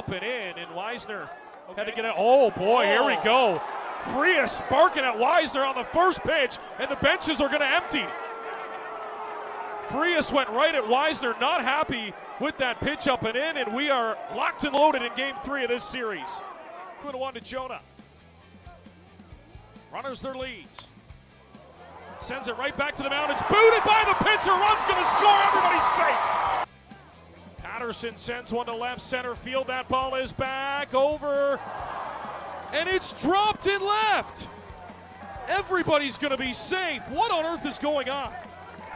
up and in, and Weisner had to get it. Oh boy, here we go. Frias barking at Weisner on the first pitch, and the benches are going to empty. Frias went right at Weisner, not happy with that pitch up and in, and we are locked and loaded in Game 3 of this series. 2-1 to Jonah. Runners their leads. Sends it right back to the mound. It's booted by the pitcher. Run's going to score. Everybody's safe. Patterson sends one to left center field. That ball is back over, and it's dropped in left. Everybody's going to be safe. What on earth is going on?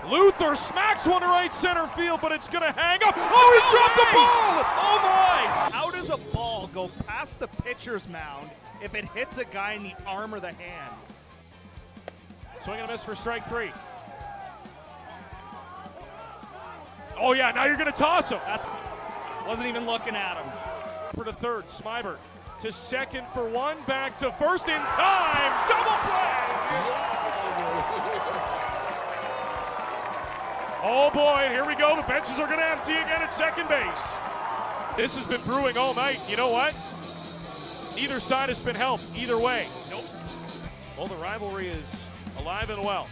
Luther smacks one to right center field, but it's going to hang up. Oh, he dropped the ball! Oh my! How does a ball go past the pitcher's mound if it hits a guy in the arm or the hand? Swing and a miss for strike 3. Oh yeah, now you're going to toss him. Wasn't even looking at him. For the third, Smybert to second for one, back to first in time. Double play! Oh boy, here we go. The benches are going to empty again at second base. This has been brewing all night. You know what? Neither side has been helped either way. Nope. Well, the rivalry is alive and well.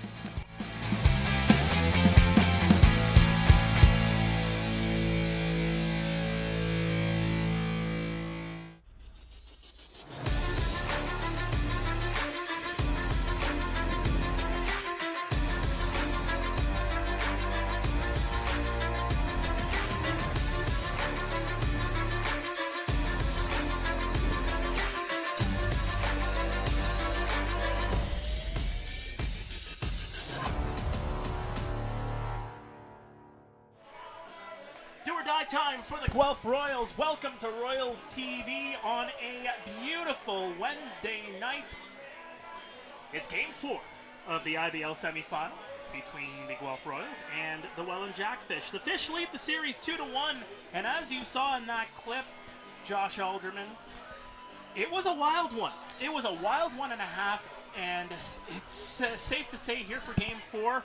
Time for the Guelph Royals. Welcome to Royals TV on a beautiful Wednesday night. It's Game 4 of the IBL semifinal between the Guelph Royals and the Welland Jackfish. The Fish lead the series 2-1, and as you saw in that clip, Josh Alderman, it was a wild one. It was a wild 1.5, and it's safe to say here for Game 4,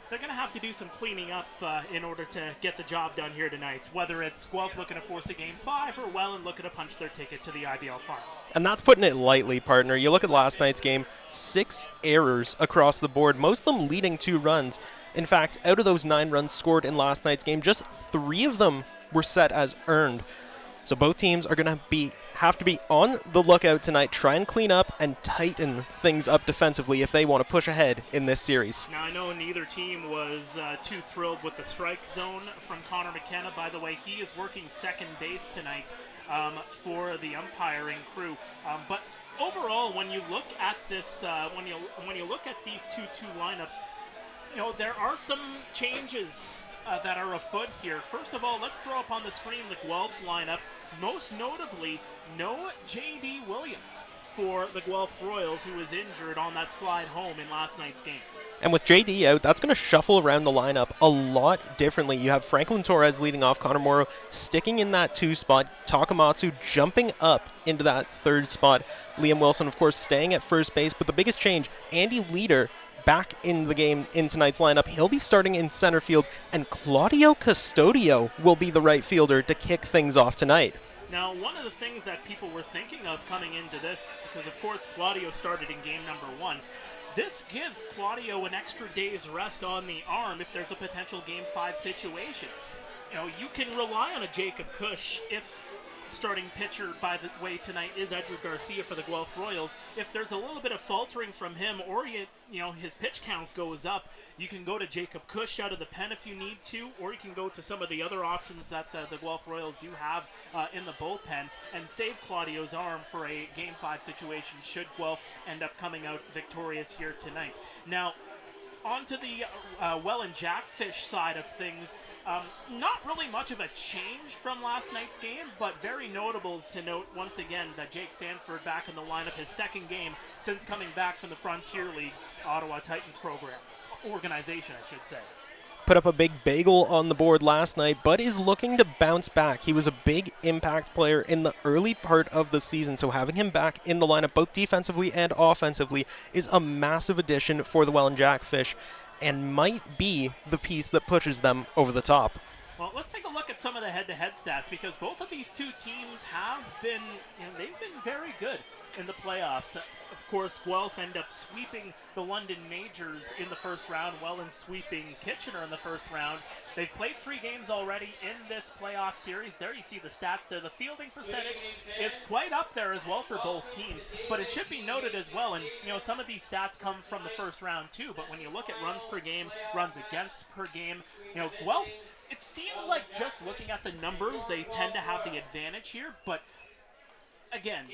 they're going to have to do some cleaning up in order to get the job done here tonight, whether it's Guelph looking to force a Game 5 or Welland looking to punch their ticket to the IBL final. And that's putting it lightly, partner. You look at last night's game, 6 errors across the board, most of them leading 2 runs. In fact, out of those 9 runs scored in last night's game, just 3 of them were set as earned. So both teams are going to have to be on the lookout tonight, try and clean up and tighten things up defensively if they want to push ahead in this series. Now, I know neither team was too thrilled with the strike zone from Connor McKenna. By the way, he is working second base tonight for the umpiring crew. But overall, when you look at this, when you look at these 2-2 lineups, you know, there are some changes that are afoot here. First of all, let's throw up on the screen the Guelph lineup. Most notably, no J.D. Williams for the Guelph Royals, who was injured on that slide home in last night's game. And with J.D. out, that's going to shuffle around the lineup a lot differently. You have Franklin Torres leading off, Connor Morrow sticking in that 2 spot, Takamatsu jumping up into that 3rd spot, Liam Wilson, of course, staying at first base. But the biggest change, Andy Leader back in the game in tonight's lineup. He'll be starting in center field, and Claudio Custodio will be the right fielder to kick things off tonight. Now, one of the things that people were thinking of coming into this, because of course Claudio started in game number 1, this gives Claudio an extra day's rest on the arm if there's a potential Game 5 situation. You know, you can rely on a Jacob Cush if starting pitcher, by the way, tonight is Edgar Garcia for the Guelph Royals. If there's a little bit of faltering from him, or you know his pitch count goes up, you can go to Jacob Cush out of the pen if you need to, or you can go to some of the other options that the Guelph Royals do have in the bullpen and save Claudio's arm for a Game 5 situation should Guelph end up coming out victorious here tonight. Now, on to the Welland Jackfish side of things. Not really much of a change from last night's game, but very notable to note once again that Jake Sanford back in the lineup, his second game since coming back from the Frontier League's Ottawa Titans organization, I should say. Put up a big bagel on the board last night, but is looking to bounce back. He was a big impact player in the early part of the season, so having him back in the lineup, both defensively and offensively, is a massive addition for the Welland Jackfish and might be the piece that pushes them over the top. Well, let's take a look at some of the head-to-head stats, because both of these two teams have been, they've been very good in the playoffs. Of course, Guelph end up sweeping the London Majors in the first round, Welland sweeping Kitchener in the first round. They've played 3 games already in this playoff series. There you see the stats there. The fielding percentage is quite up there as well for both teams, but it should be noted as well, and some of these stats come from the first round too, but when you look at runs per game, runs against per game, Guelph, it seems like just looking at the numbers, they tend to have the advantage here, but again,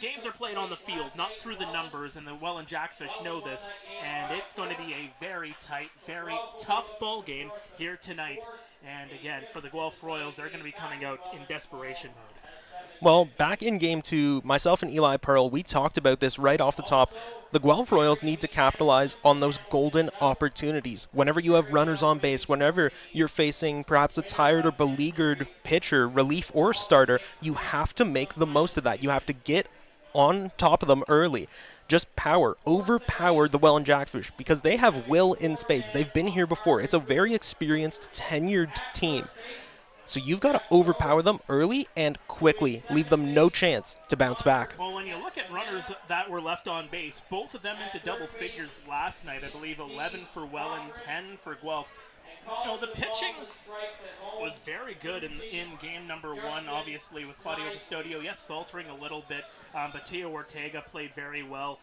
games are played on the field, not through the numbers, and the Welland Jackfish know this, and it's going to be a very tight, very tough ball game here tonight. And again, for the Guelph Royals, they're going to be coming out in desperation mode. Well, back in Game 2, myself and Eli Pearl, we talked about this right off the top. The Guelph Royals need to capitalize on those golden opportunities. Whenever you have runners on base, whenever you're facing perhaps a tired or beleaguered pitcher, relief or starter, you have to make the most of that. You have to get on top of them early. Just overpower the Welland Jackfish, because they have will in spades. They've been here before. It's a very experienced, tenured team. So you've got to overpower them early and quickly. Leave them no chance to bounce back. Well, when you look at runners that were left on base, both of them into double figures last night. I believe 11 for Welland, 10 for Guelph. The pitching was very good in game number 1, obviously, with Claudio Custodio, yes, faltering a little bit, but Tio Ortega played very well.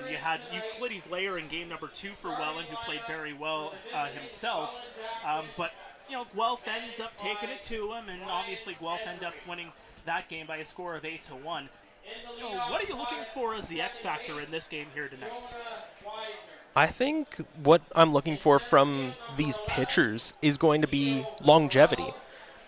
You had Euclides Layer in game number 2 for Welland, who played very well himself, but Guelph ends up taking it to him, and obviously Guelph end up winning that game by a score of 8-1. What are you looking for as the X factor in this game here tonight? I think what I'm looking for from these pitchers is going to be longevity.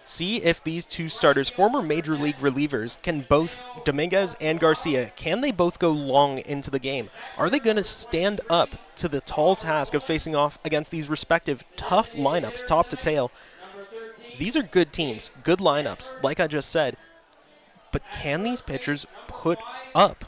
See if these two starters, former Major League relievers, can both, Dominguez and Garcia, can they both go long into the game? Are they going to stand up to the tall task of facing off against these respective tough lineups, top to tail? These are good teams, good lineups, like I just said. But can these pitchers put up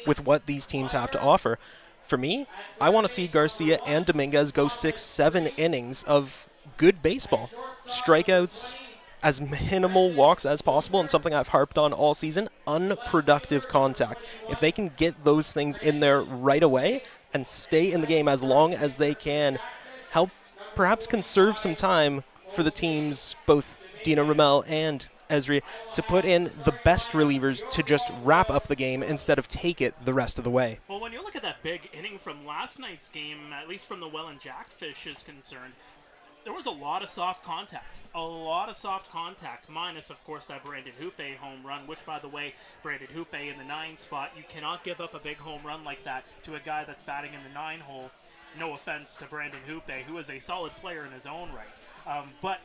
with what these teams have to offer? For me, I want to see Garcia and Dominguez go 6-7 innings of good baseball. Strikeouts, as minimal walks as possible, and something I've harped on all season, unproductive contact. If they can get those things in there right away and stay in the game as long as they can, help perhaps conserve some time for the teams, both Dino Ramel and Esri, to put in the best relievers to just wrap up the game instead of take it the rest of the way. Well, when you look at that big inning from last night's game, at least from the Welland Jackfish is concerned, there was a lot of soft contact. Minus, of course, that Brandon Hoope home run, which, by the way, Brandon Hoope in the 9 spot, you cannot give up a big home run like that to a guy that's batting in the 9 hole. No offense to Brandon Hoope, who is a solid player in his own right. But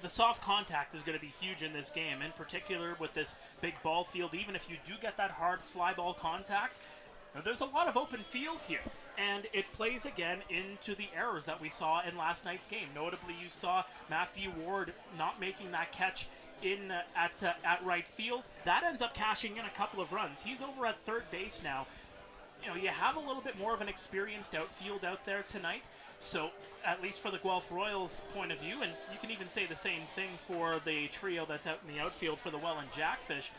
the soft contact is going to be huge in this game, in particular with this big ball field. Even if you do get that hard fly ball contact, there's a lot of open field here, and it plays again into the errors that we saw in last night's game. Notably, you saw Matthew Ward not making that catch in at right field. That ends up cashing in a couple of runs. He's over at third base now. You have a little bit more of an experienced outfield out there tonight. So, at least for the Guelph Royals' point of view, and you can even say the same thing for the trio that's out in the outfield for the Welland Jackfish,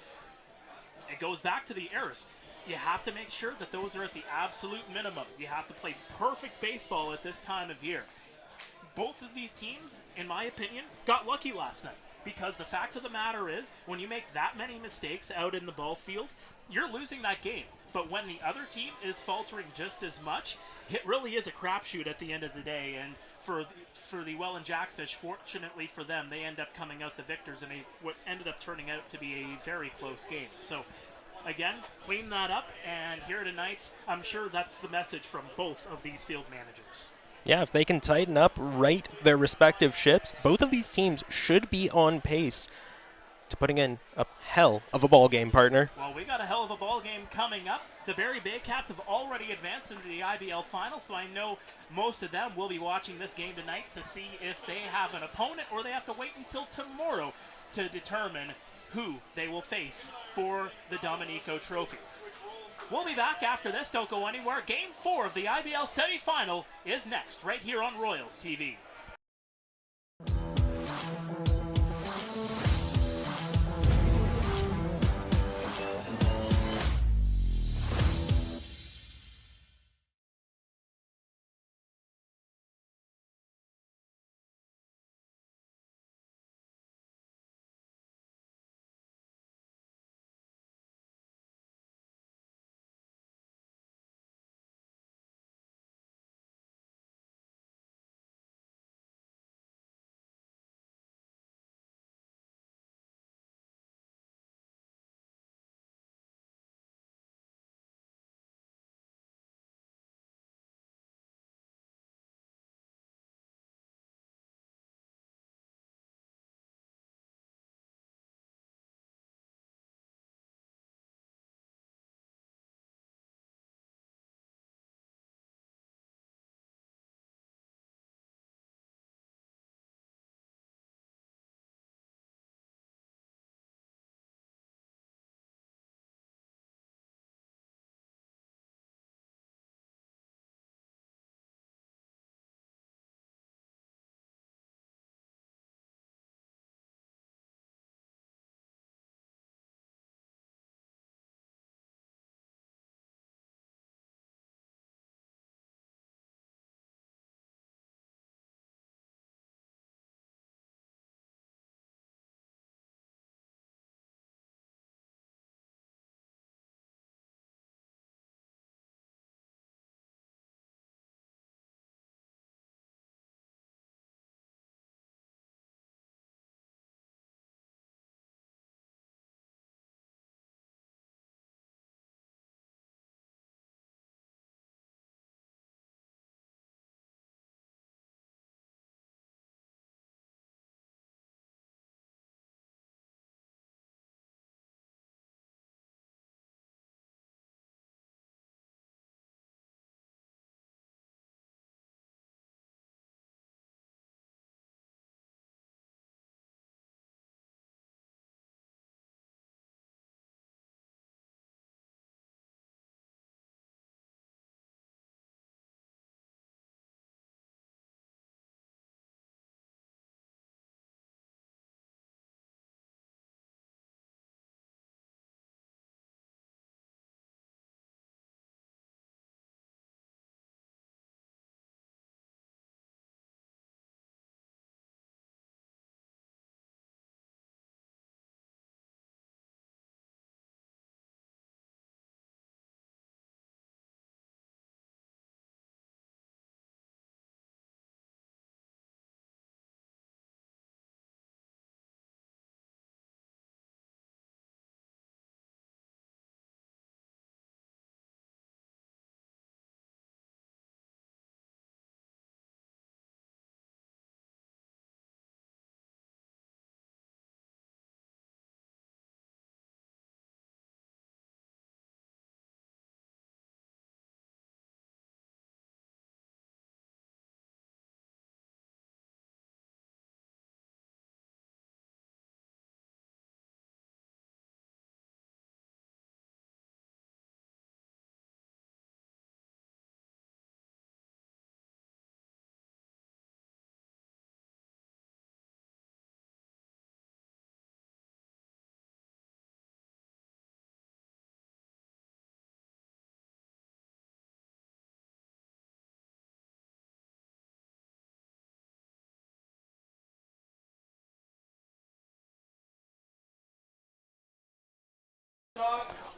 it goes back to the errors. You have to make sure that those are at the absolute minimum. You have to play perfect baseball at this time of year. Both of these teams, in my opinion, got lucky last night, because the fact of the matter is, when you make that many mistakes out in the ball field, you're losing that game. But when the other team is faltering just as much, it really is a crapshoot at the end of the day. And for the Welland Jackfish, fortunately for them, they end up coming out the victors in what ended up turning out to be a very close game. So, again, clean that up, and here tonight, I'm sure that's the message from both of these field managers. Yeah, if they can tighten up, right their respective ships, both of these teams should be on pace to putting in a hell of a ball game, partner. Well, we got a hell of a ball game coming up. The Barrie Bay Cats have already advanced into the IBL final, so I know most of them will be watching this game tonight to see if they have an opponent or they have to wait until tomorrow to determine who they will face for the Dominico Trophy. We'll be back after this. Don't go anywhere. Game 4 of the IBL semifinal is next, right here on Royals TV.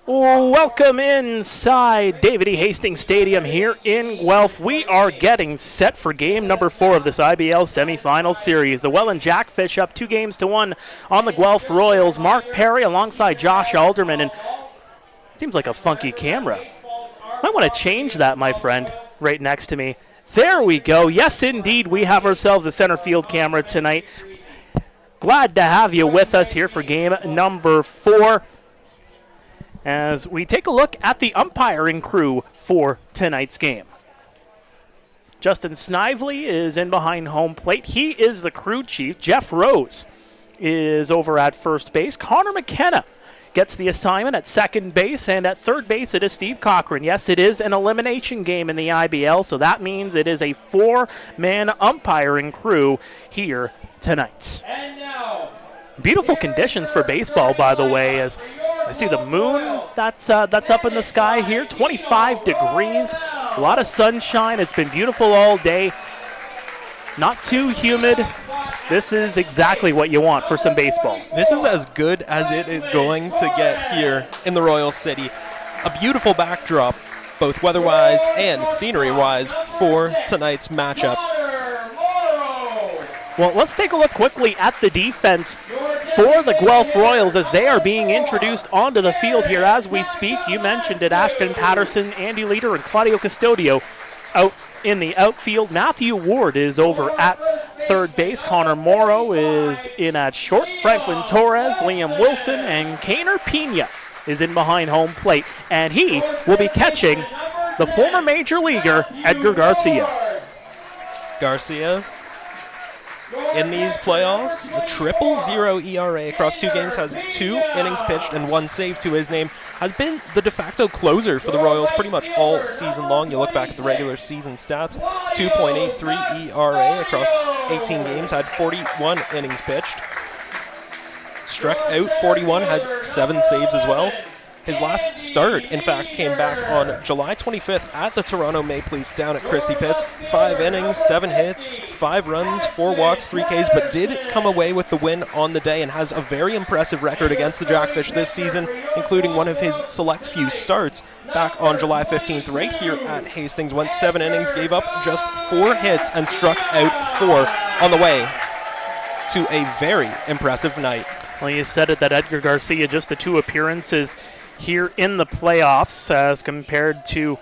Welcome inside David E. Hastings Stadium here in Guelph. We are getting set for game number 4 of this IBL semifinal series. The Welland Jackfish up 2-1 on the Guelph Royals. Mark Perry alongside Josh Alderman, and it seems like a funky camera. I want to change that, my friend, right next to me. There we go. Yes, indeed, we have ourselves a center field camera tonight. Glad to have you with us here for game number 4. As we take a look at the umpiring crew for tonight's game. Justin Snively is in behind home plate. He is the crew chief. Jeff Rose is over at first base. Connor McKenna gets the assignment at second base, and at third base it is Steve Cochran. Yes, it is an elimination game in the IBL, so that means it is a 4-man umpiring crew here tonight. Beautiful conditions for baseball, by the way, as I see the moon that's up in the sky here, 25 degrees, a lot of sunshine. It's been beautiful all day, not too humid. This is exactly what you want for some baseball. This is as good as it is going to get here in the Royal City. A beautiful backdrop, both weather-wise and scenery-wise, for tonight's matchup. Well, let's take a look quickly at the defense for the Guelph Royals as they are being introduced onto the field here as we speak. You mentioned it, Ashton Patterson, Andy Leader, and Claudio Custodio out in the outfield. Matthew Ward is over at third base. Connor Morrow is in at short. Franklin Torres, Liam Wilson, and Kaner Pena is in behind home plate. And he will be catching the former major leaguer, Edgar Garcia. Garcia, in these playoffs, a 0.000 ERA across 2 games, has 2 innings pitched and 1 save to his name, has been the de facto closer for the Royals pretty much all season long. You look back at the regular season stats, 2.83 ERA across 18 games, had 41 innings pitched, struck out 41, had 7 saves as well. His last start, in fact, came back on July 25th at the Toronto Maple Leafs down at Christie Pitts. 5 innings, 7 hits, 5 runs, 4 walks, 3 Ks, but did come away with the win on the day and has a very impressive record against the Jackfish this season, including one of his select few starts back on July 15th right here at Hastings. Went 7 innings, gave up just 4 hits, and struck out 4 on the way to a very impressive night. Well, you said it, that Edgar Garcia, just the 2 appearances here in the playoffs as compared to,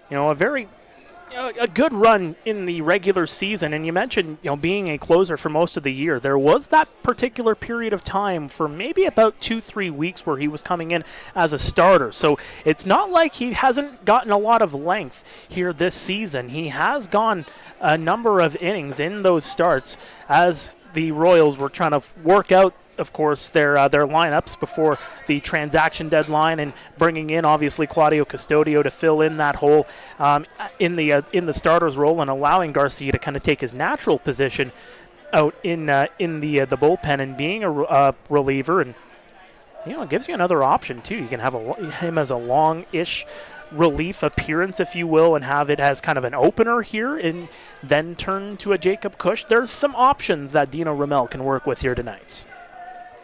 a good run in the regular season. And you mentioned, being a closer for most of the year. There was that particular period of time for maybe about 2-3 weeks where he was coming in as a starter. So it's not like he hasn't gotten a lot of length here this season. He has gone a number of innings in those starts as the Royals were trying to work out, of course, their lineups before the transaction deadline, and bringing in obviously Claudio Custodio to fill in that hole in the starter's role, and allowing Garcia to kind of take his natural position out in the bullpen and being a reliever, and it gives you another option too. You can have him as a long-ish relief appearance, if you will, and have it as kind of an opener here and then turn to a Jacob Cush. There's some options that Dino Ramel can work with here tonight.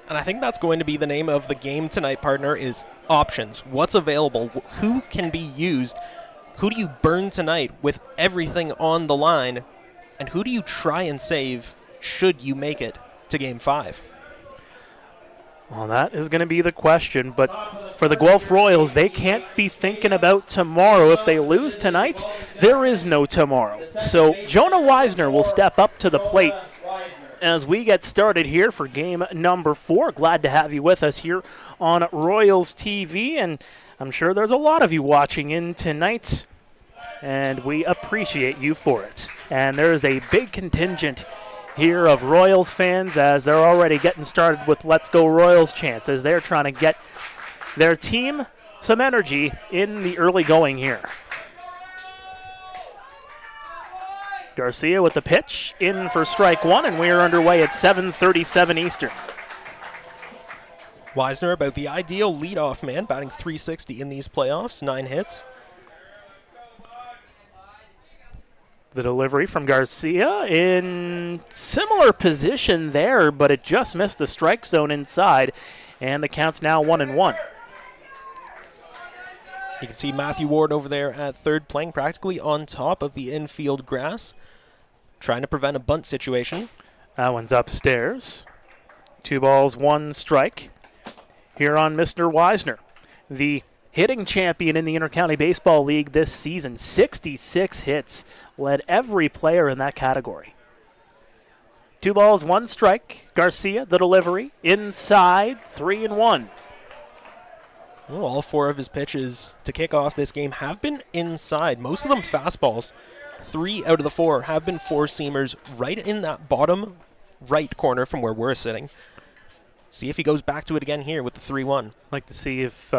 And I think that's going to be the name of the game tonight, partner, is options. What's available? Who can be used? Who do you burn tonight with everything on the line? And who do you try and save should you make it to Game 5? Well, that is going to be the question. But for the Guelph Royals, they can't be thinking about tomorrow. If they lose tonight, there is no tomorrow. So Jonah Weisner will step up to the plate as we get started here for game number 4. Glad to have you with us here on Royals TV, and I'm sure there's a lot of you watching in tonight, and we appreciate you for it. And there is a big contingent here of Royals fans as they're already getting started with Let's Go Royals chants as they're trying to get their team some energy in the early going here. Garcia with the pitch, in for strike 1, and we are underway at 7:37 Eastern. Weisner, about the ideal leadoff man, batting .360 in these playoffs, 9 hits. The delivery from Garcia in similar position there, but it just missed the strike zone inside, and the count's now 1-1. You can see Matthew Ward over there at third, playing practically on top of the infield grass, trying to prevent a bunt situation. That one's upstairs. 2 balls, 1 strike here on Mr. Wisner. The hitting champion in the Intercounty Baseball League this season. 66 hits, led every player in that category. 2 balls, 1 strike. Garcia, the delivery, inside, 3-1. Well, all 4 of his pitches to kick off this game have been inside. Most of them fastballs. 3 out of the 4 have been 4-seamers right in that bottom right corner from where we're sitting. See if he goes back to it again here with the 3-1. Like to see if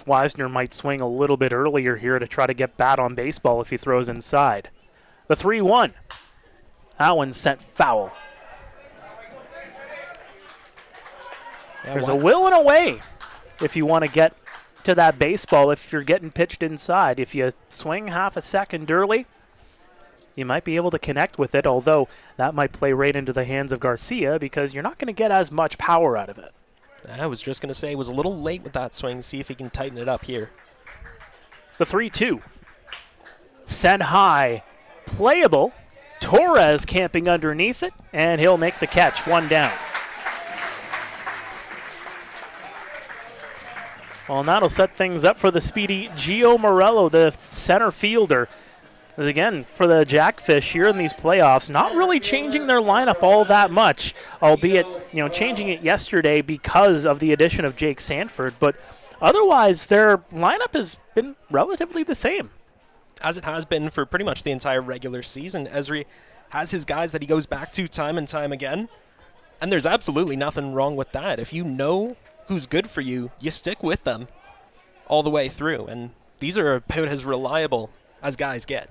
Wisner might swing a little bit earlier here to try to get bat on baseball if he throws inside. The 3-1. That one sent foul. There's a will and a way if you want to get to that baseball if you're getting pitched inside. If you swing half a second early, you might be able to connect with it, although that might play right into the hands of Garcia because you're not going to get as much power out of it. I was just going to say, was a little late with that swing. See if he can tighten it up here. The 3-2. Sent high. Playable. Torres camping underneath it, and he'll make the catch. 1 down. Well, and that'll set things up for the speedy Gio Morello, the center fielder. As again, for the Jackfish here in these playoffs, not really changing their lineup all that much, albeit, changing it yesterday because of the addition of Jake Sanford. But otherwise, their lineup has been relatively the same. As it has been for pretty much the entire regular season. Esri has his guys that he goes back to time and time again, and there's absolutely nothing wrong with that. If you know who's good for you, you stick with them all the way through, and these are about as reliable as guys get.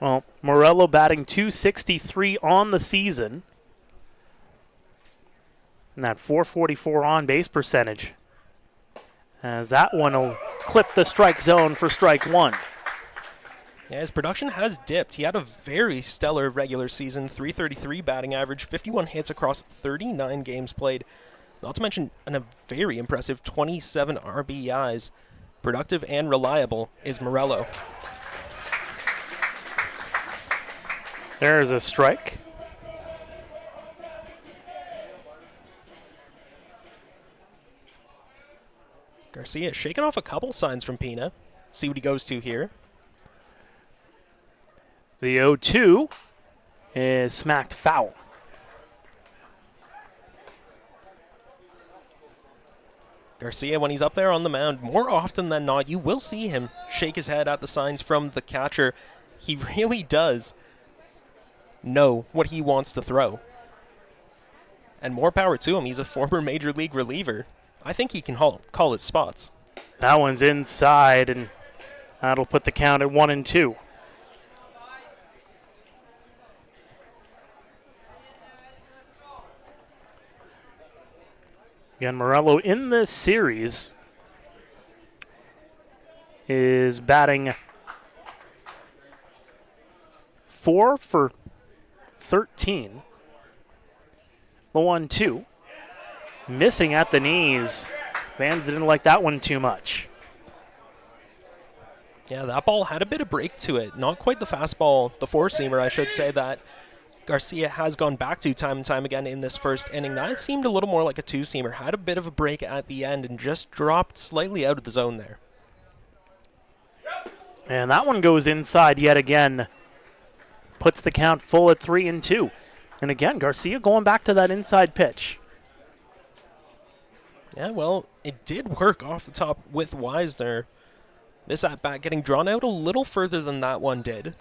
Well, Morello batting .263 on the season, and that .444 on-base percentage, as that one will clip the strike zone for strike 1. Yeah, his production has dipped. He had a very stellar regular season, .333 batting average, 51 hits across 39 games played. Not to mention a very impressive 27 RBIs. Productive and reliable is Morello. There's a strike. Garcia shaking off a couple signs from Pina. See what he goes to here. The 0-2 is smacked foul. Garcia, when he's up there on the mound, more often than not, you will see him shake his head at the signs from the catcher. He really does know what he wants to throw. And more power to him. He's a former Major League reliever. I think he can call his spots. That one's inside, and that'll put the count at 1-2. Again, Morello in this series is batting 4 for 13. The 1-2. Missing at the knees. Vans didn't like that one too much. Yeah, that ball had a bit of break to it. Not quite the fastball, the 4-seamer, I should say, that Garcia has gone back to time and time again in this first inning. That seemed a little more like a 2-seamer. Had a bit of a break at the end and just dropped slightly out of the zone there. And that one goes inside yet again. Puts the count full at 3-2. And again, Garcia going back to that inside pitch. Yeah, well, it did work off the top with Wisner. This at-bat getting drawn out a little further than that one did.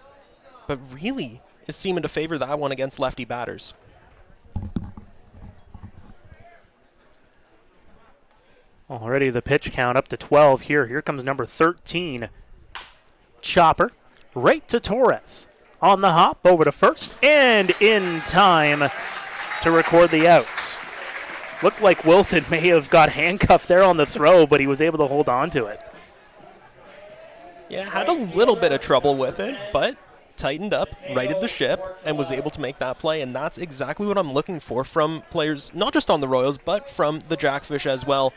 But really is seeming to favor that one against lefty batters. Already the pitch count up to 12 here. Here comes number 13. Chopper right to Torres. On the hop, over to first, and in time to record the outs. Looked like Wilson may have got handcuffed there on the throw, but he was able to hold on to it. Yeah, had a little bit of trouble with it, but tightened up, righted the ship, and was able to make that play. And that's exactly what I'm looking for from players, not just on the Royals, but from the Jackfish as well,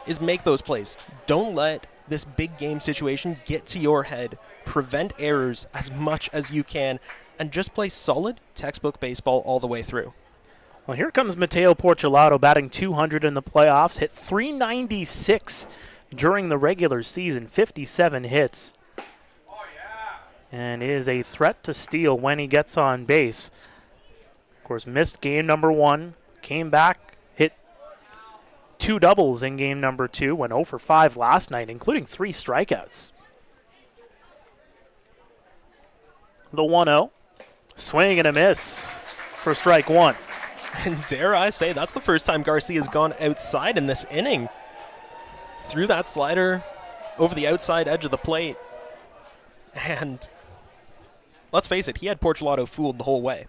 is make those plays. Don't let this big game situation get to your head, prevent errors as much as you can, and just play solid textbook baseball all the way through. Well, here comes Mateo Porcelato batting .200 in the playoffs, hit .396 during the regular season, 57 hits. And is a threat to steal when he gets on base. Of course, missed game number 1, came back, hit 2 doubles in game number 2, went 0 for 5 last night, including 3 strikeouts. The 1-0, swing and a miss for strike 1. And dare I say, that's the first time Garcia's gone outside in this inning. Threw that slider over the outside edge of the plate. And let's face it, he had Porcelato fooled the whole way.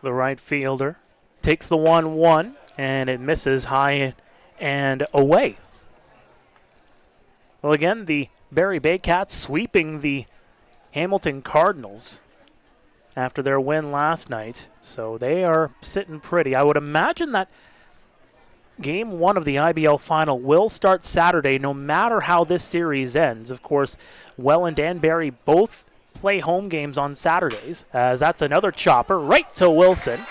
The right fielder takes the 1-1, and it misses high and away. Well, again, the Barrie Baycats sweeping the Hamilton Cardinals after their win last night. So they are sitting pretty. I would imagine that Game 1 of the IBL final will start Saturday, no matter how this series ends. Of course, Welland and Barrie both play home games on Saturdays, as that's another chopper right to Wilson.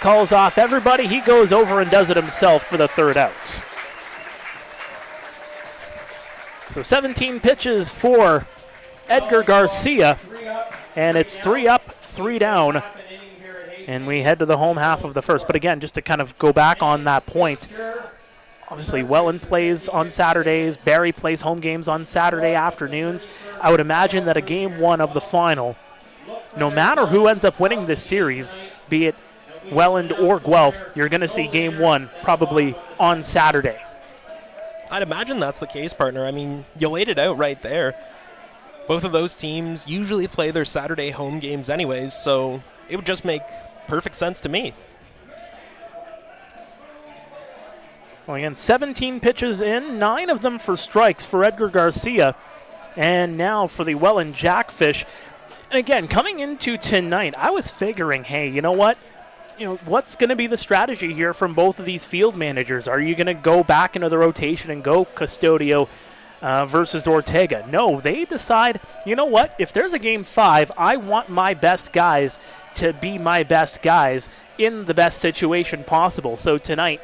Calls off everybody. He goes over and does it himself for the third out. So 17 pitches for Edgar Garcia, and it's 3 up, 3 down. And we head to the home half of the first. But again, just to kind of go back on that point, obviously Welland plays on Saturdays, Barrie plays home games on Saturday afternoons. I would imagine that a Game 1 of the final, no matter who ends up winning this series, be it Welland or Guelph, you're going to see Game 1 probably on Saturday. I'd imagine that's the case, partner. I mean, you laid it out right there. Both of those teams usually play their Saturday home games anyways, so it would just make perfect sense to me. Well, again, 17 pitches in, 9 of them for strikes for Edgar Garcia. And now for the Welland Jackfish. And again, coming into tonight, I was figuring, hey, you know what? What's going to be the strategy here from both of these field managers? Are you going to go back into the rotation and go Custodio versus Ortega? No, they decide, you know what? If there's a Game 5, I want my best guys to be my best guys in the best situation possible. So tonight,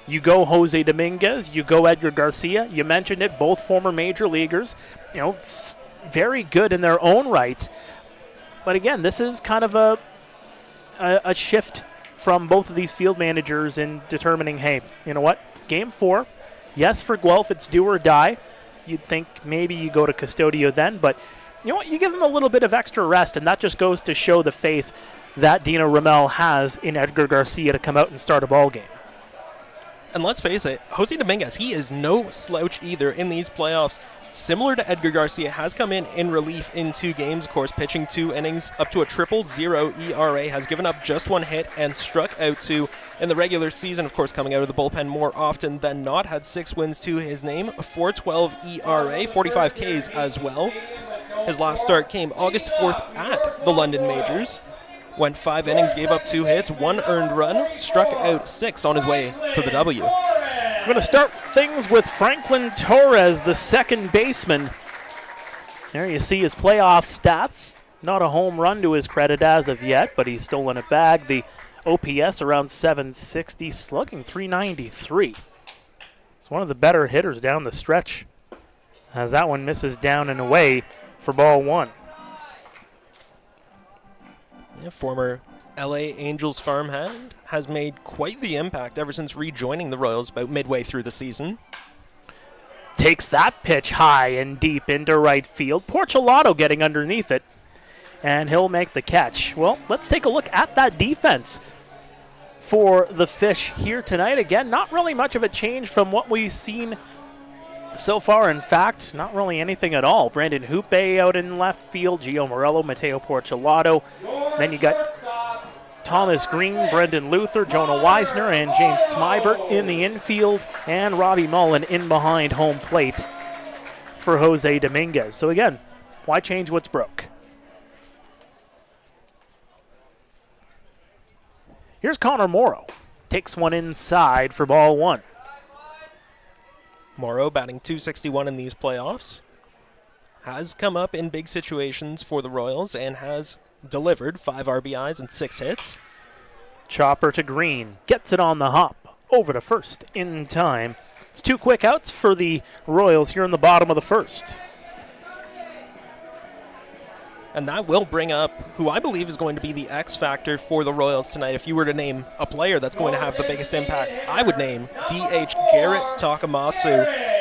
you go Jose Dominguez, you go Edgar Garcia. You mentioned it, both former major leaguers. It's very good in their own right. But again, this is kind of a shift from both of these field managers in determining, hey, you know what? Game 4, yes, for Guelph, it's do or die. You'd think maybe you go to Custodio then, but you know what? You give him a little bit of extra rest, and that just goes to show the faith that Dino Ramel has in Edgar Garcia to come out and start a ball game. And let's face it, Jose Dominguez, he is no slouch either in these playoffs. Similar to Edgar Garcia, has come in relief in 2 games, of course, pitching 2 innings, up to a 0.000 ERA, has given up just 1 hit and struck out 2 in the regular season, of course, coming out of the bullpen more often than not, had 6 wins to his name, a 4.12 ERA, 45 Ks as well. His last start came August 4th at the London Majors. Went 5 innings, gave up 2 hits, 1 earned run, struck out 6 on his way to the W. We're going to start things with Franklin Torres, the second baseman. There you see his playoff stats. Not a home run to his credit as of yet, but he's stolen a bag. The OPS around 760, slugging .393. He's one of the better hitters down the stretch, as that one misses down and away for ball 1. Yeah, former LA Angels farmhand has made quite the impact ever since rejoining the Royals about midway through the season. Takes that pitch high and deep into right field. Porcelato getting underneath it, and he'll make the catch. Well, let's take a look at that defense for the Fish here tonight. Again, not really much of a change from what we've seen so far. In fact, not really anything at all. Brandon Hoope out in left field, Gio Morello, Mateo Porcelato. Then you got Thomas Green, Brendan Luther, Jonah Weisner, and James Smybert in the infield, and Robbie Mullen in behind home plate for Jose Dominguez. So again, why change what's broke? Here's Connor Morrow. takes one inside for ball one. Morrow batting .261 in these playoffs. Has come up in big situations for the Royals and has delivered 5 RBIs and 6 hits. Chopper to Green. Gets it on the hop. Over to first in time. It's 2 quick outs for the Royals here in the bottom of the first. And that will bring up who I believe is going to be the X factor for the Royals tonight. If you were to name a player that's going to have the biggest impact, I would name DH Garrett Takamatsu.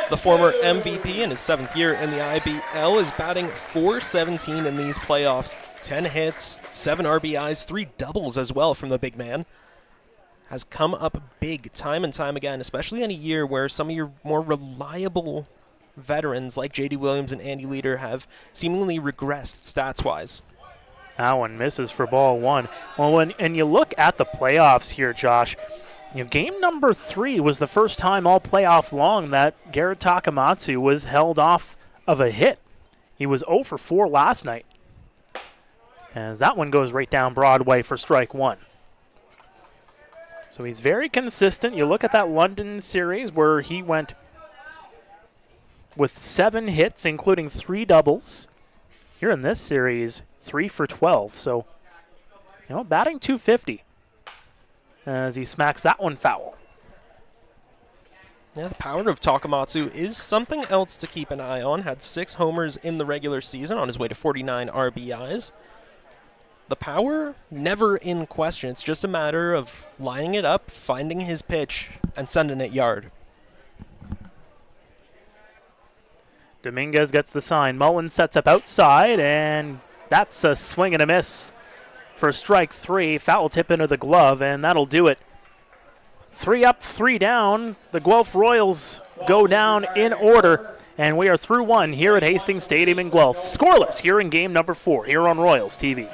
The former MVP in his 7th year in the IBL is batting .417 in these playoffs. 10 hits, 7 RBIs, 3 doubles as well from the big man. Has come up big time and time again, especially in a year where some of your more reliable veterans like J.D. Williams and Andy Leader have seemingly regressed stats-wise. That one misses for ball one. Well, and you look at the playoffs here, Josh, game number 3 was the first time all playoff long that Garrett Takamatsu was held off of a hit. He was 0 for 4 last night, as that one goes right down Broadway for strike one. So he's very consistent. You look at that London series where he went with 7 hits, including 3 doubles. Here in this series, 3 for 12. So, batting .250 as he smacks that one foul. Yeah, the power of Takamatsu is something else to keep an eye on. Had 6 homers in the regular season on his way to 49 RBIs. The power, never in question. It's just a matter of lining it up, finding his pitch, and sending it yard. Dominguez gets the sign. Mullins sets up outside, and that's a swing and a miss for strike 3. Foul tip into the glove, and that'll do it. 3 up, 3 down. The Guelph Royals go down in order, and we are through 1 here at Hastings Stadium in Guelph. Scoreless here in game number 4 here on Royals TV.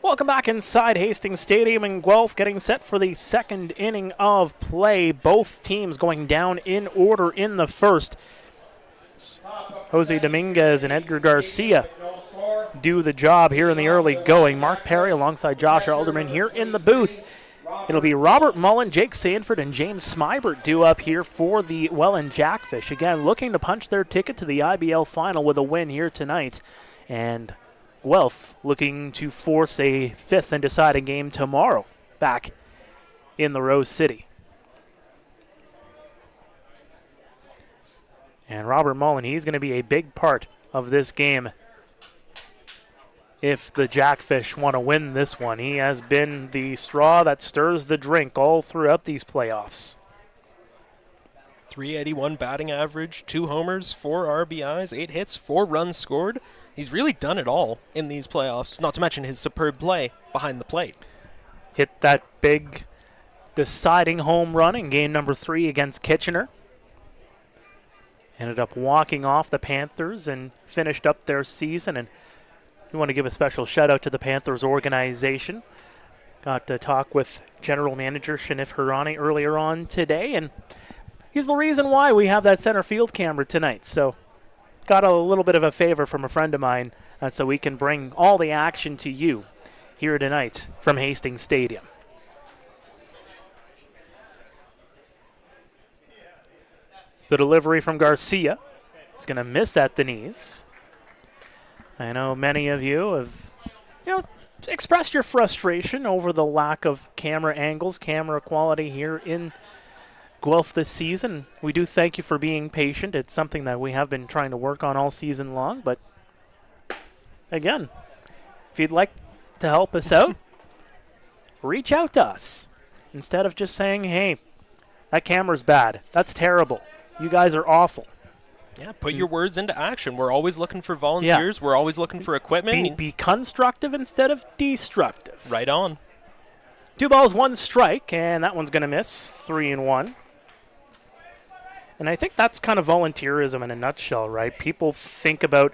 Welcome back inside Hastings Stadium in Guelph, getting set for the second inning of play. Both teams going down in order in the first. Jose Dominguez and Edgar Garcia do the job here in the early going. Mark Perry alongside Josh Alderman here in the booth. It'll be Robert Mullen, Jake Sanford, and James Smybert due up here for the Welland Jackfish. Again, looking to punch their ticket to the IBL final with a win here tonight. And Guelph looking to force a 5th and deciding game tomorrow back in the Rose City. And Robert Mullen, he's going to be a big part of this game if the Jackfish want to win this one. He has been the straw that stirs the drink all throughout these playoffs. .381 batting average, 2 homers, 4 RBIs, 8 hits, 4 runs scored. He's really done it all in these playoffs, not to mention his superb play behind the plate. Hit that big deciding home run in game number 3 against Kitchener. Ended up walking off the Panthers and finished up their season. And we want to give a special shout out to the Panthers organization. Got to talk with General Manager Shanif Hirani earlier on today, and He's the reason why we have that center field camera tonight. So got a little bit of a favor from a friend of mine so we can bring all the action to you here tonight from Hastings Stadium. The delivery from Garcia is going to miss at the knees. I know many of you have, expressed your frustration over the lack of camera angles, camera quality here in Guelph this season. We do thank you for being patient. It's something that we have been trying to work on all season long, but again, if you'd like to help us out, reach out to us. Instead of just saying, hey, that camera's bad, that's terrible, you guys are awful. Yeah, put your words into action. We're always looking for volunteers. Yeah. We're always looking for equipment. Be constructive instead of destructive. Right on. 2 balls, 1 strike, and that one's going to miss. 3-1. And I think that's kind of volunteerism in a nutshell, right? People think about,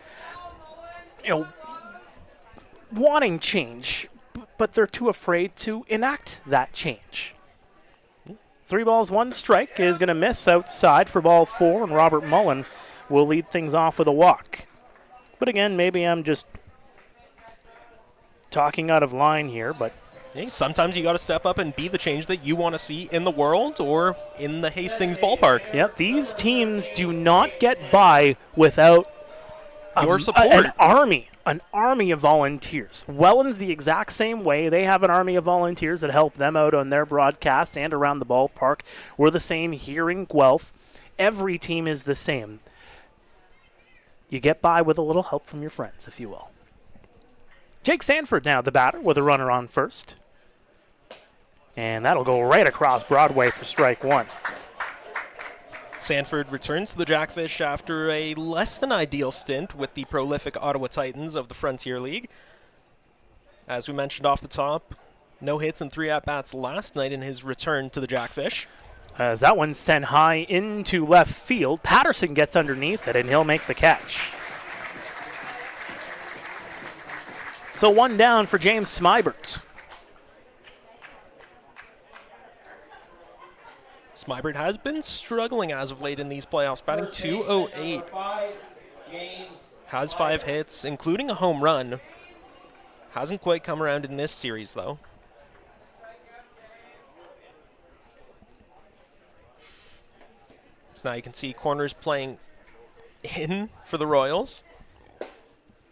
wanting change, but they're too afraid to enact that change. 3 balls, 1 strike is going to miss outside for ball 4, and Robert Mullen will lead things off with a walk. But again, maybe I'm just talking out of line here, but hey, sometimes you got to step up and be the change that you want to see in the world or in the Hastings ballpark. Yep, these teams do not get by without your support. An army of volunteers. Welland's the exact same way. They have an army of volunteers that help them out on their broadcasts and around the ballpark. We're the same here in Guelph. Every team is the same. You get by with a little help from your friends, if you will. Jake Sanford now the batter with a runner on first. And that'll go right across Broadway for strike 1. Sanford returns to the Jackfish after a less than ideal stint with the prolific Ottawa Titans of the Frontier League. As we mentioned off the top, no hits and 3 at-bats last night in his return to the Jackfish. As that one's sent high into left field, Patterson gets underneath it, and he'll make the catch. So 1 down for James Smybert. Smybert has been struggling as of late in these playoffs, batting .208. Has 5 hits, including a home run. Hasn't quite come around in this series, though. So now you can see corners playing in for the Royals.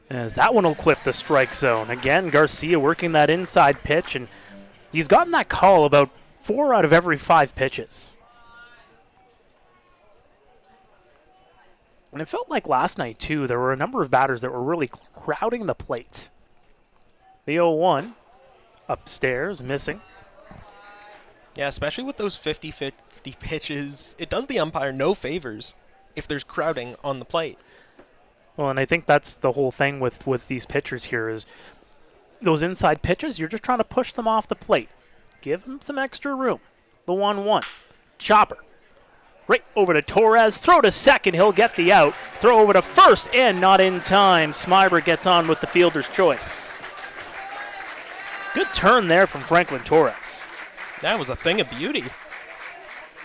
As that one will clip the strike zone. Again, Garcia working that inside pitch, and he's gotten that call about 4 out of every 5 pitches. And it felt like last night, too, there were a number of batters that were really crowding the plate. The 0-1 upstairs, missing. Yeah, especially with those 50-50 pitches, it does the umpire no favors if there's crowding on the plate. Well, and I think that's the whole thing with these pitchers here is those inside pitches, you're just trying to push them off the plate. Give them some extra room. The 1-1. Chopper. Right over to Torres. Throw to second. He'll get the out. Throw over to first and not in time. Smybert gets on with the fielder's choice. Good turn there from Franklin Torres. That was a thing of beauty.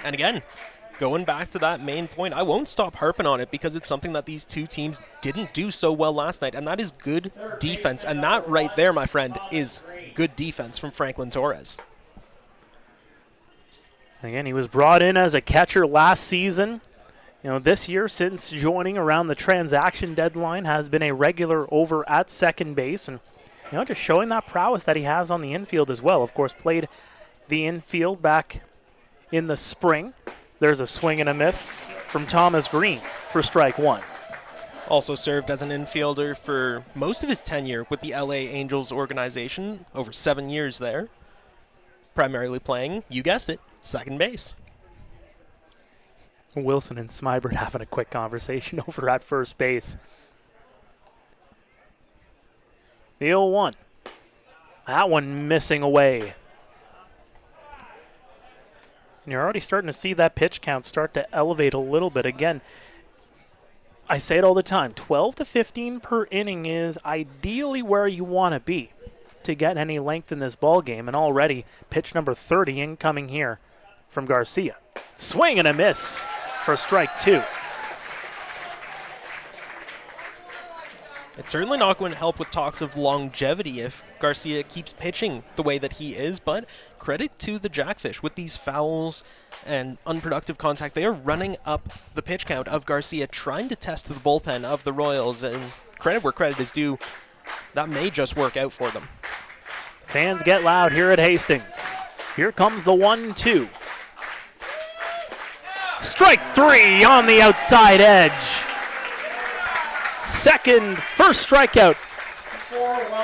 And again, going back to that main point, I won't stop harping on it because it's something that these two teams didn't do so well last night, and that is good defense. And that right there, my friend, is good defense from Franklin Torres. Again, he was brought in as a catcher last season. This year, since joining around the transaction deadline, has been a regular over at second base. And, just showing that prowess that he has on the infield as well. Of course, played the infield back in the spring. There's a swing and a miss from Thomas Green for strike 1. Also served as an infielder for most of his tenure with the LA Angels organization, over 7 years there. Primarily playing, you guessed it, second base. Wilson and Smybert having a quick conversation over at first base. The 0-1. That one missing away. And you're already starting to see that pitch count start to elevate a little bit. Again, I say it all the time, 12 to 15 per inning is ideally where you want to be to get any length in this ball game. And already pitch number 30 incoming here from Garcia. Swing and a miss for strike 2. It's certainly not going to help with talks of longevity if Garcia keeps pitching the way that he is, but credit to the Jackfish. With these fouls and unproductive contact, they are running up the pitch count of Garcia, trying to test the bullpen of the Royals, and credit where credit is due, that may just work out for them. Fans get loud here at Hastings. Here comes the 1-2. Strike 3 on the outside edge. First strikeout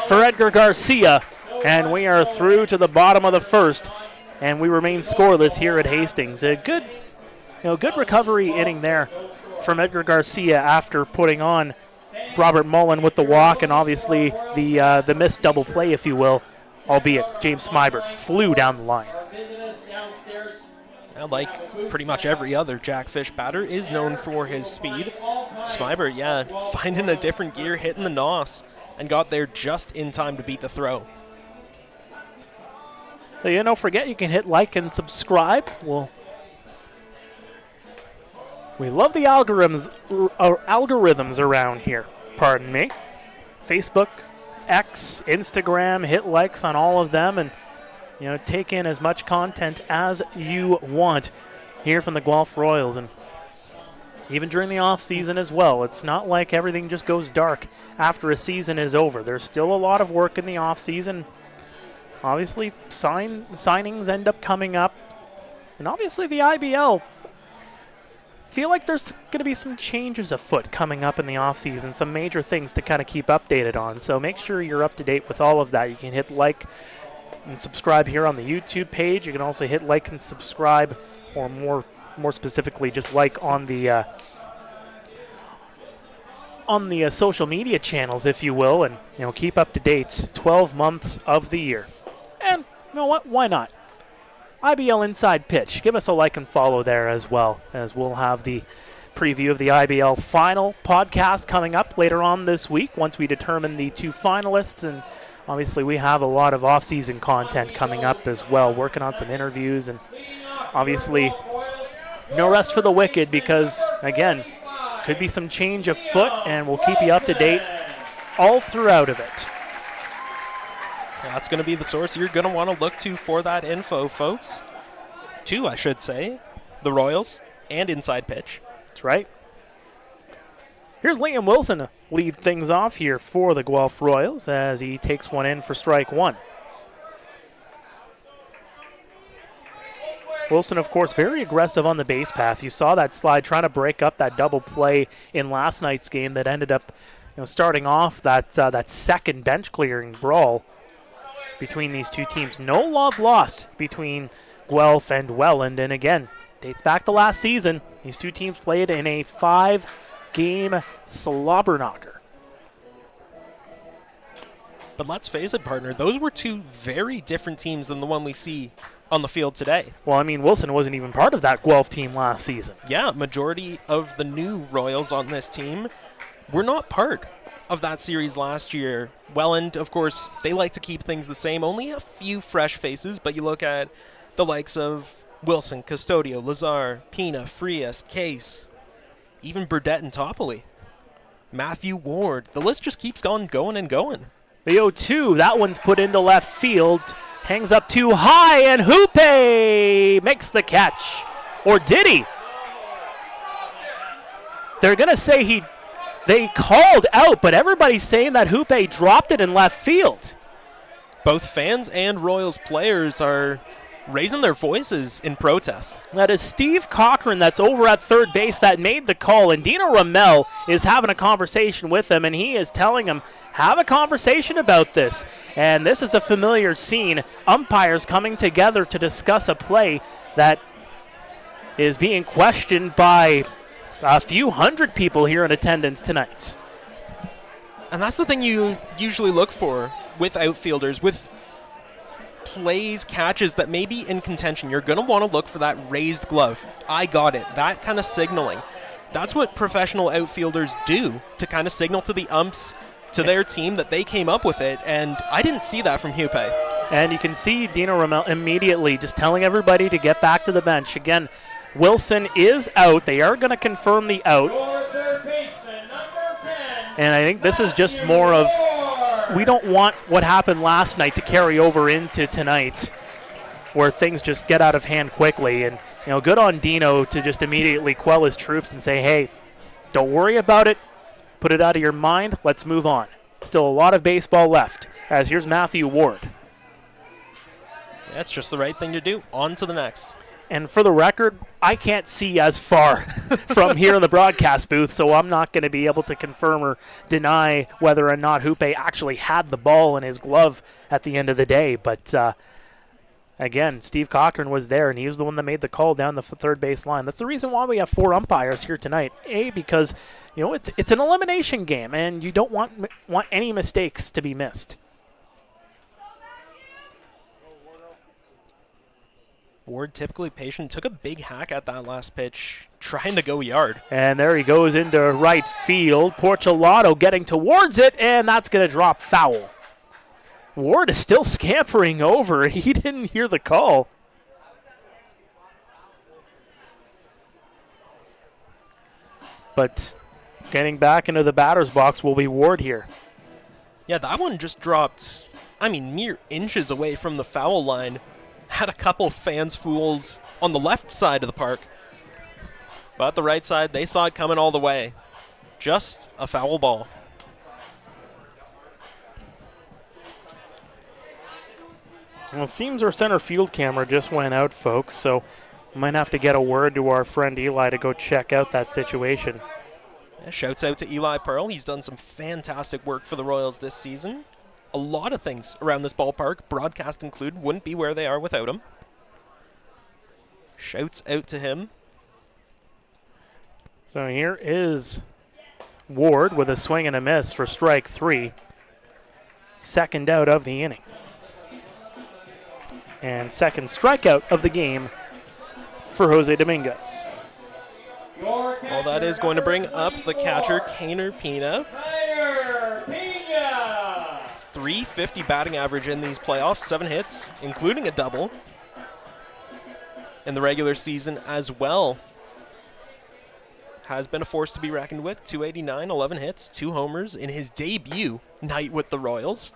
for Edgar Garcia, and we are through to the bottom of the first, and we remain scoreless here at Hastings. A good recovery inning there from Edgar Garcia after putting on Robert Mullen with the walk, and obviously the missed double play, if you will, albeit James Smybert flew down the line. Like pretty much every other Jackfish batter, is known for his speed. Smybert, finding a different gear, hitting the nos, and got there just in time to beat the throw. So, don't forget you can hit like and subscribe. We love the algorithms around here. Pardon me. Facebook, X, Instagram, hit likes on all of them, and take in as much content as you want here from the Guelph Royals, and even during the off season as well. It's not like everything just goes dark after a season is over. There's still a lot of work in the off season. Obviously, signings end up coming up, and obviously the IBL. Feel like there's going to be some changes afoot coming up in the off season, some major things to kind of keep updated on. So make sure you're up to date with all of that. You can hit like and subscribe here on the YouTube page. You can also hit like and subscribe, or more specifically, just like on the social media channels, if you will, and keep up to date 12 months of the year. And you know what? Why not? IBL Inside Pitch. Give us a like and follow there as well, as we'll have the preview of the IBL final podcast coming up later on this week once we determine the 2 finalists. And obviously, we have a lot of off-season content coming up as well, working on some interviews, and obviously no rest for the wicked because, again, could be some change afoot, and we'll keep you up to date all throughout of it. That's going to be the source you're going to want to look to for that info, folks. 2, I should say, the Royals and Inside Pitch. That's right. Here's Liam Wilson to lead things off here for the Guelph Royals as he takes one in for strike 1. Wilson, of course, very aggressive on the base path. You saw that slide trying to break up that double play in last night's game that ended up starting off that second bench clearing brawl between these two teams. No love lost between Guelph and Welland, and again, dates back to last season. These two teams played in a 5-game slobber knocker. But let's face it, partner, those were 2 very different teams than the one we see on the field today. Well, I mean, Wilson wasn't even part of that Guelph team last season. Yeah, majority of the new Royals on this team were not part of that series last year. Welland, of course, they like to keep things the same. Only a few fresh faces, but you look at the likes of Wilson, Custodio, Lazar, Pina, Frias, Case, even Burdett and Topley, Matthew Ward. The list just keeps going and going. The 0-2, that one's put into left field. Hangs up too high, and Hoope makes the catch. Or did he? They're going to say they called out, but everybody's saying that Hoope dropped it in left field. Both fans and Royals players are raising their voices in protest. That is Steve Cochran that's over at third base that made the call, and Dino Ramel is having a conversation with him, and he is telling him, have a conversation about this. And this is a familiar scene. Umpires coming together to discuss a play that is being questioned by a few hundred people here in attendance tonight. And that's the thing you usually look for with outfielders, with plays, catches that may be in contention. You're going to want to look for that raised glove. I got it. That kind of signaling. That's what professional outfielders do to kind of signal to the umps, to their team, that they came up with it. And I didn't see that from Hoope. And you can see Dino Ramel immediately just telling everybody to get back to the bench. Again, Wilson is out. They are going to confirm the out. And I think this is just more of, we don't want what happened last night to carry over into tonight, where things just get out of hand quickly. And, good on Dino to just immediately quell his troops and say, hey, don't worry about it. Put it out of your mind. Let's move on. Still a lot of baseball left, as here's Matthew Ward. That's just the right thing to do. On to the next. And for the record, I can't see as far from here in the broadcast booth, so I'm not going to be able to confirm or deny whether or not Hoope actually had the ball in his glove at the end of the day. But, again, Steve Cochran was there, and he was the one that made the call down the third base line. That's the reason why we have 4 umpires here tonight. Because, it's an elimination game, and you don't want any mistakes to be missed. Ward, typically patient, took a big hack at that last pitch, trying to go yard. And there he goes into right field. Porcelato getting towards it, and that's going to drop foul. Ward is still scampering over. He didn't hear the call. But getting back into the batter's box will be Ward here. Yeah, that one just dropped, mere inches away from the foul line. Had a couple fans fooled on the left side of the park. But the right side, they saw it coming all the way. Just a foul ball. Well, it seems our center field camera just went out, folks, so might have to get a word to our friend Eli to go check out that situation. Yeah, shouts out to Eli Pearl. He's done some fantastic work for the Royals this season. A lot of things around this ballpark, broadcast included, wouldn't be where they are without him. Shouts out to him. So here is Ward with a swing and a miss for strike 3. Second out of the inning. And second strikeout of the game for Jose Dominguez. Well, that is going to bring up the catcher, Kaner Pina. 350 batting average in these playoffs, 7 hits, including a double in the regular season as well. Has been a force to be reckoned with. 289, 11 hits, 2 homers in his debut night with the Royals.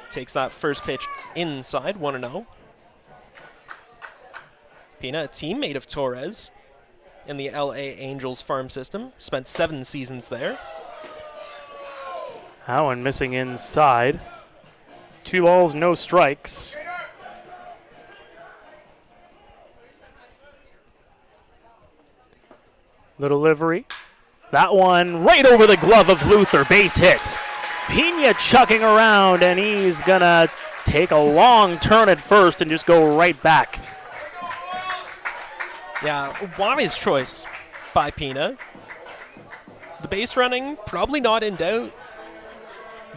Takes that first pitch inside, 1-0. Pina, a teammate of Torres in the LA Angels farm system, spent 7 seasons there. Howen missing inside. 2 balls, no strikes. The delivery. That one right over the glove of Luther. Base hit. Pina chucking around, and he's going to take a long turn at first and just go right back. Yeah, wise choice by Pina. The base running, probably not in doubt.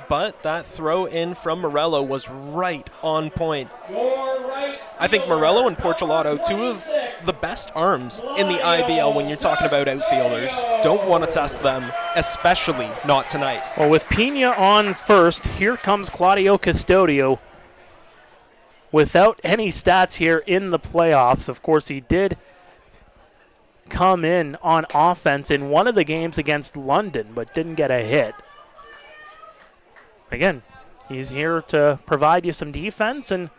But that throw in from Morello was right on point. I think Morello and Porcelato, 2 of the best arms in the IBL when you're talking about outfielders. Don't want to test them, especially not tonight. Well, with Pina on first, here comes Claudio Custodio. Without any stats here in the playoffs, of course, he did come in on offense in one of the games against London, but didn't get a hit. Again, he's here to provide you some defense and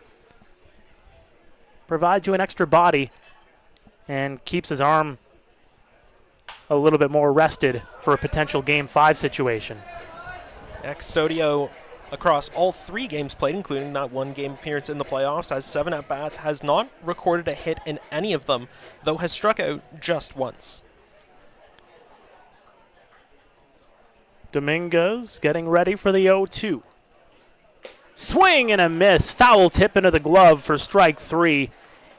provides you an extra body and keeps his arm a little bit more rested for a potential Game 5 situation. Custodio, across all 3 games played, including that 1 game appearance in the playoffs, has 7 at-bats, has not recorded a hit in any of them, though has struck out just once. Dominguez getting ready for the 0-2. Swing and a miss. Foul tip into the glove for strike 3.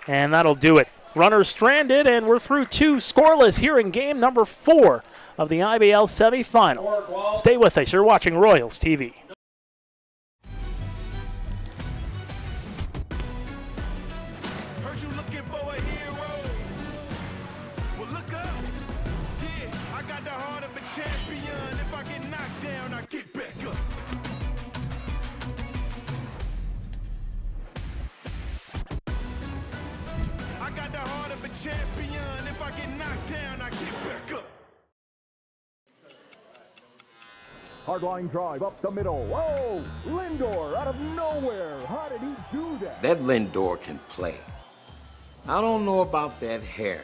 And that'll do it. Runners stranded, and we're through 2 scoreless here in game number 4 of the IBL semifinal. Stay with us. You're watching Royals TV. a champion. If I get knocked down, I get back up. Hardline drive up the middle. Whoa! Lindor out of nowhere. How did he do that? That Lindor can play. I don't know about that hair.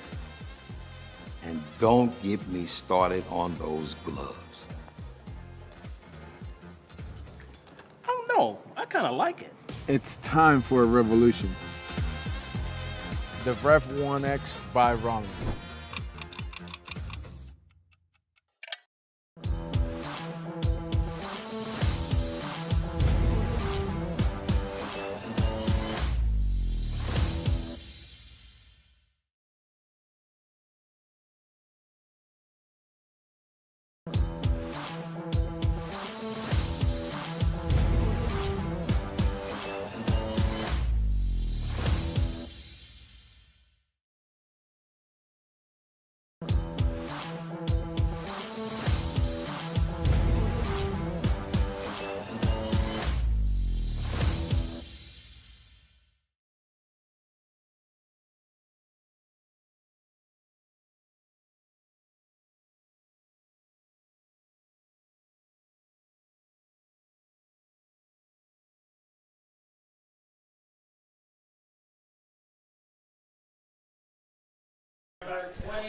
And don't get me started on those gloves. I don't know. I kind of like it. It's time for a revolution. The Rev 1X by Rollins.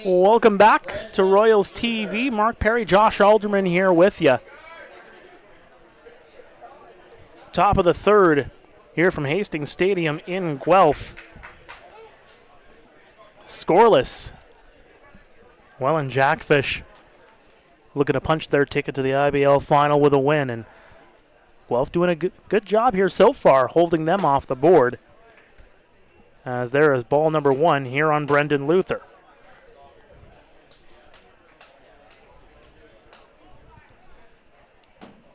Welcome back to Royals TV. Mark Perry, Josh Alderman here with you. Top of the third here from Hastings Stadium in Guelph. Scoreless. Welland Jackfish looking to punch their ticket to the IBL final with a win. And Guelph doing a good job here so far, holding them off the board. As there is ball number 1 here on Brendan Luther.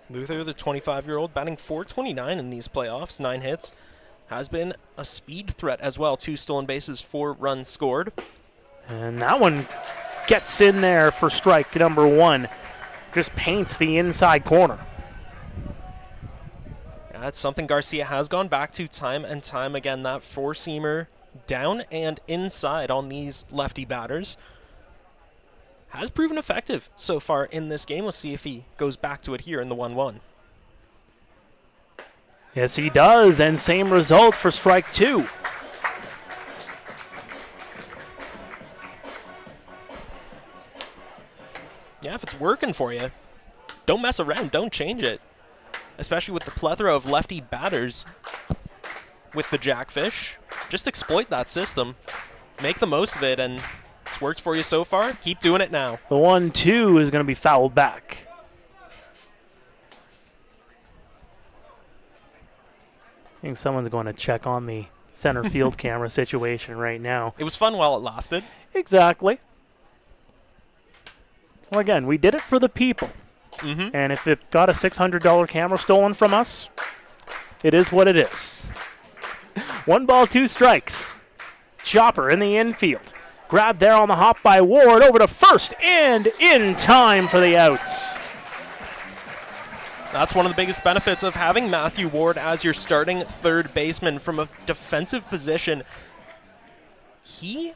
Luther, the 25-year-old, batting .429 in these playoffs, 9 hits. Has been a speed threat as well. 2 stolen bases, 4 runs scored. And that one gets in there for strike number 1. Just paints the inside corner. That's something Garcia has gone back to time and time again. That 4-seamer down and inside on these lefty batters has proven effective so far in this game. We'll see if he goes back to it here in the 1-1. Yes, he does, and same result for strike 2. Yeah, if it's working for you, don't mess around, don't change it. Especially with the plethora of lefty batters with the Jackfish. Just exploit that system, make the most of it, and it's worked for you so far. Keep doing it now. The 1-2 is going to be fouled back. I think someone's going to check on the center field camera situation right now. It was fun while it lasted. Exactly. Well, again, we did it for the people. And if it got a $600 camera stolen from us, it is what it is. 1 ball, 2 strikes. Chopper in the infield. Grabbed there on the hop by Ward, over to first, and in time for the outs. That's one of the biggest benefits of having Matthew Ward as your starting third baseman from a defensive position. He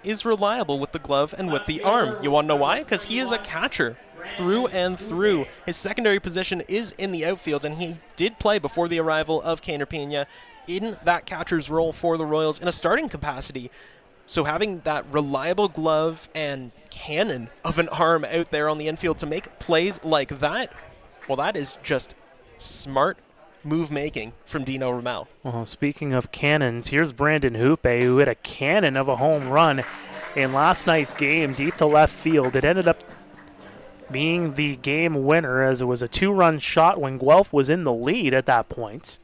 is reliable with the glove and with the arm. You want to know why? Because he is a catcher through and through. His secondary position is in the outfield, and he did play before the arrival of Kaner Pena in that catcher's role for the Royals in a starting capacity. So having that reliable glove and cannon of an arm out there on the infield to make plays like that, well, that is just smart move making from Dino Ramel. Well, speaking of cannons, here's Brandon Hoope, who hit a cannon of a home run in last night's game deep to left field. It ended up being the game winner, as it was a 2-run shot when Guelph was in the lead at that point.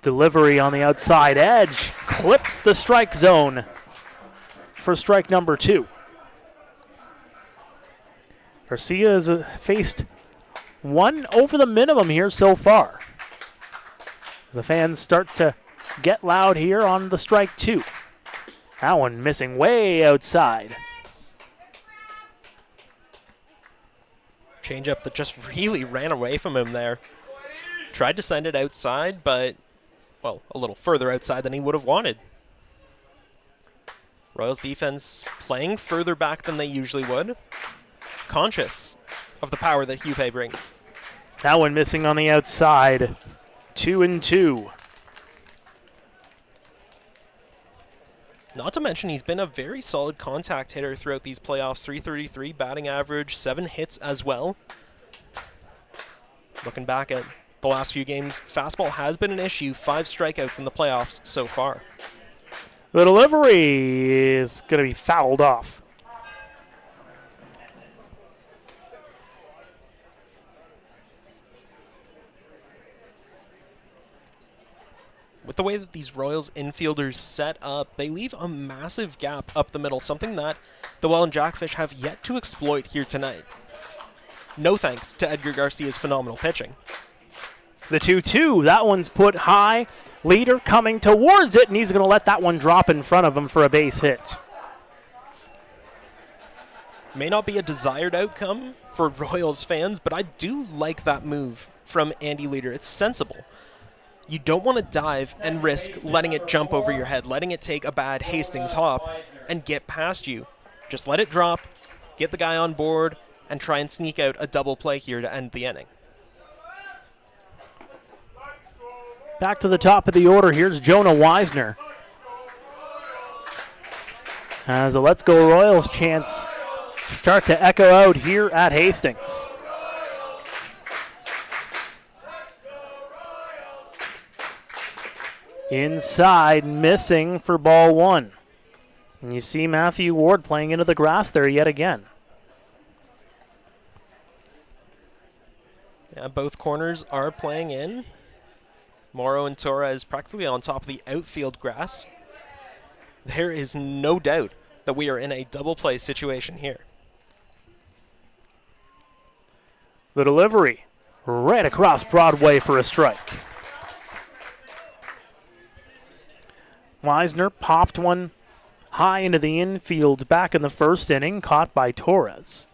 Delivery on the outside edge clips the strike zone for strike number 2. Garcia has faced 1 over the minimum here so far. The fans start to get loud here on the strike 2. That one missing way outside. Changeup that just really ran away from him there. Tried to send it outside, but, well, a little further outside than he would have wanted. Royals defense playing further back than they usually would. Conscious of the power that Hupé brings. That one missing on the outside. 2-2. Not to mention he's been a very solid contact hitter throughout these playoffs. 333 batting average, 7 hits as well. Looking back at the last few games, fastball has been an issue. 5 strikeouts in the playoffs so far. The delivery is going to be fouled off. With the way that these Royals infielders set up, they leave a massive gap up the middle, something that the Welland Jackfish have yet to exploit here tonight. No thanks to Edgar Garcia's phenomenal pitching. The 2-2, that one's put high. Leader coming towards it, and he's going to let that one drop in front of him for a base hit. May not be a desired outcome for Royals fans, but I do like that move from Andy Leader. It's sensible. You don't want to dive and risk letting it jump over your head, letting it take a bad Hastings hop and get past you. Just let it drop, get the guy on board, and try and sneak out a double play here to end the inning. Back to the top of the order, here's Jonah Weisner. As a Let's Go Royals chants start to echo out here at Hastings. Inside, missing for ball 1. And you see Matthew Ward playing into the grass there yet again. Yeah, both corners are playing in. Morrow and Torres practically on top of the outfield grass. There is no doubt that we are in a double play situation here. The delivery right across Broadway for a strike. Weisner popped one high into the infield back in the first inning, caught by Torres.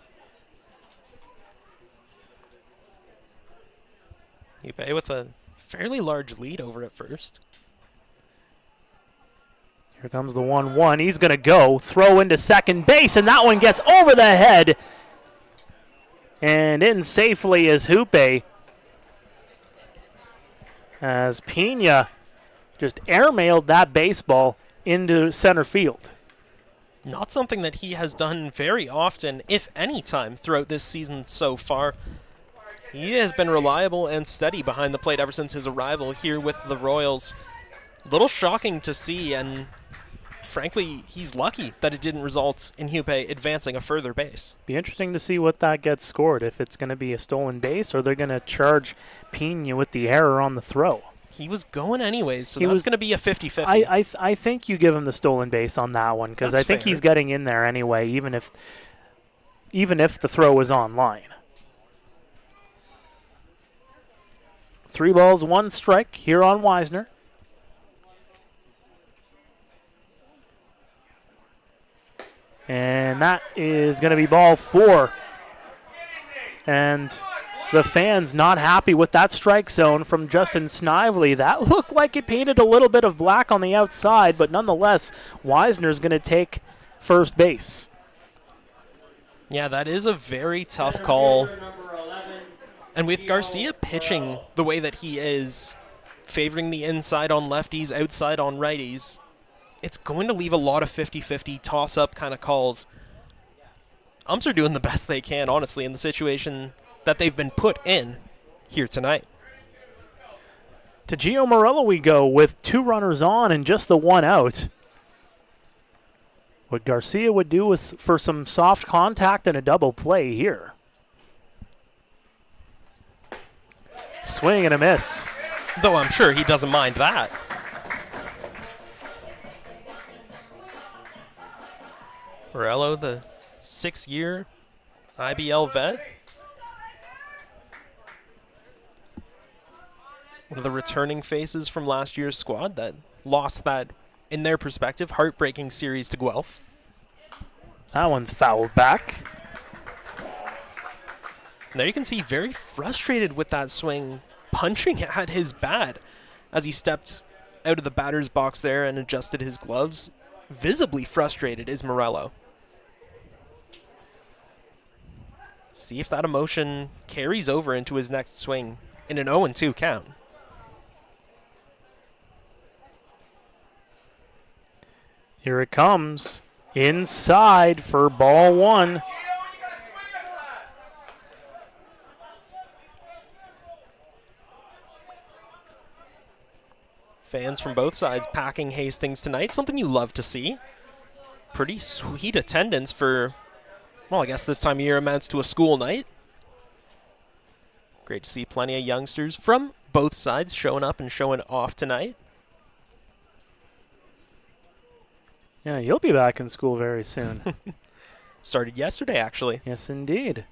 Hupé with a fairly large lead over at first. Here comes the 1-1. He's going to go, throw into second base, and that one gets over the head and in safely as Hupé. As Pena just airmailed that baseball into center field. Not something that he has done very often, if any time, throughout this season so far. He has been reliable and steady behind the plate ever since his arrival here with the Royals. A little shocking to see, and frankly, he's lucky that it didn't result in Hupé advancing a further base. Be interesting to see what that gets scored, if it's going to be a stolen base or they're going to charge Pena with the error on the throw. He was going anyways, so that's going to be a 50-50. I think you give him the stolen base on that one, because I think he's getting in there anyway, even if the throw was online. 3 balls, 1 strike here on Weisner. And that is going to be ball 4. And the fans not happy with that strike zone from Justin Snively. That looked like it painted a little bit of black on the outside, but nonetheless, Weisner's going to take first base. Yeah, that is a very tough call. And with Garcia pitching the way that he is, favoring the inside on lefties, outside on righties, it's going to leave a lot of 50-50 toss-up kind of calls. Umps are doing the best they can, honestly, in the situation that they've been put in here tonight. To Gio Morello we go with 2 runners on and just the 1 out. What Garcia would do is for some soft contact and a double play here. Swing and a miss. Though I'm sure he doesn't mind that. Morello, the 6-year IBL vet. One of the returning faces from last year's squad that lost that, in their perspective, heartbreaking series to Guelph. That one's fouled back. There you can see very frustrated with that swing punching at his bat as he stepped out of the batter's box there and adjusted his gloves. Visibly frustrated is Morello. See if that emotion carries over into his next swing in an 0-2 count. Here it comes. Inside for ball one. Fans from both sides packing Hastings tonight. Something you love to see. Pretty sweet attendance for, well, I guess this time of year amounts to a school night. Great to see plenty of youngsters from both sides showing up and showing off tonight. Yeah, you'll be back in school very soon. Started yesterday, actually. Yes, indeed.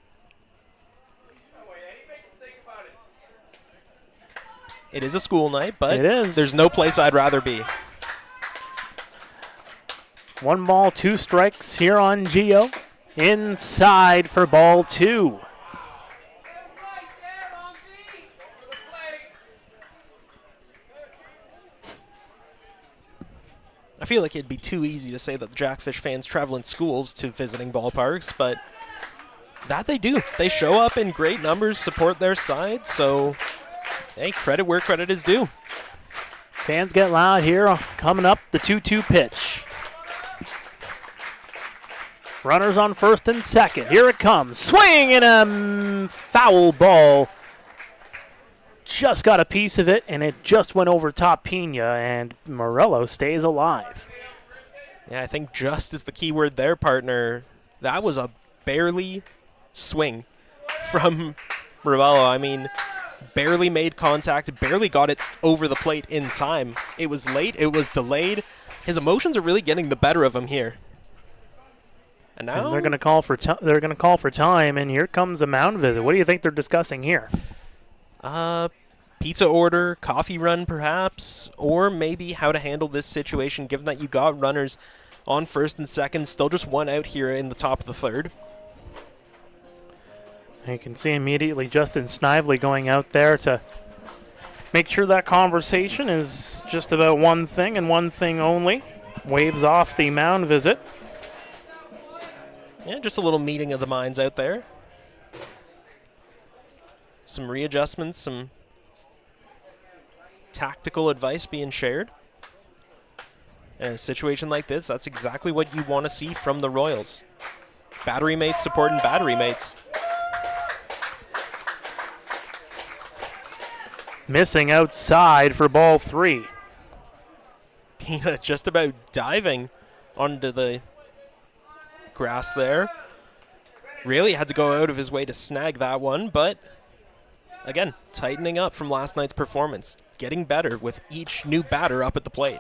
It is a school night, but it is. There's no place I'd rather be. 1 ball, 2 strikes here on Gio. Inside for ball 2. I feel like it'd be too easy to say that the Jackfish fans travel in schools to visiting ballparks, but that they do. They show up in great numbers, support their side, so hey, credit where credit is due. Fans get loud here. Coming up, the 2-2 pitch. Runners on first and second. Here it comes. Swing and a foul ball. Just got a piece of it, and it just went over top Pena, and Morello stays alive. Yeah, I think just is the key word there, partner. That was a barely swing from Morello. I mean, barely made contact, barely got it over the plate in time. It was late, it was delayed. His emotions are really getting the better of him here. And now and they're going to call for time, and here comes a mound visit. What do you think they're discussing here? Pizza order, coffee run perhaps, or maybe how to handle this situation given that you got runners on first and second, still just 1 out here in the top of the third. You can see immediately Justin Snively going out there to make sure that conversation is just about one thing and one thing only. Waves off the mound visit. Yeah, just a little meeting of the minds out there. Some readjustments, some tactical advice being shared. In a situation like this, that's exactly what you want to see from the Royals. Battery mates supporting battery mates. Missing outside for ball 3. Pena just about diving onto the grass there. Really had to go out of his way to snag that one, but again, tightening up from last night's performance. Getting better with each new batter up at the plate.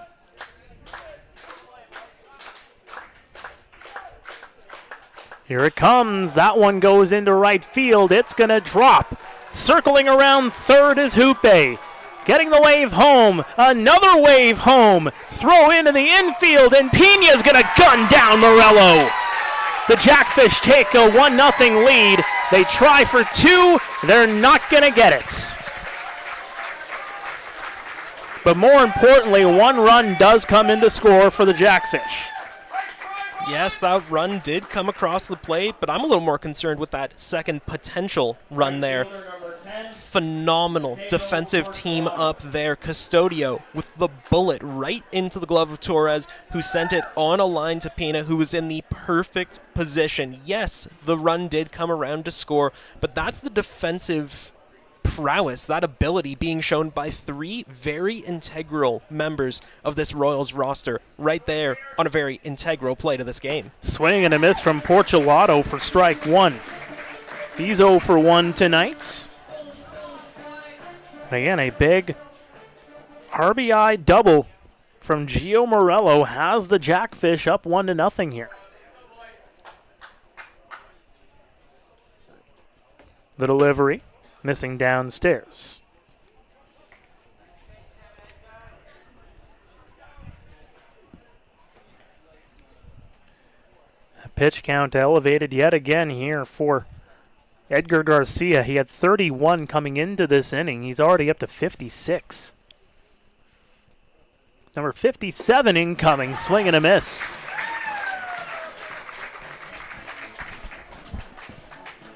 Here it comes. That one goes into right field. It's going to drop. Circling around third is Hoope. Getting the wave home. Another wave home. Throw into the infield, and Pena's going to gun down Morello. The Jackfish take a 1-0 lead. They try for 2. They're not going to get it. But more importantly, 1 run does come into score for the Jackfish. Yes, that run did come across the plate, but I'm a little more concerned with that second potential run there. Phenomenal defensive team up there. Custodio with the bullet right into the glove of Torres, who sent it on a line to Pena, who was in the perfect position. Yes, the run did come around to score, but that's the defensive prowess, that ability being shown by 3 very integral members of this Royals roster right there on a very integral play to this game. Swing and a miss from Porcelato for strike 1. He's 0 for 1 tonight. Again, a big RBI double from Gio Morello has the Jackfish up 1-0 here. The delivery missing downstairs. A pitch count elevated yet again here for Edgar Garcia, he had 31 coming into this inning. He's already up to 56. Number 57 incoming, swing and a miss.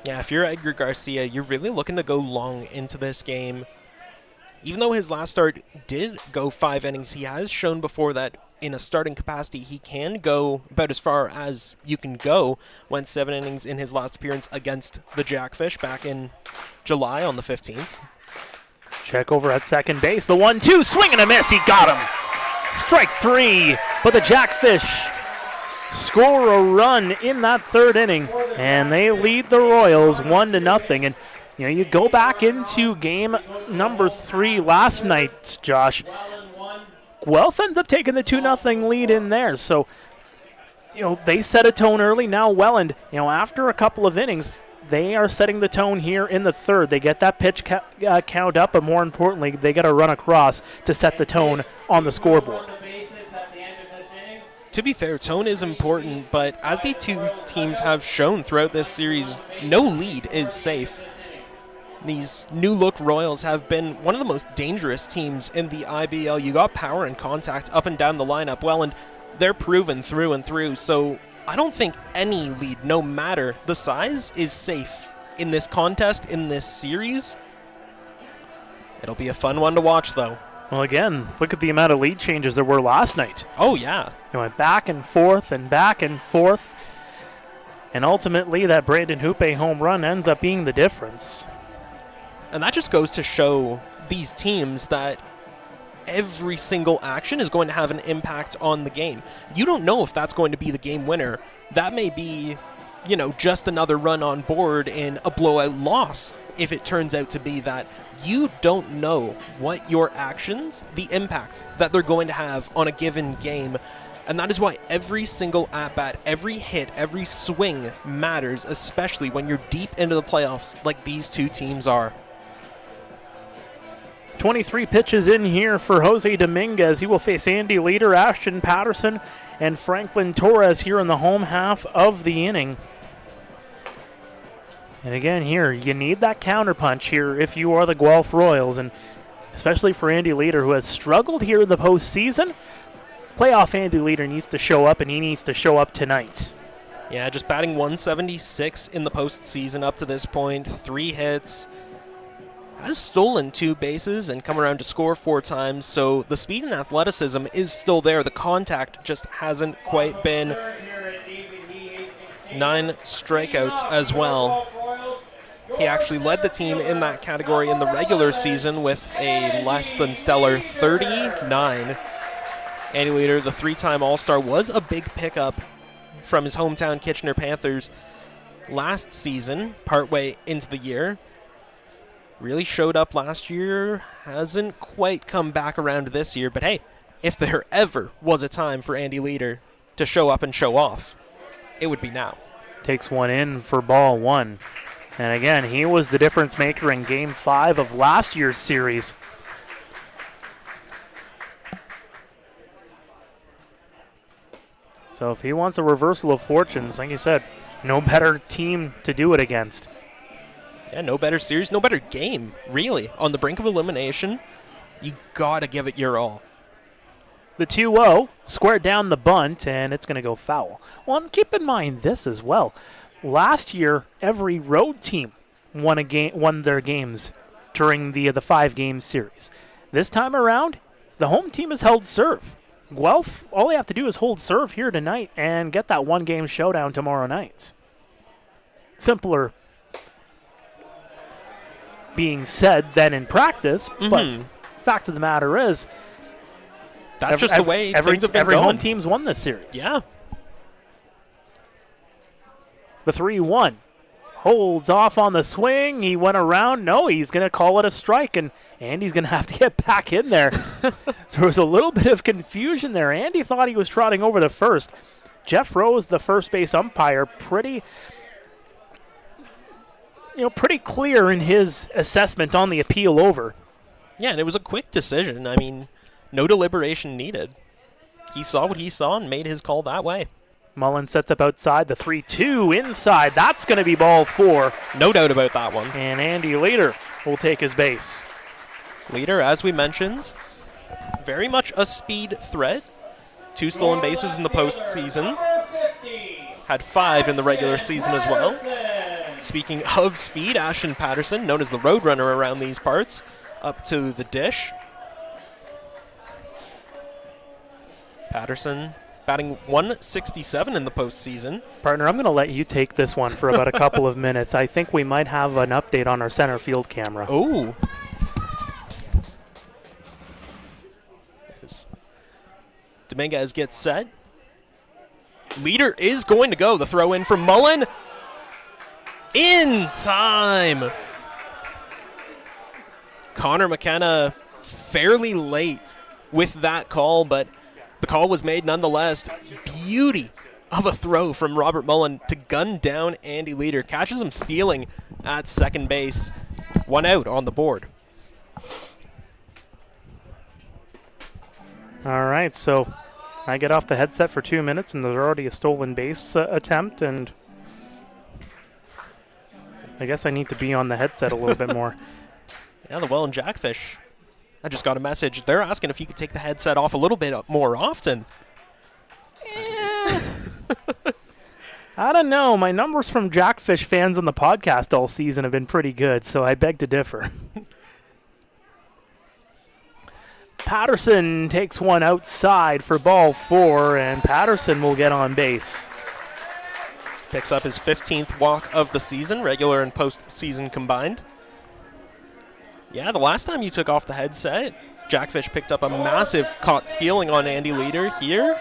Yeah, if you're Edgar Garcia, you're really looking to go long into this game. Even though his last start did go 5 innings, he has shown before that in a starting capacity, he can go about as far as you can go. Went 7 innings in his last appearance against the Jackfish back in July on the 15th. Check over at second base. The 1-2, swing and a miss. He got him. Strike 3, but the Jackfish score a run in that 3rd inning, and they lead the Royals 1-0. And you go back into game number 3 last night, Josh. Guelph ends up taking the 2-0 lead in there. So, they set a tone early. Now Welland, after a couple of innings, they are setting the tone here in the 3rd. They get that pitch count up, but more importantly, they get a run across to set the tone on the scoreboard. To be fair, tone is important, but as the two teams have shown throughout this series, no lead is safe. These new-look Royals have been one of the most dangerous teams in the IBL. You got power and contact up and down the lineup. Well, and they're proven through and through, so I don't think any lead, no matter the size, is safe in this contest, in this series. It'll be a fun one to watch, though. Well, again, look at the amount of lead changes there were last night. Oh, yeah. It went back and forth and back and forth. And ultimately, that Brandon Hoope home run ends up being the difference. And that just goes to show these teams that every single action is going to have an impact on the game. You don't know if that's going to be the game winner. That may be, just another run on board in a blowout loss if it turns out to be that. You don't know what your actions, the impact that they're going to have on a given game. And that is why every single at-bat, every hit, every swing matters, especially when you're deep into the playoffs like these two teams are. 23 pitches in here for Jose Dominguez. He will face Andy Leader, Ashton Patterson, and Franklin Torres here in the home half of the inning. And again here, you need that counterpunch here if you are the Guelph Royals, and especially for Andy Leader, who has struggled here in the postseason. Playoff Andy Leader needs to show up, and he needs to show up tonight. Yeah, just batting 176 in the postseason up to this point. 3 hits. Has stolen 2 bases and come around to score 4 times, so the speed and athleticism is still there. The contact just hasn't quite been. 9 strikeouts as well. He actually led the team in that category in the regular season with a less than stellar 39. Andy Leader, the 3-time All-Star, was a big pickup from his hometown Kitchener Panthers last season, partway into the year. Really showed up last year, hasn't quite come back around this year, but hey, if there ever was a time for Andy Leader to show up and show off, it would be now. Takes one in for ball 1. And again, he was the difference maker in Game 5 of last year's series. So if he wants a reversal of fortunes, like you said, no better team to do it against. Yeah, no better series, no better game, really. On the brink of elimination, you gotta give it your all. The 2-0, squared down the bunt, and it's going to go foul. Well, and keep in mind this as well. Last year, every road team won their games during the 5-game series. This time around, the home team has held serve. Guelph, all they have to do is hold serve here tonight and get that 1-game showdown tomorrow night. Simpler being said than in practice, but fact of the matter is, that's just the way things have been every going. home team's won this series. Yeah. The 3-1 holds off on the swing. He went around. No, he's going to call it a strike, and Andy's going to have to get back in there. So there was a little bit of confusion there. Andy thought he was trotting over the first. Jeff Rose, the first base umpire, pretty clear in his assessment on the appeal over. Yeah, and it was a quick decision. I mean, no deliberation needed. He saw what he saw and made his call that way. Mullen sets up outside, the 3-2 inside. That's going to be ball 4. No doubt about that one. And Andy Leader will take his base. Leader, as we mentioned, very much a speed threat. 2 stolen bases in the postseason. Had 5 in the regular season as well. Speaking of speed, Ashton Patterson, known as the Roadrunner around these parts, up to the dish. Patterson batting 167 in the postseason. Partner, I'm going to let you take this one for about a couple of minutes. I think we might have an update on our center field camera. Oh. Dominguez gets set. Leader is going to go. The throw in from Mullen. In time. Connor McKenna fairly late with that call, but the call was made nonetheless. Beauty of a throw from Robert Mullen to gun down Andy Leader. Catches him stealing at second base. 1 out on the board. All right, so I get off the headset for 2 minutes, and there's already a stolen base attempt, and I guess I need to be on the headset a little bit more. Yeah, the Welland Jackfish. I just got a message. They're asking if you could take the headset off a little bit more often. I don't know. My numbers from Jackfish fans on the podcast all season have been pretty good, so I beg to differ. Patterson takes one outside for ball 4, and Patterson will get on base. Picks up his 15th walk of the season, regular and postseason combined. Yeah, the last time you took off the headset, Jackfish picked up a massive caught stealing on Andy Leader. Here,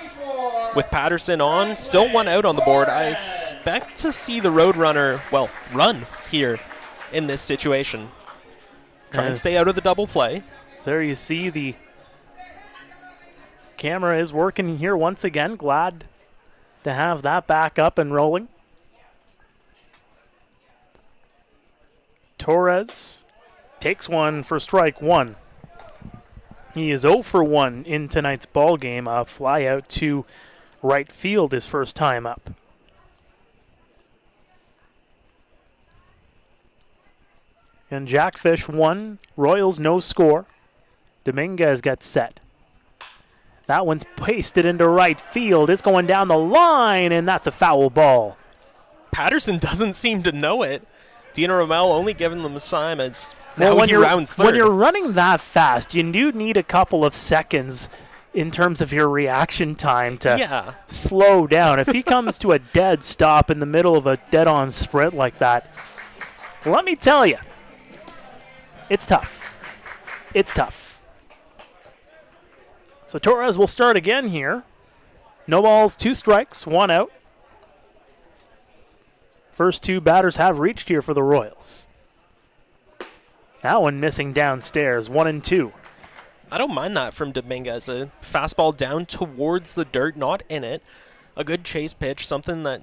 with Patterson on, still 1 out on the board. I expect to see the Roadrunner, well, run here in this situation. Try and stay out of the double play. So there you see the camera is working here once again. Glad to have that back up and rolling. Torres takes one for strike 1. He is 0 for 1 in tonight's ball game. A fly out to right field his first time up. And Jackfish 1, Royals no score. Dominguez gets set. That one's pasted into right field. It's going down the line, and that's a foul ball. Patterson doesn't seem to know it. Dino Romel only giving them a sign as now when he rounds third. When you're running that fast, you do need a couple of seconds in terms of your reaction time to slow down. If he comes to a dead stop in the middle of a dead-on sprint like that, let me tell you, it's tough. It's tough. So Torres will start again here. No balls, 2 strikes, 1 out. First 2 batters have reached here for the Royals. That one missing downstairs, 1-2. I don't mind that from Dominguez. A fastball down towards the dirt, not in it. A good chase pitch, something that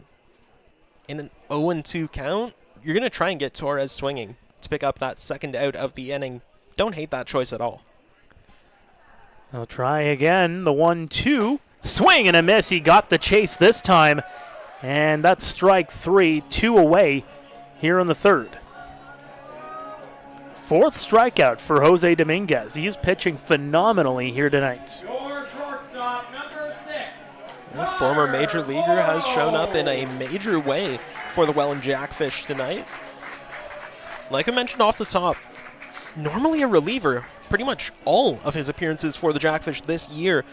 in an 0-2 count, you're going to try and get Torres swinging to pick up that second out of the inning. Don't hate that choice at all. I'll try again, the 1-2. Swing and a miss. He got the chase this time. And that's strike 3, 2 away here in the third. 4th strikeout for Jose Dominguez. He is pitching phenomenally here tonight. Your shortstop, number 6. The former major leaguer has shown up in a major way for the Welland Jackfish tonight. Like I mentioned off the top, normally a reliever. Pretty much all of his appearances for the Jackfish this year,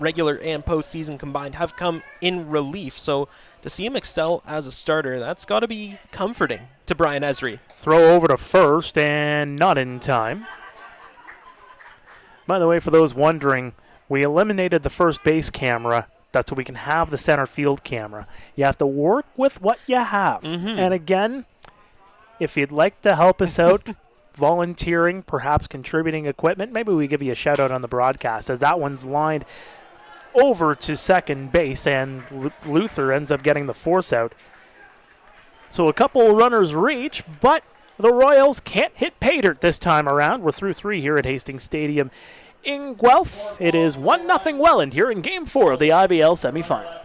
regular and postseason combined, have come in relief. So to see him excel as a starter, that's got to be comforting to Brian Esri. Throw over to first and not in time. By the way, for those wondering, we eliminated the first base camera. That's so we can have the center field camera. You have to work with what you have. And again, if you'd like to help us out, volunteering, perhaps contributing equipment, maybe we give you a shout out on the broadcast, as that one's lined over to second base, and Luther ends up getting the force out. So a couple runners reach, but the Royals can't hit pay dirt this time around. We're through 3 here at Hastings Stadium in Guelph. It is 1-0 Welland here in Game 4 of the IBL semifinal.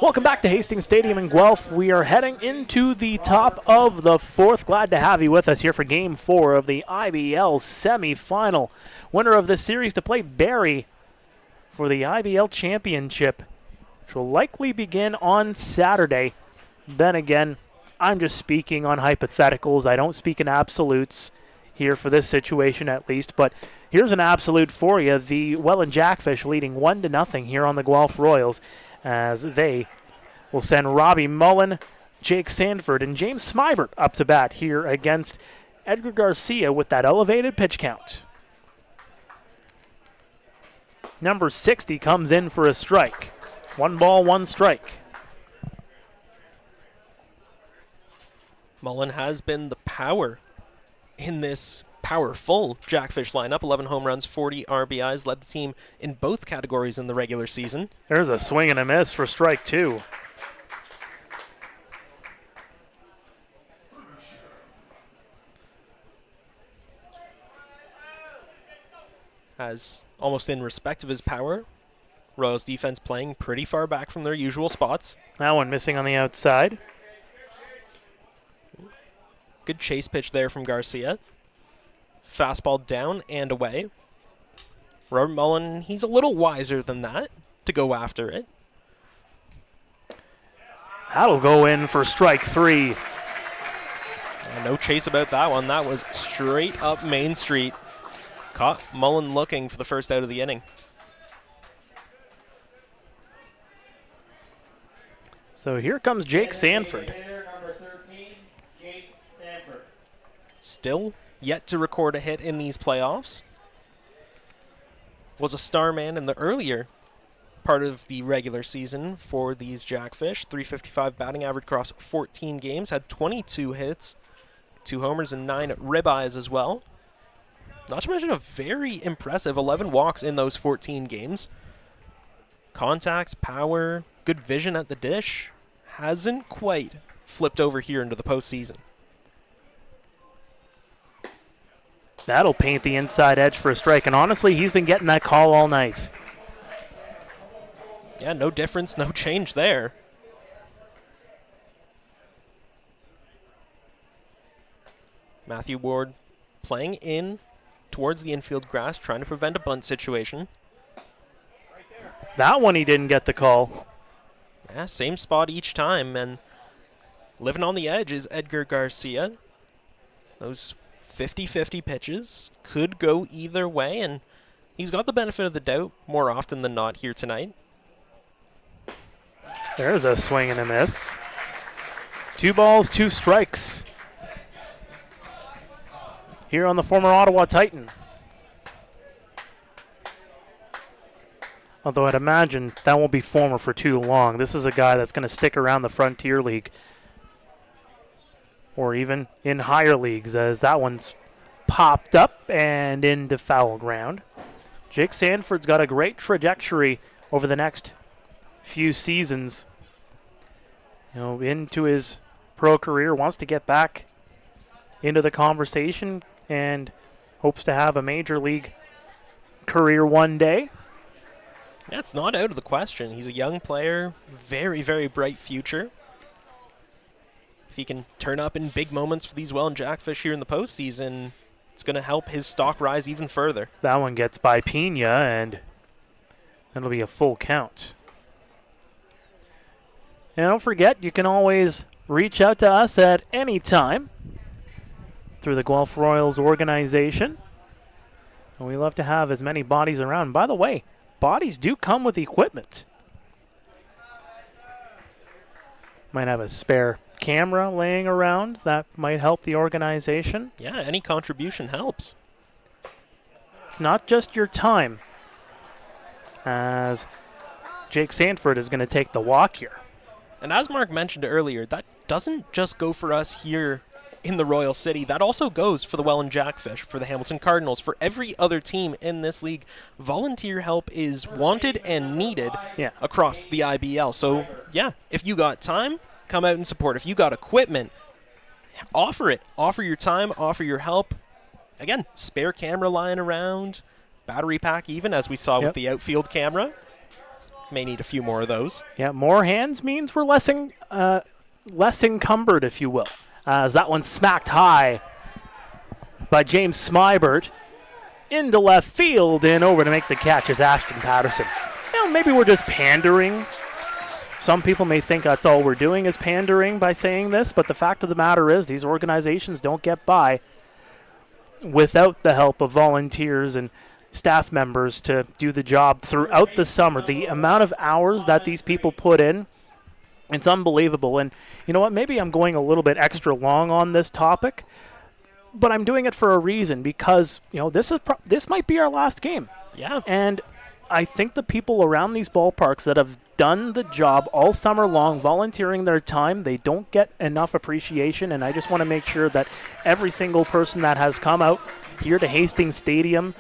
Welcome back to Hastings Stadium in Guelph. We are heading into the top of the fourth. Glad to have you with us here for Game 4 of the IBL semifinal. Winner of this series to play Barrie for the IBL championship, which will likely begin on Saturday. Then again, I'm just speaking on hypotheticals. I don't speak in absolutes here for this situation at least, but here's an absolute for you. The Welland Jackfish leading 1-0 here on the Guelph Royals, as they will send Robbie Mullen, Jake Sanford, and James Smybert up to bat here against Edgar Garcia with that elevated pitch count. Number 60 comes in for a strike. 1 ball, 1 strike. Mullen has been the power in this powerful Jackfish lineup. 11 home runs, 40 RBIs, led the team in both categories in the regular season. There's a swing and a miss for strike 2. As almost in respect of his power, Royals defense playing pretty far back from their usual spots. That one missing on the outside. Good chase pitch there from Garcia. Fastball down and away. Robert Mullen, he's a little wiser than that to go after it. That'll go in for strike 3. No chase about that one. That was straight up Main Street. Caught Mullen looking for the first out of the inning. So here comes Jake Sanford. Still yet to record a hit in these playoffs. Was a star man in the earlier part of the regular season for these Jackfish. .355 batting average across 14 games. Had 22 hits, 2 homers, and 9 ribeyes as well. Not to mention a very impressive 11 walks in those 14 games. Contacts, power, good vision at the dish. Hasn't quite flipped over here into the postseason. That'll paint the inside edge for a strike, and honestly, he's been getting that call all night. Yeah, no difference, no change there. Matthew Ward playing in towards the infield grass, trying to prevent a bunt situation. That one he didn't get the call. Yeah, same spot each time, and living on the edge is Edgar Garcia. Those 50-50 pitches could go either way, and he's got the benefit of the doubt more often than not here tonight. There's a swing and a miss. 2 balls, 2 strikes here on the former Ottawa Titan. Although I'd imagine that won't be former for too long. This is a guy that's going to stick around the Frontier League or even in higher leagues, as that one's popped up and into foul ground. Jake Sanford's got a great trajectory over the next few seasons. You know, into his pro career, wants to get back into the conversation and hopes to have a major league career one day. Yeah, it's not out of the question. He's a young player, very, very bright future. If he can turn up in big moments for these Welland Jackfish here in the postseason, it's going to help his stock rise even further. That one gets by Pena, and that'll be a full count. And don't forget, you can always reach out to us at any time through the Guelph Royals organization. And we love to have as many bodies around. By the way, bodies do come with equipment. Might have a spare camera laying around that might help the organization. Yeah, any contribution helps. It's not just your time, as Jake Sanford is going to take the walk here. And as Mark mentioned earlier, that doesn't just go for us here in the Royal City. That also goes for the Welland Jackfish, for the Hamilton Cardinals, for every other team in this league. Volunteer help is wanted and needed across the IBL. So, yeah, if you got time, come out and support. If you got equipment, offer it. Offer your time, offer your help. Again, spare camera lying around, battery pack even, as we saw with the outfield camera. May need a few more of those. Yeah, more hands means we're less encumbered, if you will. As that one smacked high by James Smybert into left field, and over to make the catch is Ashton Patterson. Maybe we're just pandering. Some people may think that's all we're doing is pandering by saying this, but the fact of the matter is these organizations don't get by without the help of volunteers and staff members to do the job throughout the summer. The amount of hours that these people put in, it's unbelievable. And you know what? Maybe I'm going a little bit extra long on this topic, but I'm doing it for a reason because, this might be our last game. Yeah. And I think the people around these ballparks that have done the job all summer long, volunteering their time, they don't get enough appreciation, and I just want to make sure that every single person that has come out here to Hastings Stadium,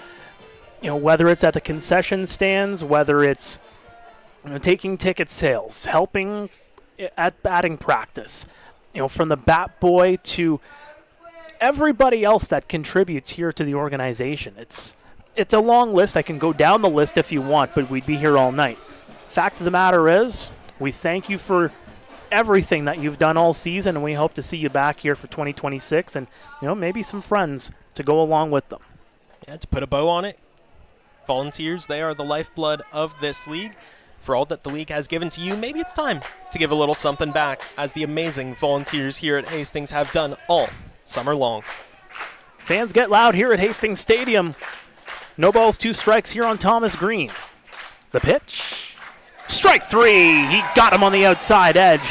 whether it's at the concession stands, whether it's taking ticket sales, helping at batting practice, from the bat boy to everybody else that contributes here to the organization. It's a long list. I can go down the list if you want, but we'd be here all night. Fact of the matter is, we thank you for everything that you've done all season, and we hope to see you back here for 2026 and, maybe some friends to go along with them. Yeah, to put a bow on it, volunteers, they are the lifeblood of this league. For all that the league has given to you, maybe it's time to give a little something back, as the amazing volunteers here at Hastings have done all summer long. Fans get loud here at Hastings Stadium. No balls, 2 strikes here on Thomas Green. The pitch. Strike 3. He got him on the outside edge.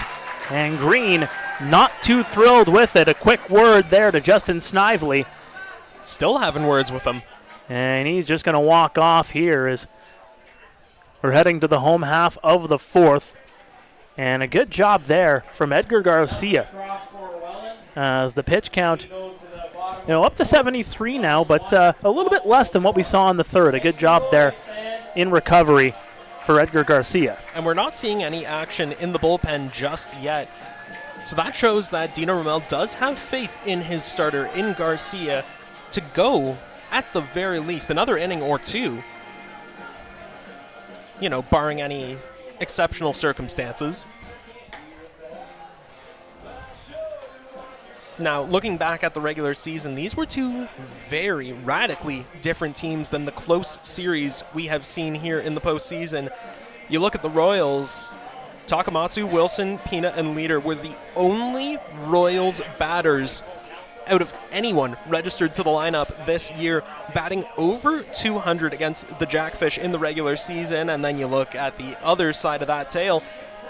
And Green not too thrilled with it. A quick word there to Justin Snively. Still having words with him. And he's just going to walk off here as we're heading to the home half of the 4th. And a good job there from Edgar Garcia. As the pitch count, up to 73 now, but a little bit less than what we saw in the 3rd. A good job there in recovery for Edgar Garcia. And we're not seeing any action in the bullpen just yet. So that shows that Dino Ramel does have faith in his starter, in Garcia, to go, at the very least, another inning or 2. Barring any exceptional circumstances. Now, looking back at the regular season, these were 2 very radically different teams than the close series we have seen here in the postseason. You look at the Royals, Takamatsu, Wilson, Pina, and Leader were the only Royals batters out of anyone registered to the lineup this year, batting over 200 against the Jackfish in the regular season. And then you look at the other side of that tail,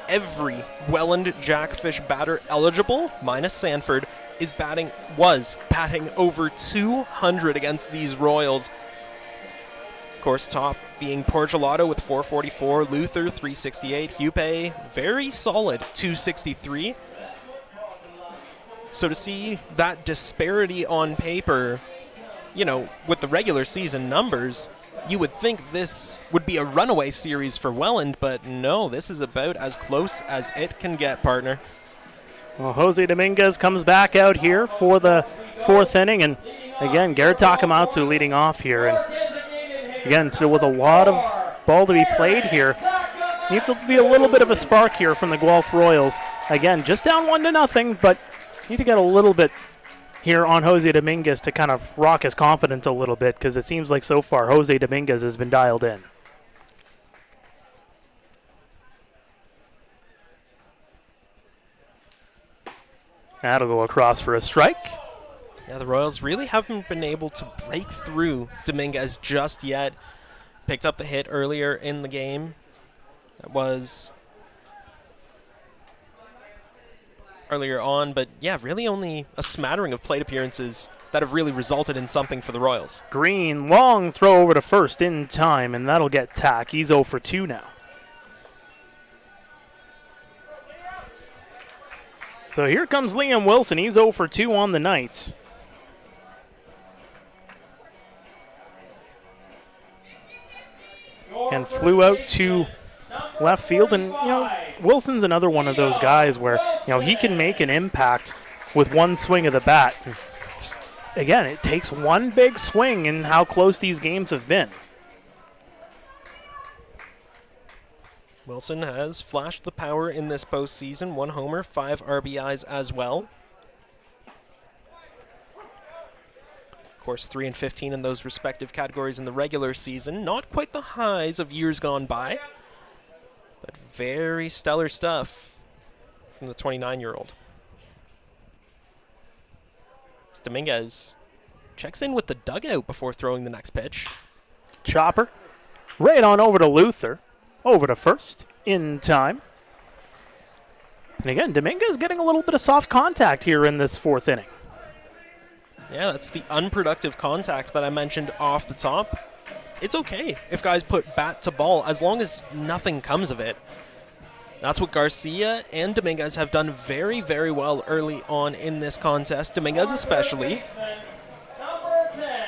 every Welland Jackfish batter eligible, minus Sanford, was batting over 200 against these Royals. Of course, top being Porgelato with 444, Luther 368, Hupe very solid 263. So to see that disparity on paper, with the regular season numbers, you would think this would be a runaway series for Welland, but no, this is about as close as it can get, partner. Well, Jose Dominguez comes back out here for the 4th inning, and again, Garrett Takamatsu leading off here. And again, so with a lot of ball to be played here, needs to be a little bit of a spark here from the Guelph Royals. Again, just down 1-0, but need to get a little bit here on Jose Dominguez to kind of rock his confidence a little bit, because it seems like so far Jose Dominguez has been dialed in. That'll go across for a strike. Yeah, the Royals really haven't been able to break through Dominguez just yet. Picked up the hit earlier in the game. That was earlier on, but yeah, really only a smattering of plate appearances that have really resulted in something for the Royals. Green, long throw over to first in time, and that'll get Tack. He's 0 for 2 now. So here comes Liam Wilson. He's 0 for 2 on the Knights. And flew out to left field. And, Wilson's another one of those guys where, he can make an impact with one swing of the bat. Again, it takes one big swing in how close these games have been. Wilson has flashed the power in this postseason. 1 homer, 5 RBIs as well. Of course, 3 and 15 in those respective categories in the regular season. Not quite the highs of years gone by, but very stellar stuff from the 29-year-old. Dominguez checks in with the dugout before throwing the next pitch. Chopper right on over to Luther. Over to first in time. And again, Dominguez getting a little bit of soft contact here in this 4th inning. Yeah, that's the unproductive contact that I mentioned off the top. It's okay if guys put bat to ball as long as nothing comes of it. That's what Garcia and Dominguez have done very, very well early on in this contest. Dominguez especially.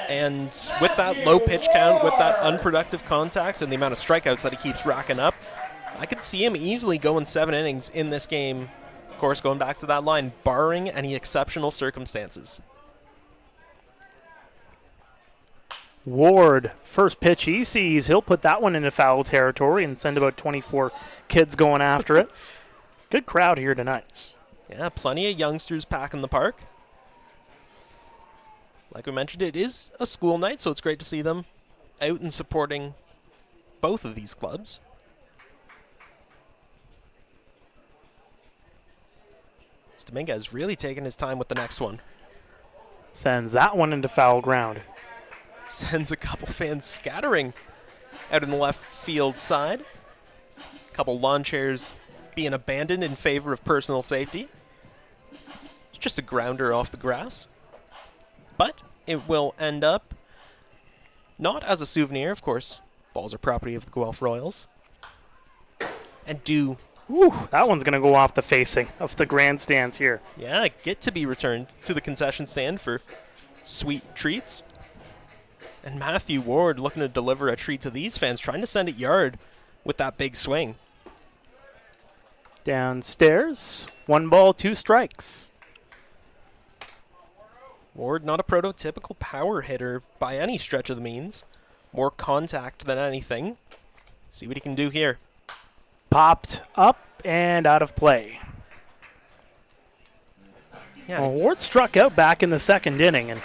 And with that low pitch count, with that unproductive contact and the amount of strikeouts that he keeps racking up, I could see him easily going 7 innings in this game. Of course, going back to that line, barring any exceptional circumstances. Ward, first pitch he sees, he'll put that one into foul territory and send about 24 kids going after it. Good crowd here tonight. Yeah, plenty of youngsters packing the park. Like we mentioned, it is a school night, so it's great to see them out and supporting both of these clubs. Dominguez really taking his time with the next one. Sends that one into foul ground. Sends a couple fans scattering out in the left field side. A couple lawn chairs being abandoned in favor of personal safety. It's just a grounder off the grass. But it will end up not as a souvenir, of course. Balls are property of the Guelph Royals. And do... Ooh, that one's going to go off the facing of the grandstands here. Yeah, get to be returned to the concession stand for sweet treats. And Matthew Ward looking to deliver a treat to these fans, trying to send it yard with that big swing. Downstairs, 1 ball, 2 strikes. Ward, not a prototypical power hitter by any stretch of the means. More contact than anything. See what he can do here. Popped up and out of play. Yeah. Well, Ward struck out back in the 2nd inning. And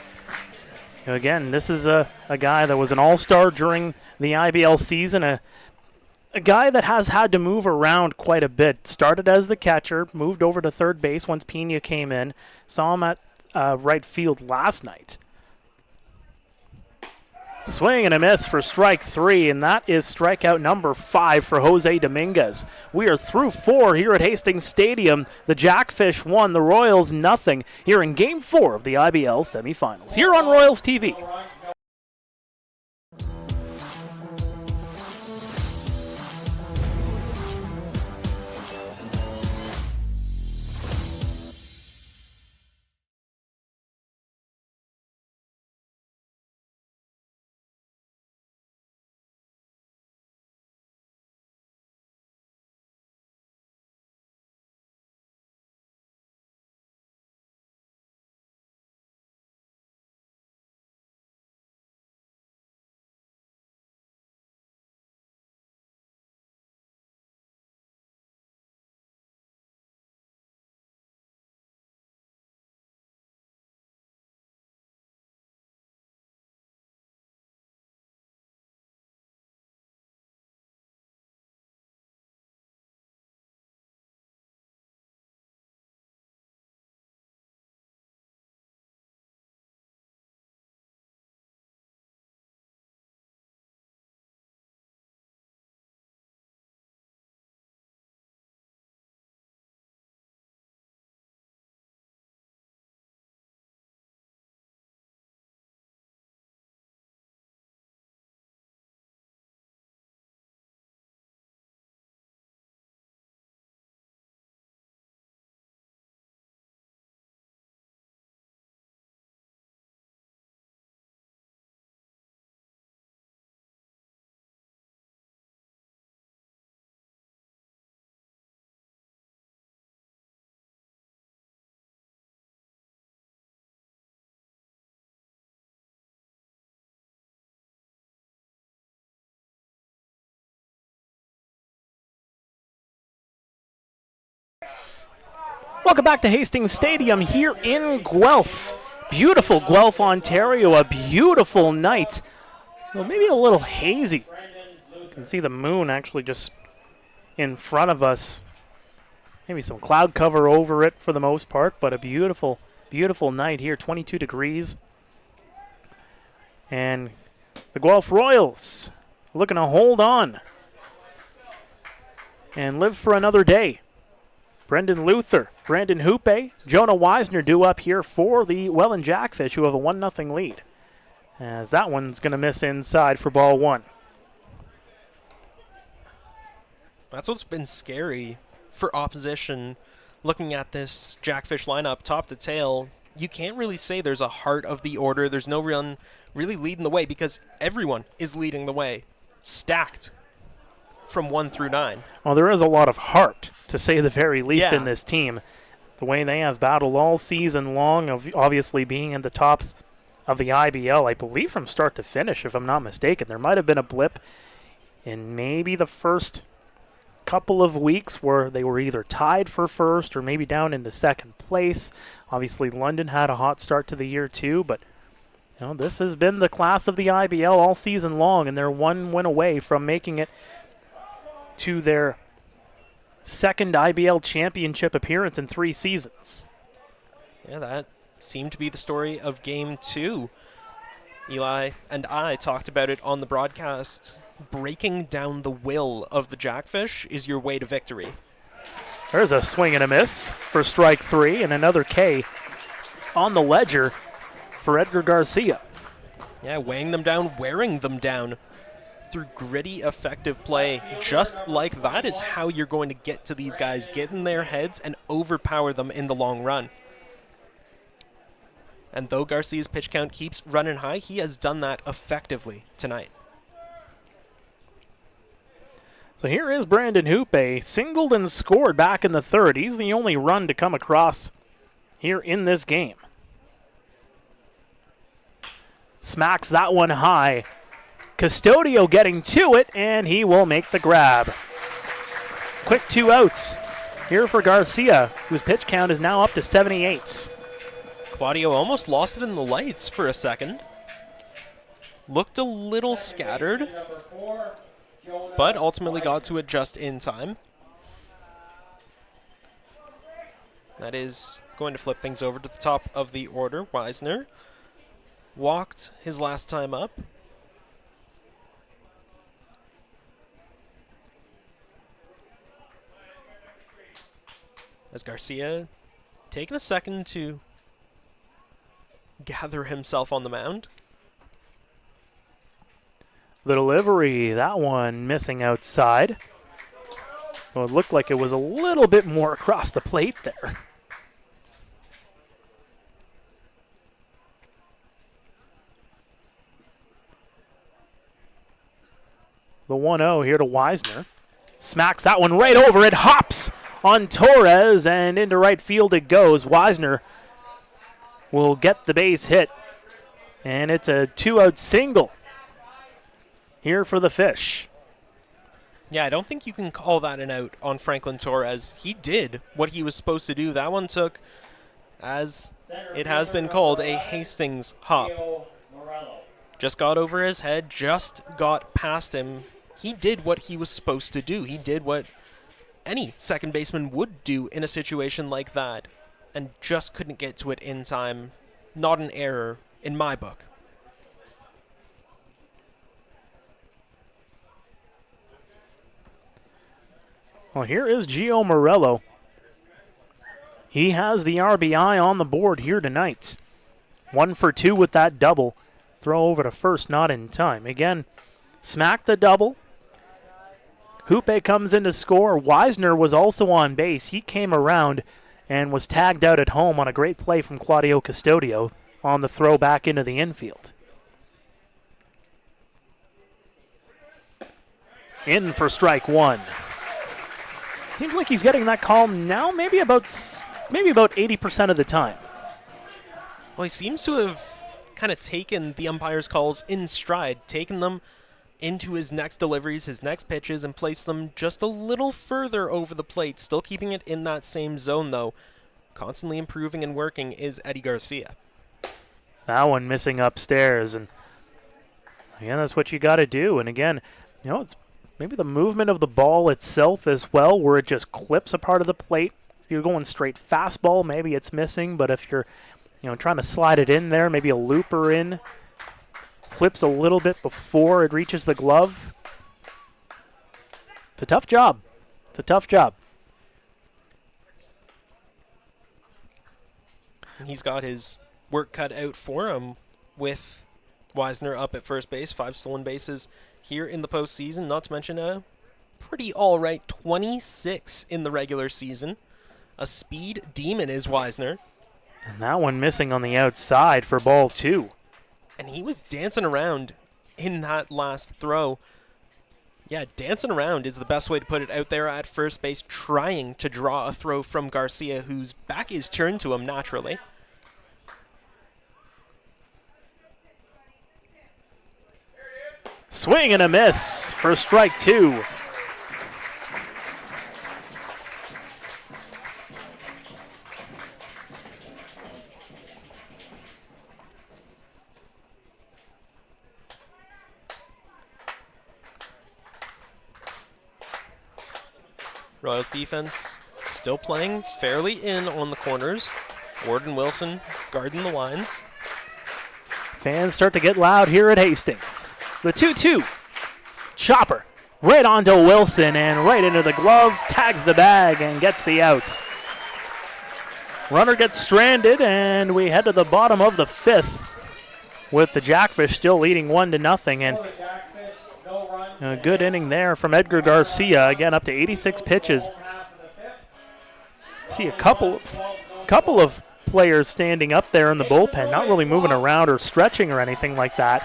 again, this is a guy that was an all-star during the IBL season. A guy that has had to move around quite a bit. Started as the catcher, moved over to third base once Pena came in. Saw him at right field last night. Swing and a miss for strike 3, and that is strikeout number 5 for Jose Dominguez. We are through 4 here at Hastings Stadium. The Jackfish won, the Royals nothing here in Game 4 of the IBL semifinals here on Royals TV. Welcome back to Hastings Stadium here in Guelph. Beautiful Guelph, Ontario. A beautiful night. Well, maybe a little hazy. You can see the moon actually just in front of us. Maybe some cloud cover over it for the most part, but a beautiful, beautiful night here. 22 degrees. And the Guelph Royals looking to hold on and live for another day. Brendan Luther, Brandon Hoope, Jonah Weisner due up here for the Welland Jackfish, who have a 1-0 lead. As that one's going to miss inside for ball one. That's what's been scary for opposition. Looking at this Jackfish lineup, top to tail, you can't really say there's a heart of the order. There's no one really leading the way because everyone is leading the way, stacked from 1 through 9. Well, there is a lot of heart, to say the very least, in this team. The way they have battled all season long, of obviously being in the tops of the IBL, I believe from start to finish, if I'm not mistaken. There might have been a blip in maybe the first couple of weeks where they were either tied for first or maybe down into second place. Obviously, London had a hot start to the year too, but you know, this has been the class of the IBL all season long, and they're 1 win away from making it to their second IBL championship appearance in 3 seasons. Yeah, that seemed to be the story of Game 2. Eli and I talked about it on the broadcast. Breaking down the will of the Jackfish is your way to victory. There's a swing and a miss for strike 3, and another K on the ledger for Edgar Garcia. Yeah, weighing them down, wearing them down through gritty, effective play. Just like that is how you're going to get to these guys, get in their heads and overpower them in the long run. And though Garcia's pitch count keeps running high, he has done that effectively tonight. So here is Brandon Hoope, singled and scored back in the third. He's the only run to come across here in this game. Smacks that one high. Custodio getting to it, and he will make the grab. Quick 2 outs here for Garcia, whose pitch count is now up to 78. Claudio almost lost it in the lights for a second. Looked a little scattered, but ultimately got to it just in time. That is going to flip things over to the top of the order. Weisner walked his last time up. As Garcia taking a second to gather himself on the mound. The delivery, that one missing outside. Well, it looked like it was a little bit more across the plate there. The 1-0 here to Weisner. Smacks that one right over. It hops on Torres, and into right field it goes. Weisner will get the base hit, and it's a 2-out single here for the Fish. Yeah, I don't think you can call that an out on Franklin Torres. He did what he was supposed to do. That one took, as it has been called, a Hastings hop. Just got over his head, just got past him. He did what he was supposed to do. He did what any second baseman would do in a situation like that, and just couldn't get to it in time. Not an error in my book. Well, here is Gio Morello. He has the RBI on the board here tonight. 1 for 2 with that double. Throw over to first, not in time. Again, smacked the double. Hoope comes in to score. Weisner was also on base. He came around and was tagged out at home on a great play from Claudio Custodio on the throw back into the infield. In for strike 1. Seems like he's getting that call now, maybe about 80% of the time. Well, he seems to have kind of taken the umpire's calls in stride, taken them into his next deliveries, his next pitches, and place them just a little further over the plate, still keeping it in that same zone, though. Constantly improving and working is Eddie Garcia. That one missing upstairs, and again, that's what you got to do. And again, it's maybe the movement of the ball itself as well, where it just clips a part of the plate. If you're going straight fastball, maybe it's missing, but if you're trying to slide it in there, maybe a looper in, clips a little bit before it reaches the glove. It's a tough job. It's a tough job. He's got his work cut out for him with Wisner up at first base, 5 stolen bases here in the postseason, not to mention a pretty all-right 26 in the regular season. A speed demon is Wisner. And that one missing on the outside for ball 2. And he was dancing around in that last throw. Yeah, dancing around is the best way to put it, out there at first base, trying to draw a throw from Garcia, whose back is turned to him naturally. Swing and a miss for strike 2. Royals defense still playing fairly in on the corners. Ward and Wilson guarding the lines. Fans start to get loud here at Hastings. The 2-2. Chopper right onto Wilson and right into the glove. Tags the bag and gets the out. Runner gets stranded, and we head to the bottom of the 5th with the Jackfish still leading 1-0. And a good inning there from Edgar Garcia. Again, up to 86 pitches. See a couple of players standing up there in the bullpen, not really moving around or stretching or anything like that.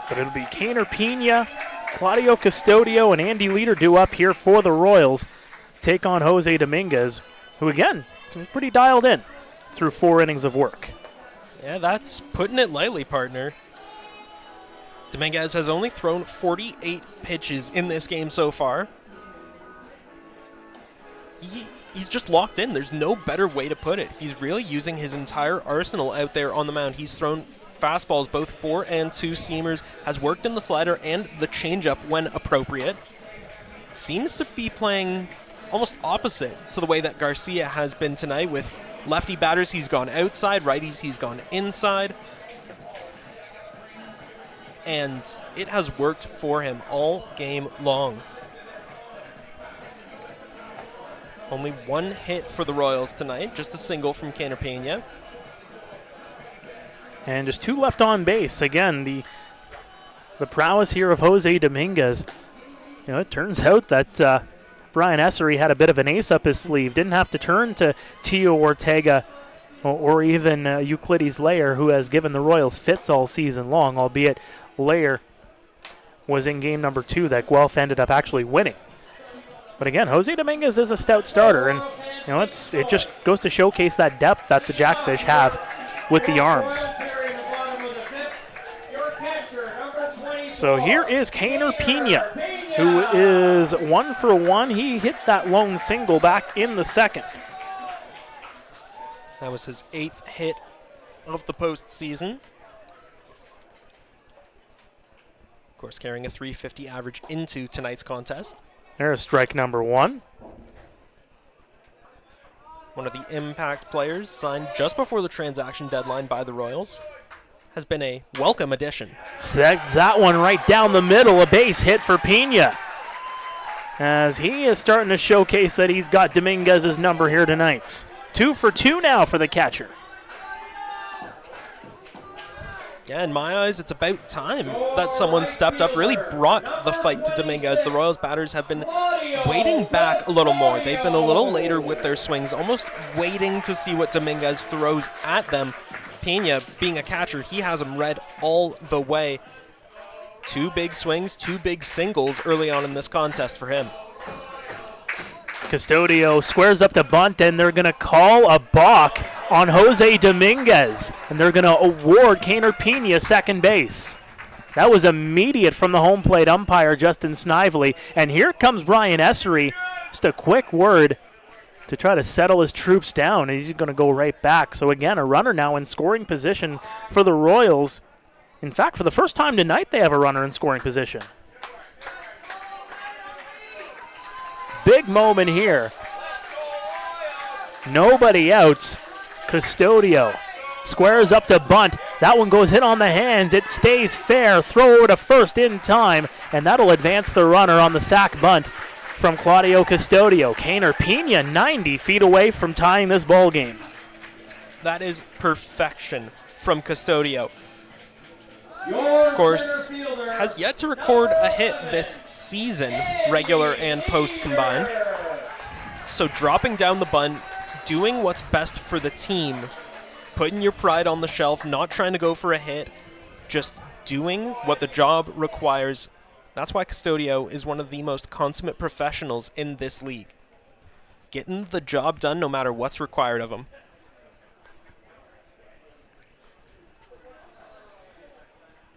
But it'll be Kaner Pena, Claudio Custodio, and Andy Leader up here for the Royals. Take on Jose Dominguez, who again is pretty dialed in through 4 innings of work. Yeah, that's putting it lightly, partner. Dominguez has only thrown 48 pitches in this game so far. He's just locked in. There's no better way to put it. He's really using his entire arsenal out there on the mound. He's thrown fastballs, both 4 and 2 seamers, has worked in the slider and the changeup when appropriate. Seems to be playing almost opposite to the way that Garcia has been tonight. With lefty batters, he's gone outside. Righties, he's gone inside. And it has worked for him all game long. Only 1 hit for the Royals tonight, just a single from Kaner Pena. And just 2 left on base. Again, the prowess here of Jose Dominguez. It turns out that Brian Essery had a bit of an ace up his sleeve. Didn't have to turn to Tio Ortega or even Euclides Layer, who has given the Royals fits all season long, albeit Layer was in game number 2 that Guelph ended up actually winning. But again, Jose Dominguez is a stout starter, and it just goes to showcase that depth that the Jackfish have with the arms. So here is Kaner Pena, who is 1 for 1. He hit that lone single back in the 2nd. That was his 8th hit of the postseason. Of course, carrying a .350 average into tonight's contest. There's strike number 1. One of the impact players signed just before the transaction deadline by the Royals. Has been a welcome addition. Sets that one right down the middle. A base hit for Pena, as he is starting to showcase that he's got Dominguez's number here tonight. 2 for 2 now for the catcher. Yeah, in my eyes, it's about time that someone stepped up, really brought the fight to Dominguez. The Royals batters have been waiting back a little more. They've been a little later with their swings, almost waiting to see what Dominguez throws at them. Pena, being a catcher, he has him read all the way. 2 big swings, 2 big singles early on in this contest for him. Custodio squares up to bunt, and they're going to call a balk on Jose Dominguez, and they're going to award Kaner Pena second base. That was immediate from the home plate umpire, Justin Snively. And here comes Brian Essery. Just a quick word to try to settle his troops down. He's going to go right back. So again, a runner now in scoring position for the Royals. In fact, for the first time tonight, they have a runner in scoring position. Big moment here. Nobody out. Custodio squares up to bunt. That one goes hit on the hands. It stays fair. Throw over to first in time, and that'll advance the runner on the sac bunt from Claudio Custodio. Kaner Pena 90 feet away from tying this ball game. That is perfection from Custodio. Of course, has yet to record a hit this season, regular and post combined. So dropping down the bunt, doing what's best for the team, putting your pride on the shelf, not trying to go for a hit, just doing what the job requires. That's why Custodio is one of the most consummate professionals in this league. Getting the job done no matter what's required of him.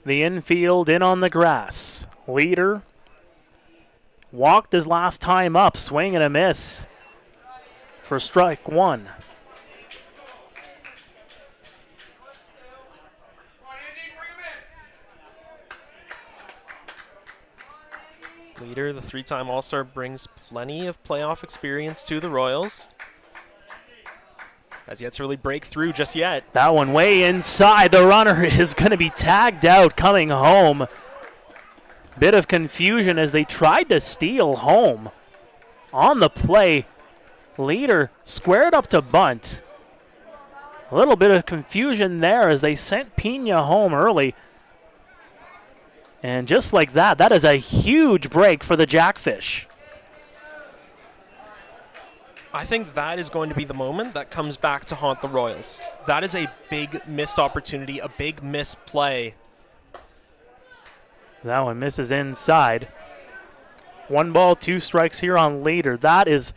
The infield in on the grass. Leader walked his last time up, swing and a miss for strike one. Leader, the three-time All-Star, brings plenty of playoff experience to the Royals. Has yet to really break through just yet. That one way inside. The runner is going to be tagged out coming home. Bit of confusion as they tried to steal home. On the play, Leader squared up to bunt. A little bit of confusion there as they sent Pena home early. And just like that, that is a huge break for the Jackfish. I think that is going to be the moment that comes back to haunt the Royals. That is a big missed opportunity, a big misplay. That one misses inside. 1 ball, 2 strikes here on Leader. That is,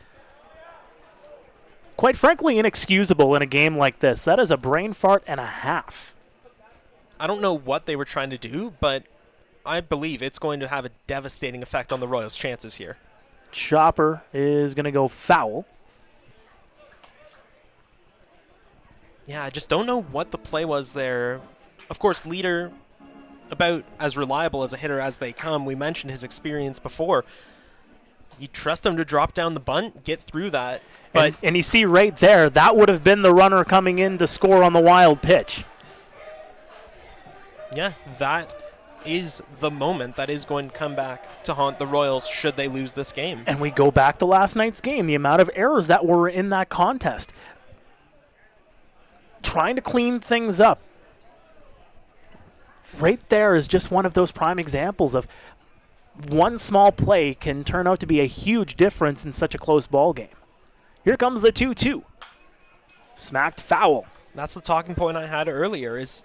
quite frankly, inexcusable in a game like this. That is a brain fart and a half. I don't know what they were trying to do, but I believe it's going to have a devastating effect on the Royals' chances here. Chopper is going to go foul. Yeah, I just don't know what the play was there. Of course, Leader, about as reliable as a hitter as they come. We mentioned his experience before. You trust him to drop down the bunt, get through that. But and you see right there, that would have been the runner coming in to score on the wild pitch. Yeah, that is the moment that is going to come back to haunt the Royals should they lose this game. And we go back to last night's game, the amount of errors that were in that contest. Trying to clean things up. Right there is just one of those prime examples of one small play can turn out to be a huge difference in such a close ball game. Here comes the 2-2. Smacked foul. That's the talking point I had earlier is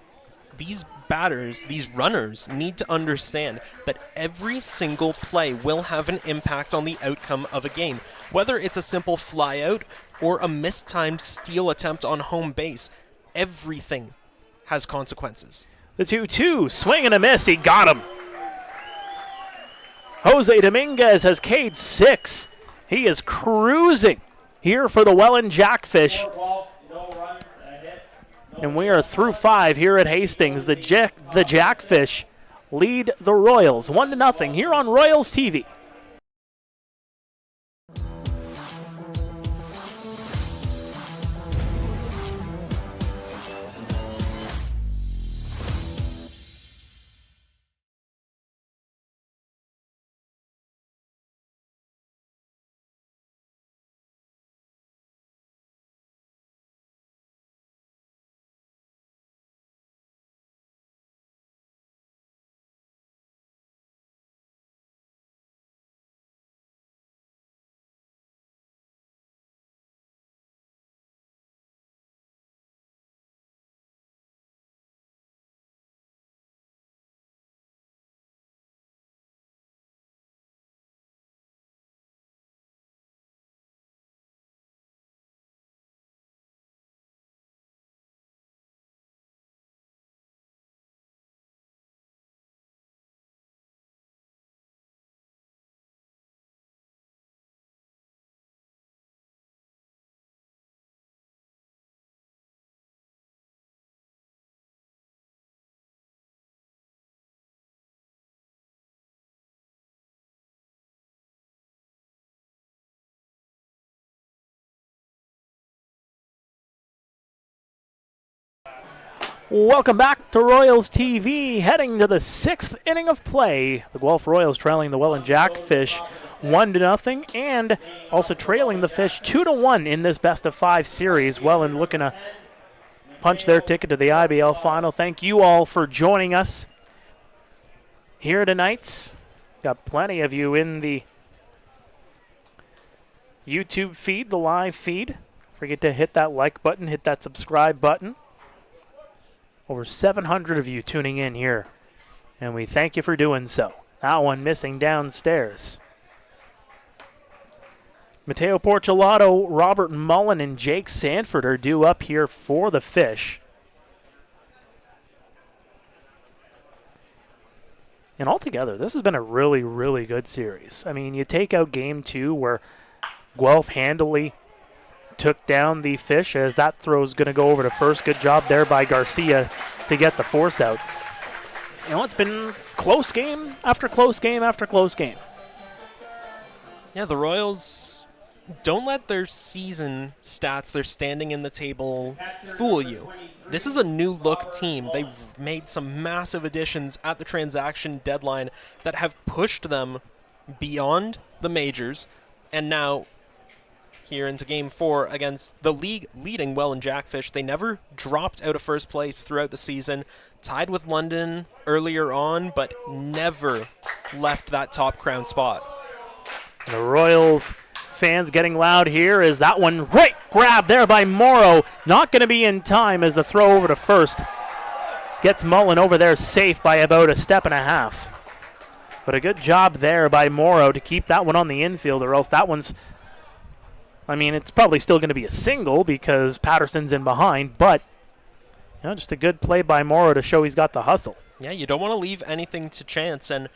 these batters, these runners, need to understand that every single play will have an impact on the outcome of a game. Whether it's a simple fly out or a mistimed steal attempt on home base, everything has consequences. The 2-2, swing and a miss, he got him. Jose Dominguez has K'd 6. He is cruising here for the Welland Jackfish. And we are through 5 here at Hastings. The Jackfish lead the Royals 1-0 here on Royals TV. Welcome back to Royals TV, heading to the 6th inning of play. The Guelph Royals trailing the Welland Jackfish 1-0, and also trailing the Fish 2-1 in this best-of-5 series. Welland looking to punch their ticket to the IBL final. Thank you all for joining us here tonight. Got plenty of you in the YouTube feed, the live feed. Forget to hit that like button, hit that subscribe button. Over 700 of you tuning in here, and we thank you for doing so. That one missing downstairs. Mateo Porcelato, Robert Mullen, and Jake Sanford are due up here for the Fish. And altogether, this has been a really, really good series. I mean, you take out Game 2 where Guelph handily took down the Fish, as that throw is going to go over to first. Good job there by Garcia to get the force out. You know, it's been close game after close game after close game. Yeah, the Royals don't let their season stats, their standing in the table, fool you. This is a new-look team. They've made some massive additions at the transaction deadline that have pushed them beyond the majors, and now here into Game 4 against the league-leading Welland Jackfish. They never dropped out of first place throughout the season, tied with London earlier on, but never left that top crown spot. The Royals fans getting loud here as that one, great grab there by Morrow. Not going to be in time as the throw over to first gets Mullen over there safe by about a step and a half. But a good job there by Morrow to keep that one on the infield, or else that one's, I mean, it's probably still going to be a single because Patterson's in behind, but you know, just a good play by Morrow to show he's got the hustle. Yeah, you don't want to leave anything to chance, and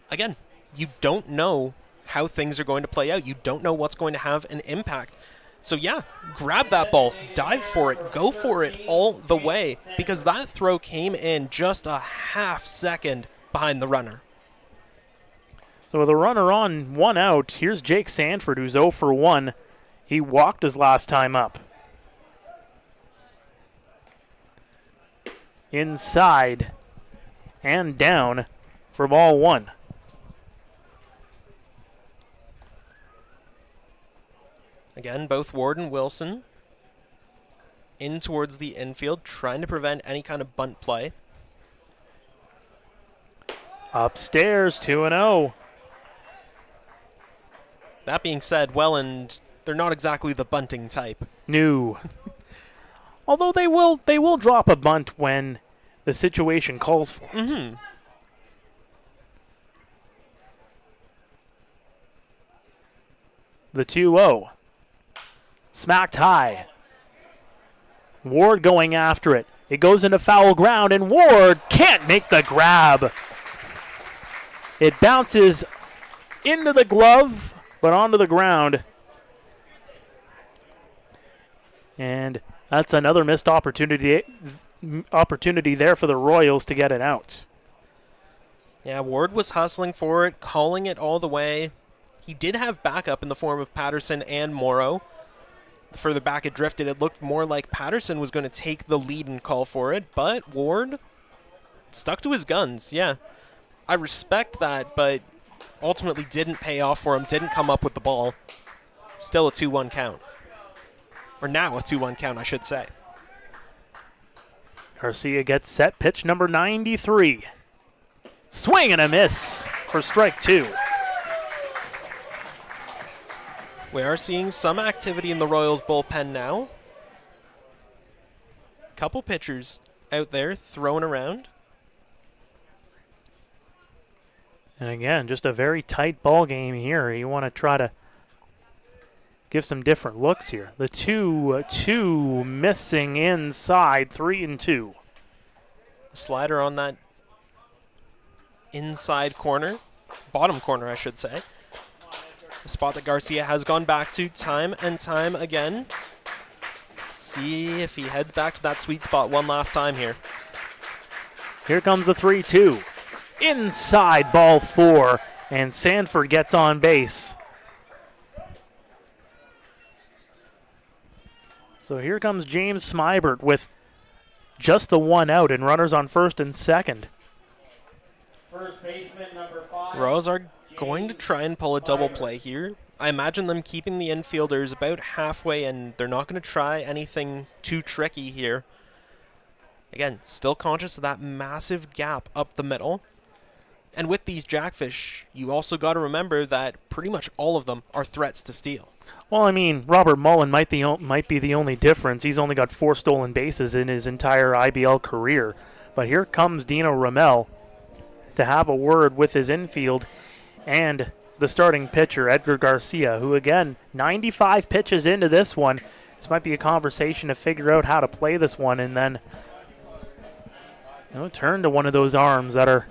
again, you don't know how things are going to play out. You don't know what's going to have an impact. So yeah, grab that ball, dive for it, go for it all the way, because that throw came in just a half second behind the runner. So with a runner on, one out, here's Jake Sanford, who's 0 for 1. He walked his last time up. Inside and down for ball 1. Again, both Ward and Wilson in towards the infield, trying to prevent any kind of bunt play. Upstairs, 2-0. That being said, Welland, they're not exactly the bunting type. No. Although they will drop a bunt when the situation calls for it. Mm-hmm. The 2-0. Smacked high. Ward going after it. It goes into foul ground, and Ward can't make the grab. It bounces into the glove, but onto the ground. And that's another missed opportunity there for the Royals to get it out. Yeah, Ward was hustling for it, calling it all the way. He did have backup in the form of Patterson and Morrow. The further back it drifted, it looked more like Patterson was going to take the lead and call for it, but Ward stuck to his guns. Yeah, I respect that, but ultimately didn't pay off for him, didn't come up with the ball. Still a 2-1 count. Or now a 2-1 count, I should say. Garcia gets set, pitch number 93. Swing and a miss for strike 2. We are seeing some activity in the Royals bullpen now. Couple pitchers out there throwing around. And again, just a very tight ball game here. You want to try to give some different looks here. The 2-2 missing inside, 3-2. Slider on that inside corner, bottom corner, I should say. A spot that Garcia has gone back to time and time again. See if he heads back to that sweet spot one last time here. Here comes the 3-2. Inside ball 4, and Sanford gets on base. So here comes James Smybert with Just the one out, and runners on first and second. First baseman number 5. Royals are going to try and pull a double play here. I imagine them keeping the infielders about halfway, and they're not going to try anything too tricky here. Again, still conscious of that massive gap up the middle. And with these Jackfish, you also got to remember that pretty much all of them are threats to steal. Well, I mean, Robert Mullen might be the only difference. He's only got 4 stolen bases in his entire IBL career. But here comes Dino Ramel to have a word with his infield and the starting pitcher, Edgar Garcia, who, again, 95 pitches into this one. This might be a conversation to figure out how to play this one and then turn to one of those arms that are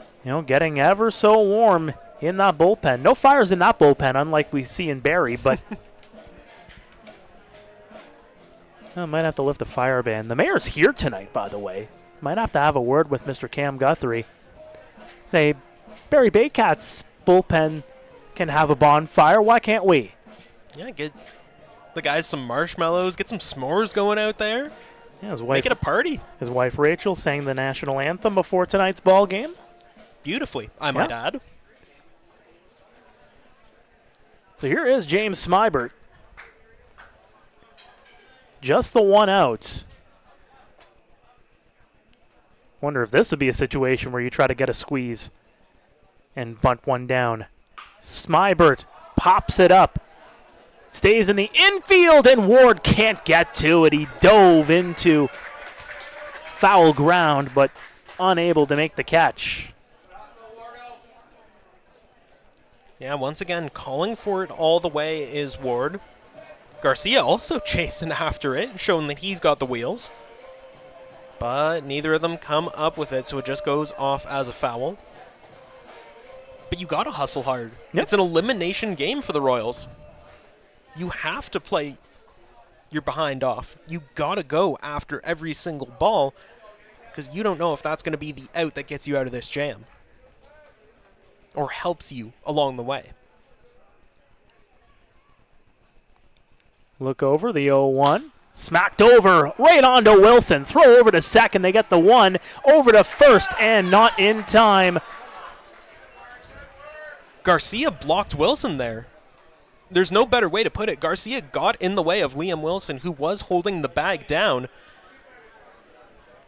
getting ever so warm in that bullpen. No fires in that bullpen, unlike we see in Barrie, but I might have to lift a fire ban. The mayor's here tonight, by the way. Might have to have a word with Mr. Cam Guthrie. Say, Barrie Baycats bullpen can have a bonfire. Why can't we? Yeah, get the guys some marshmallows, get some s'mores going out there. Yeah, his wife, make it a party. His wife Rachel sang the national anthem before tonight's ball game. Beautifully, I might add. So here is James Smybert. Just the one out. Wonder if this would be a situation where you try to get a squeeze and bunt one down. Smybert pops it up. Stays in the infield, and Ward can't get to it. He dove into foul ground, but unable to make the catch. Yeah, once again, calling for it all the way is Ward. Garcia also chasing after it, showing that he's got the wheels. But neither of them come up with it, so it just goes off as a foul. But you got to hustle hard. Yep. It's an elimination game for the Royals. You have to play your behind off. You got to go after every single ball because you don't know if that's going to be the out that gets you out of this jam or helps you along the way. Look over the 0-1. Smacked over, right onto Wilson. Throw over to second. They get the 1 over to first and not in time. Garcia blocked Wilson there. There's no better way to put it. Garcia got in the way of Liam Wilson, who was holding the bag down.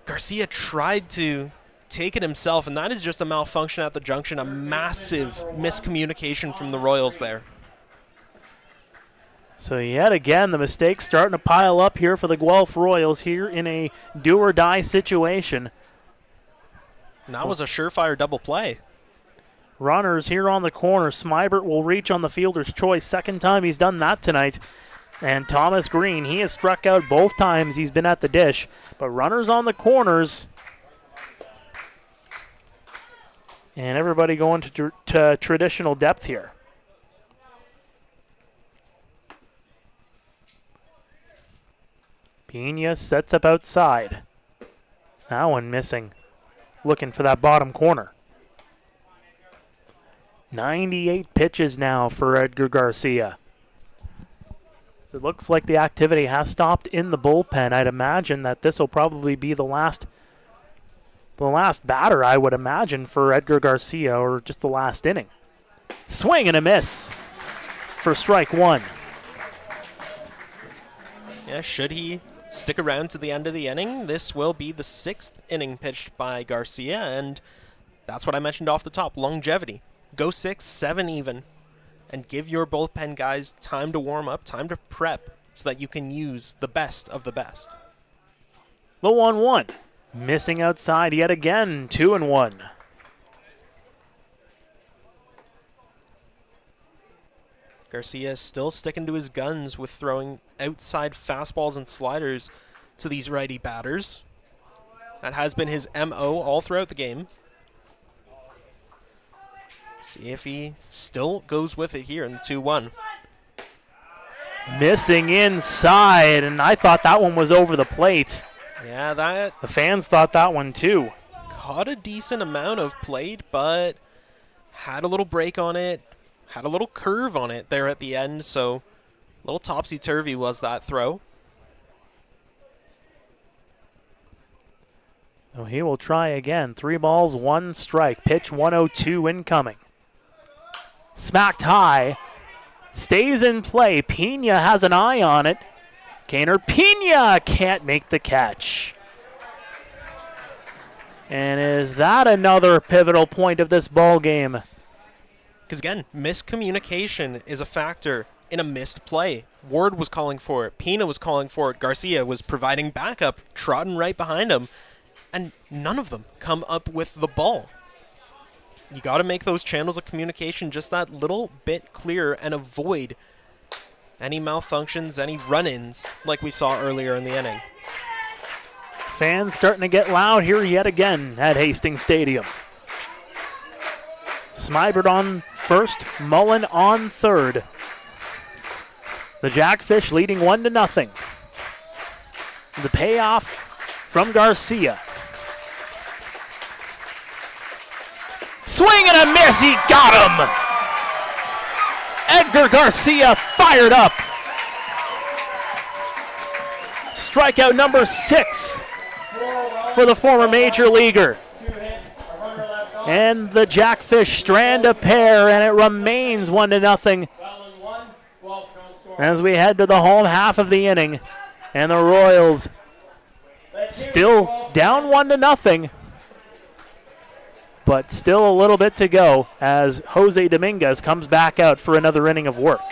Garcia tried to take it himself, and that is just a malfunction at the junction, a massive miscommunication from the Royals there. So yet again, the mistakes starting to pile up here for the Guelph Royals here in a do-or-die situation. And that was a surefire double play. Runners here on the corner. Smybert will reach on the fielder's choice. Second time he's done that tonight. And Thomas Green, he has struck out both times he's been at the dish. But runners on the corners. And everybody going to traditional depth here. Pena sets up outside. That one missing. Looking for that bottom corner. 98 pitches now for Edgar Garcia. So it looks like the activity has stopped in the bullpen. I'd imagine that this will probably be the last batter, I would imagine, for Edgar Garcia, or just the last inning. Swing and a miss for strike 1. Yeah, should he stick around to the end of the inning? This will be the 6th inning pitched by Garcia, and that's what I mentioned off the top, longevity. Go 6, 7 even, and give your bullpen guys time to warm up, time to prep, so that you can use the best of the best. The 1-1. Missing outside yet again, 2-1. Garcia still sticking to his guns with throwing outside fastballs and sliders to these righty batters. That has been his MO all throughout the game. See if he still goes with it here in the 2-1. Missing inside, and I thought that one was over the plate. Yeah, that... The fans thought that one too. Caught a decent amount of plate, but had a little break on it, had a little curve on it there at the end, so a little topsy-turvy was that throw. So he will try again. 3 balls, 1 strike. Pitch 102 incoming. Smacked high. Stays in play. Pena has an eye on it. Kaner Pena can't make the catch. And is that another pivotal point of this ball game? Because again, miscommunication is a factor in a missed play. Ward was calling for it. Pena was calling for it. Garcia was providing backup, trotting right behind him. And none of them come up with the ball. You got to make those channels of communication just that little bit clearer and avoid any malfunctions, any run-ins like we saw earlier in the inning. Fans starting to get loud here yet again at Hastings Stadium. Smybert on first, Mullen on third. The Jackfish leading 1-0. The payoff from Garcia. Swing and a miss, he got him! Edgar Garcia fired up. Strikeout number 6 for the former major leaguer. And the Jackfish strand a pair, and it remains 1-0 as we head to the home half of the inning. And the Royals still down 1-0, but still a little bit to go as Jose Dominguez comes back out for another inning of work.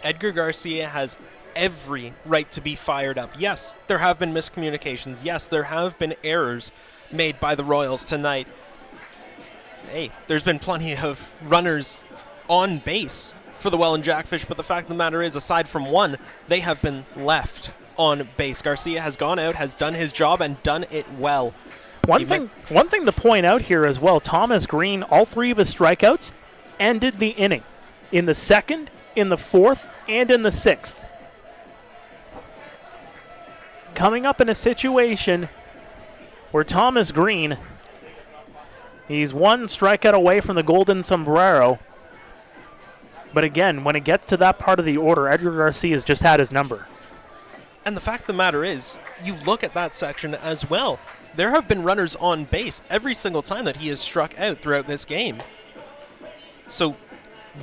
Edgar Garcia has every right to be fired up. Yes, there have been miscommunications. Yes, there have been errors made by the Royals tonight. Hey, there's been plenty of runners on base for the Welland Jackfish, but the fact of the matter is, aside from one, they have been left on base. Garcia has gone out, has done his job, and done it well. One thing to point out here as well, Thomas Green, all 3 of his strikeouts ended the inning. In the 2nd, in the 4th, and in the 6th. Coming up in a situation where Thomas Green, he's 1 strikeout away from the golden sombrero. But again, when it gets to that part of the order, Edgar Garcia's just had his number. And the fact of the matter is, you look at that section as well. There have been runners on base every single time that he has struck out throughout this game. So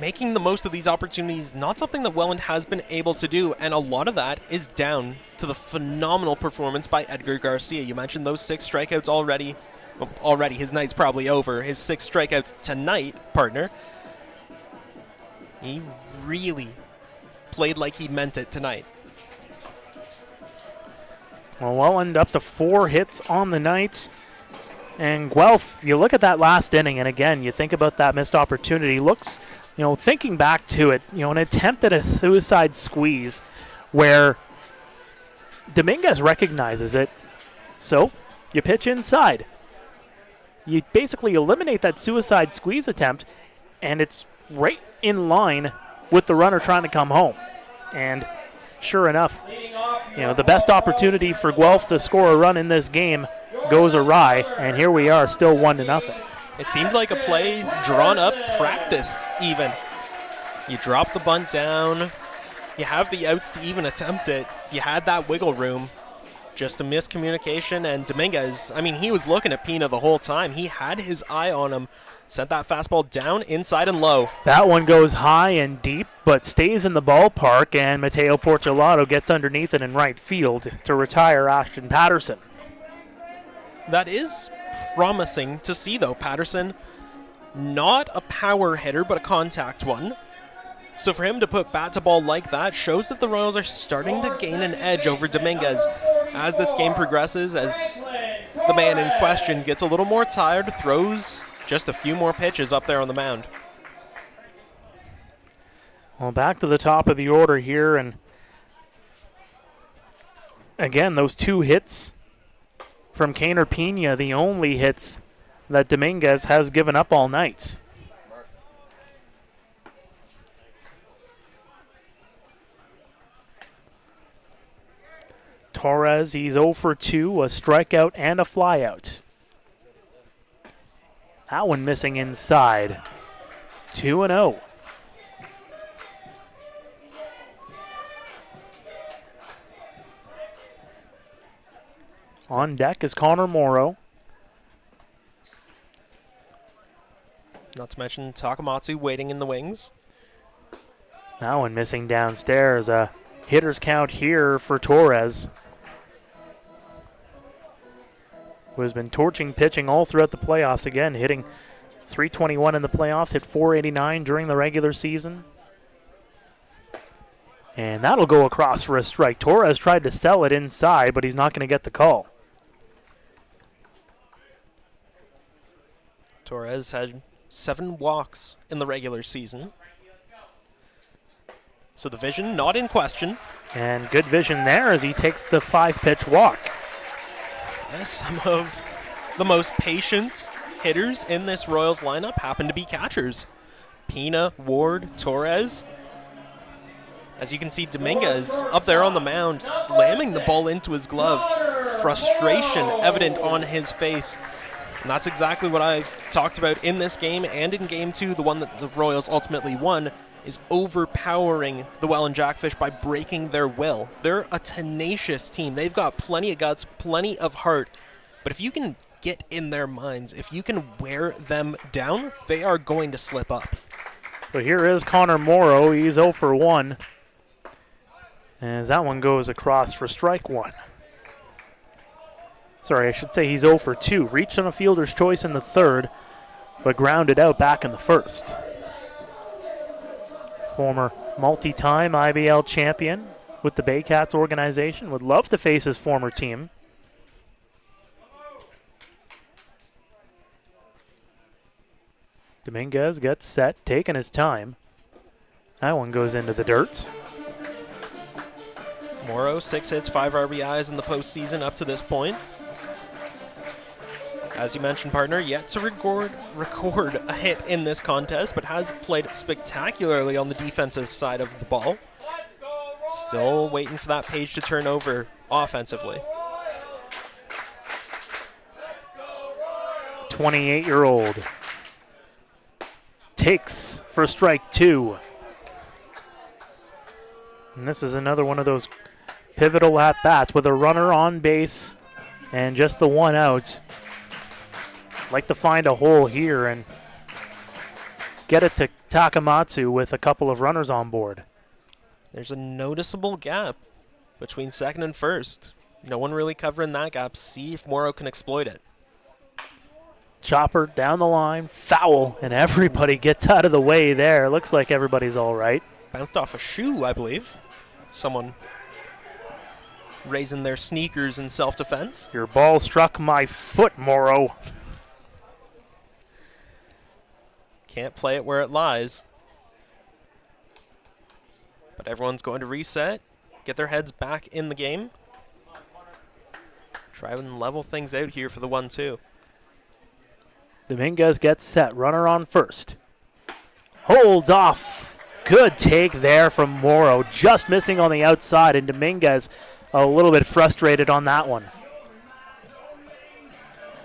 making the most of these opportunities, not something that Welland has been able to do, and a lot of that is down to the phenomenal performance by Edgar Garcia. You mentioned those 6 strikeouts already. Well, already, his night's probably over. His 6 strikeouts tonight, partner. He really played like he meant it tonight. Well, Welland up to 4 hits on the night. And Guelph, you look at that last inning, and again, you think about that missed opportunity. Looks, thinking back to it, an attempt at a suicide squeeze where Dominguez recognizes it. So you pitch inside. You basically eliminate that suicide squeeze attempt, and it's right in line with the runner trying to come home. And sure enough, the best opportunity for Guelph to score a run in this game goes awry, and here we are, still 1-0. It seemed like a play drawn up, practiced even. You drop the bunt down. You have the outs to even attempt it. You had that wiggle room. Just a miscommunication, and Dominguez, he was looking at Pena the whole time. He had his eye on him. Sent that fastball down, inside, and low. That one goes high and deep, but stays in the ballpark, and Mateo Porcelato gets underneath it in right field to retire Ashton Patterson. That is promising to see, though. Patterson, not a power hitter, but a contact one. So for him to put bat to ball like that shows that the Royals are starting to gain an edge over Dominguez as this game progresses, as the man in question gets a little more tired, throws just a few more pitches up there on the mound. Well, back to the top of the order here, and again, those 2 hits from Kaner Pena, the only hits that Dominguez has given up all night. Torres, he's 0 for 2, a strikeout and a flyout. That one missing inside. 2-0. On deck is Connor Morrow. Not to mention Takamatsu waiting in the wings. That one missing downstairs. A hitter's count here for Torres, who has been torching pitching all throughout the playoffs. Again, hitting .321 in the playoffs, hit .489 during the regular season. And that'll go across for a strike. Torres tried to sell it inside, but he's not going to get the call. Torres had 7 walks in the regular season. So the vision not in question. And good vision there as he takes the 5-pitch walk. Some of the most patient hitters in this Royals lineup happen to be catchers. Pina, Ward, Torres. As you can see, Dominguez up there on the mound, slamming the ball into his glove. Frustration evident on his face. And that's exactly what I talked about in this game and in Game 2, the one that the Royals ultimately won, is overpowering the Welland Jackfish by breaking their will. They're a tenacious team. They've got plenty of guts, plenty of heart. But if you can get in their minds, if you can wear them down, they are going to slip up. So here is Connor Morrow. He's 0 for 1. As that one goes across for strike 1. Sorry, I should say he's 0 for 2. Reached on a fielder's choice in the third, but grounded out back in the first. Former multi-time IBL champion with the Baycats organization. Would love to face his former team. Dominguez gets set, taking his time. That one goes into the dirt. Morrow, 6 hits, 5 RBIs in the postseason up to this point. As you mentioned, partner, yet to record a hit in this contest, but has played spectacularly on the defensive side of the ball. Still waiting for that page to turn over offensively. 28-year-old takes for strike 2. And this is another one of those pivotal at-bats with a runner on base and just the one out. Like to find a hole here and get it to Takamatsu with a couple of runners on board. There's a noticeable gap between second and first. No one really covering that gap. See if Morrow can exploit it. Chopper down the line, foul, and everybody gets out of the way there. Looks like everybody's all right. Bounced off a shoe, I believe. Someone raising their sneakers in self-defense. Your ball struck my foot, Morrow. Can't play it where it lies. But everyone's going to reset, get their heads back in the game. Try and level things out here for the 1-2. Dominguez gets set, runner on first. Holds off. Good take there from Morrow, just missing on the outside, and Dominguez a little bit frustrated on that one.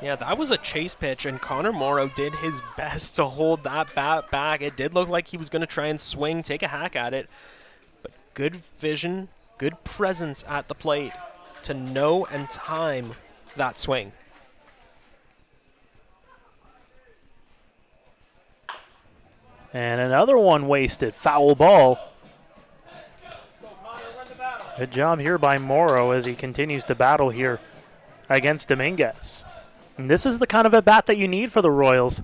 Yeah, that was a chase pitch, and Connor Morrow did his best to hold that bat back. It did look like he was going to try and swing, take a hack at it. But good vision, good presence at the plate to know and time that swing. And another one wasted, foul ball. Good job here by Morrow as he continues to battle here against Dominguez. And this is the kind of a bat that you need for the Royals.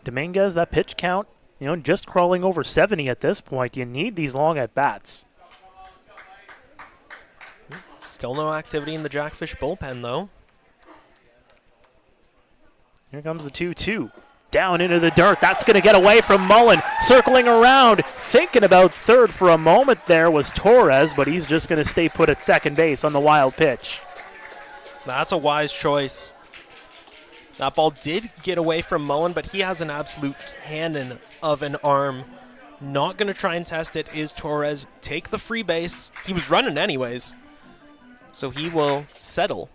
Dominguez, that pitch count, just crawling over 70 at this point. You need these long at bats. Still no activity in the Jackfish bullpen, though. Here comes the 2-2. Down into the dirt. That's going to get away from Mullen. Circling around, thinking about third for a moment there was Torres, but he's just going to stay put at second base on the wild pitch. That's a wise choice. That ball did get away from Mullen, but he has an absolute cannon of an arm. Not going to try and test it is Torres. Take the free base. He was running anyways. So he will settle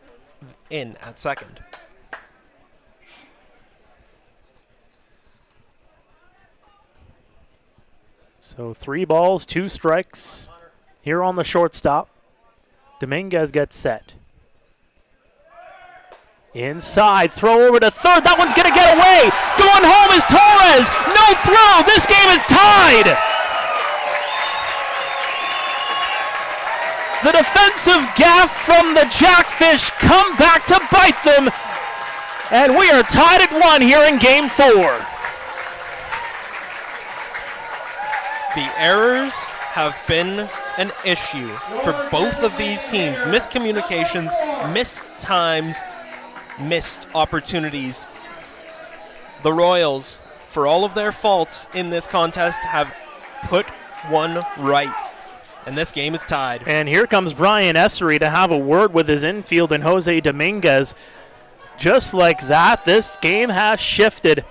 in at second. So 3 balls, 2 strikes here on the shortstop. Dominguez gets set. Inside, throw over to third. That one's going to get away. Going home is Torres. No throw. This game is tied. The defensive gaff from the Jackfish come back to bite them. And we are tied at 1 here in Game 4. The errors have been an issue for both of these teams. Miscommunications, missed times, missed opportunities. The Royals, for all of their faults in this contest, have put one right. And this game is tied. And here comes Brian Essery to have a word with his infield and Jose Dominguez. Just like that, this game has shifted.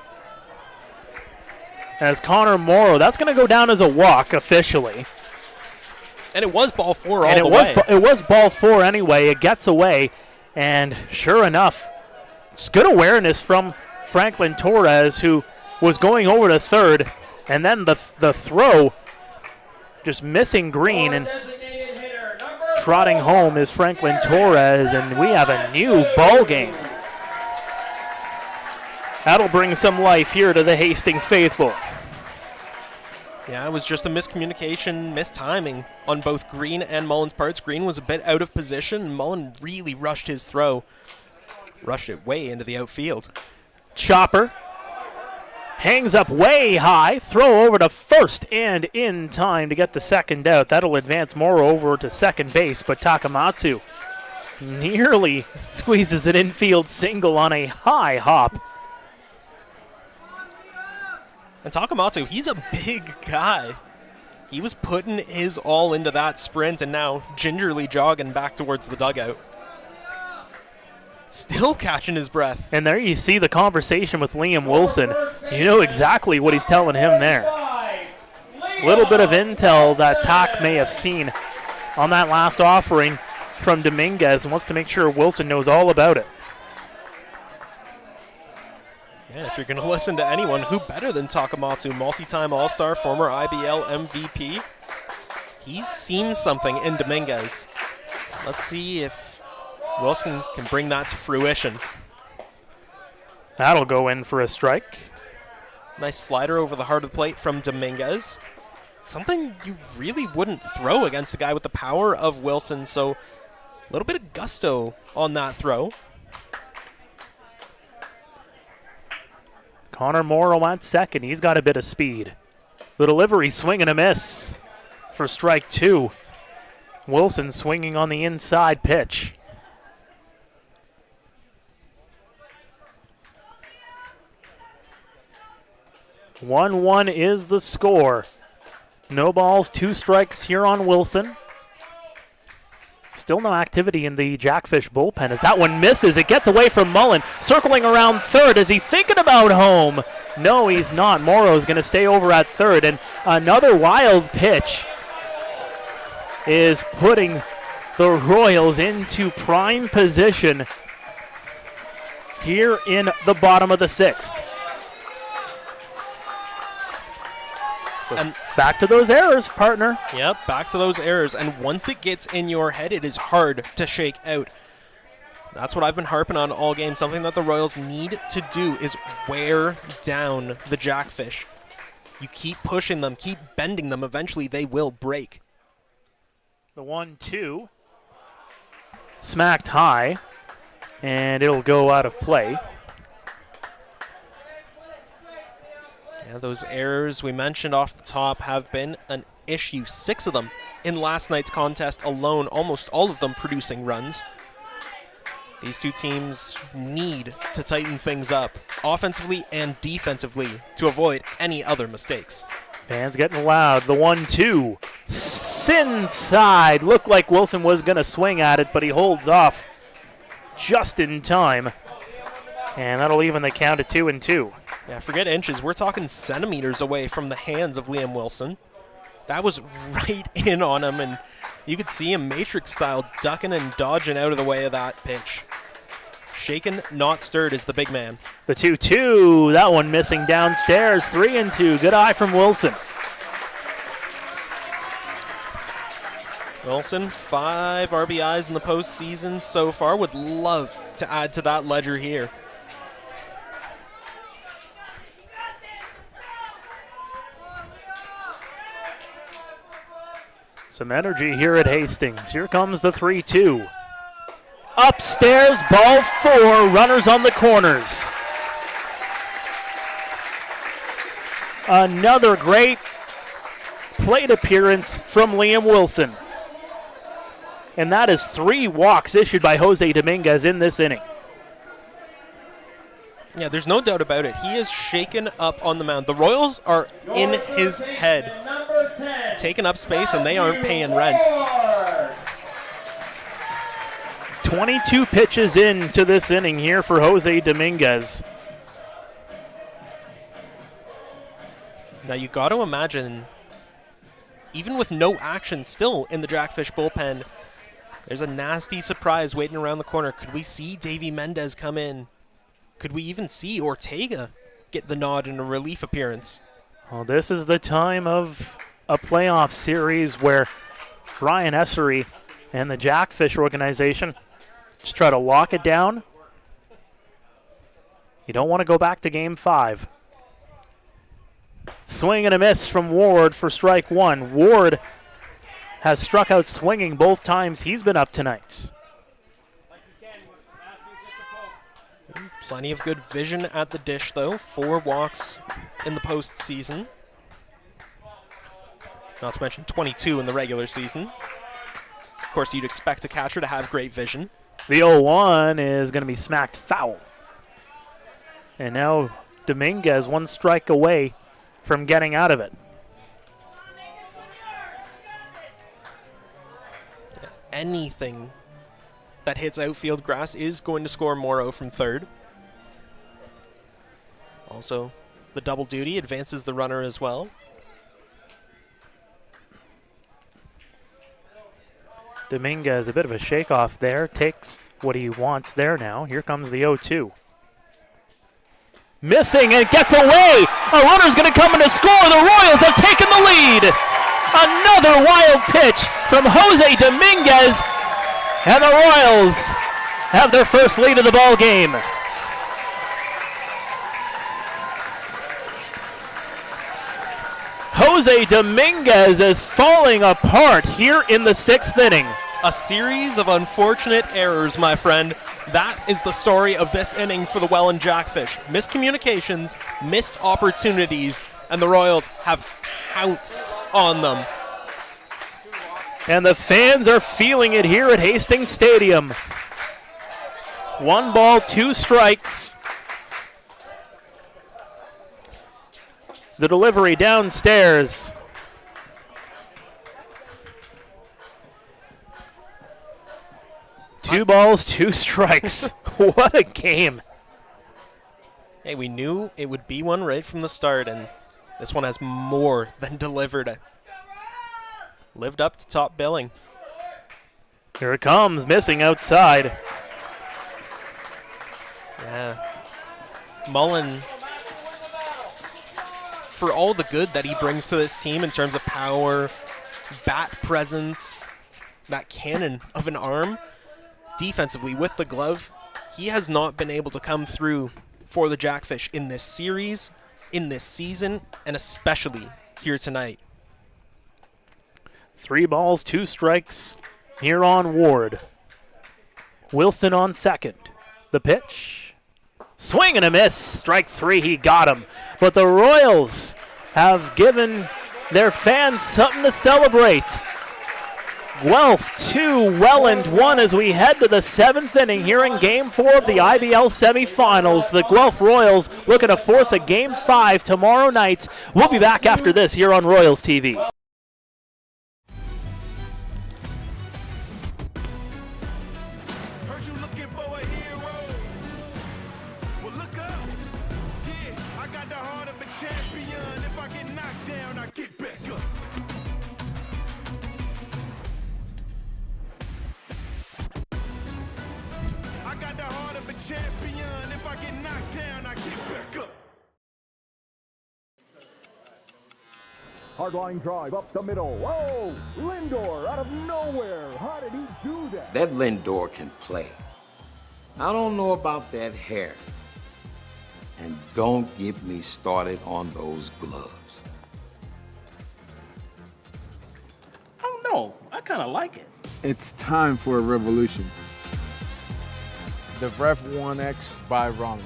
As Connor Morrow, that's going to go down as a walk officially. And it was ball 4 all the way. It was ball 4 anyway. It gets away. And sure enough, it's good awareness from Franklin Torres, who was going over to third. And then the throw, just missing green. And trotting home is Franklin Torres. And we have a new ball game. That'll bring some life here to the Hastings faithful. Yeah, it was just a miscommunication, mistiming on both Green and Mullen's parts. Green was a bit out of position. Mullen really rushed his throw. Rushed it way into the outfield. Chopper hangs up way high. Throw over to first and in time to get the second out. That'll advance Morrow over to second base, but Takamatsu nearly squeezes an infield single on a high hop. And Takamatsu, he's a big guy. He was putting his all into that sprint and now gingerly jogging back towards the dugout. Still catching his breath. And there you see the conversation with Liam Wilson. You know exactly what he's telling him there. A little bit of intel that Tak may have seen on that last offering from Dominguez and wants to make sure Wilson knows all about it. Yeah, if you're going to listen to anyone, who better than Takamatsu, multi-time All-Star, former IBL MVP? He's seen something in Dominguez. Let's see if Wilson can bring that to fruition. That'll go in for a strike. Nice slider over the heart of the plate from Dominguez. Something you really wouldn't throw against a guy with the power of Wilson, so a little bit of gusto on that throw. Connor Morrow at second. He's got a bit of speed. The delivery, swing and a miss for strike 2. Wilson swinging on the inside pitch. (1-1) is the score. No balls, 2 strikes here on Wilson. Still no activity in the Jackfish bullpen as that one misses. It gets away from Mullen. Circling around third. Is he thinking about home? No, he's not. Morrow's going to stay over at third. And another wild pitch is putting the Royals into prime position here in the bottom of the 6th. And back to those errors, partner. Yep, back to those errors. And once it gets in your head, it is hard to shake out. That's what I've been harping on all game. Something that the Royals need to do is wear down the Jackfish. You keep pushing them, keep bending them. Eventually, they will break. The 1-2. Smacked high. And it'll go out of play. Yeah, those errors we mentioned off the top have been an issue. 6 of them in last night's contest alone, almost all of them producing runs. These two teams need to tighten things up offensively and defensively to avoid any other mistakes. Fans getting loud. The 1-2. Inside. Looked like Wilson was going to swing at it, but he holds off just in time. And that'll even the count at 2-2. Yeah, forget inches. We're talking centimeters away from the hands of Liam Wilson. That was right in on him, and you could see him Matrix-style ducking and dodging out of the way of that pitch. Shaken, not stirred is the big man. The 2-2. That one missing downstairs. 3-2. Good eye from Wilson. Wilson, 5 RBIs in the postseason so far. Would love to add to that ledger here. Some energy here at Hastings. Here comes the 3-2. Upstairs, ball 4, runners on the corners. Another great plate appearance from Liam Wilson. And that is 3 walks issued by Jose Dominguez in this inning. Yeah, there's no doubt about it. He is shaken up on the mound. The Royals are in his head, taking up space, and they aren't paying rent. 22 pitches into this inning here for Jose Dominguez. Now you got to imagine, even with no action still in the Jackfish bullpen, there's a nasty surprise waiting around the corner. Could we see Davy Mendez come in? Could we even see Ortega get the nod in a relief appearance? Well, this is the time of a playoff series where Ryan Essery and the Jackfish organization just try to lock it down. You don't want to go back to Game 5. Swing and a miss from Ward for strike 1. Ward has struck out swinging both times he's been up tonight. Plenty of good vision at the dish, though. 4 walks in the postseason. Not to mention 22 in the regular season. Of course, you'd expect a catcher to have great vision. The 0-1 is going to be smacked foul. And now Dominguez 1 strike away from getting out of it. Anything that hits outfield grass is going to score Morrow from third. Also, the double duty advances the runner as well. Dominguez, a bit of a shake-off there, takes what he wants there now. Here comes the 0-2. Missing and gets away. A runner's going to come in to score. The Royals have taken the lead. Another wild pitch from Jose Dominguez, and the Royals have their first lead of the ball game. Jose Dominguez is falling apart here in the 6th inning. A series of unfortunate errors, my friend. That is the story of this inning for the Welland Jackfish. Miscommunications, missed opportunities, and the Royals have pounced on them. And the fans are feeling it here at Hastings Stadium. 1 ball, 2 strikes. The delivery downstairs. Two balls, 2 strikes. What a game. Hey, we knew it would be one right from the start, and this one has more than delivered. Lived up to top billing. Here it comes, missing outside. Yeah. Mullen, for all the good that he brings to this team in terms of power, bat presence, that cannon of an arm, defensively with the glove, he has not been able to come through for the Jackfish in this series, in this season, and especially here tonight. 3 balls, 2 strikes here on Ward. Wilson on second. The pitch. Swing and a miss. Strike 3, he got him. But the Royals have given their fans something to celebrate. Guelph 2, Welland 1 as we head to the 7th inning here in Game 4 of the IBL semifinals. The Guelph Royals looking to force a Game 5 tomorrow night. We'll be back after this here on Royals TV. Heard you looking for a hero. Well, look up. Yeah, I got the heart of a champion. If I get knocked down, I get back up. I got the heart of a champion. If I get knocked down, I get back up. Hard line drive up the middle. Whoa! Lindor out of nowhere. How did he do that? That Lindor can play. I don't know about that hair. And don't get me started on those gloves. I don't know. I kind of like it. It's time for a revolution. The Ref 1X by Rollins.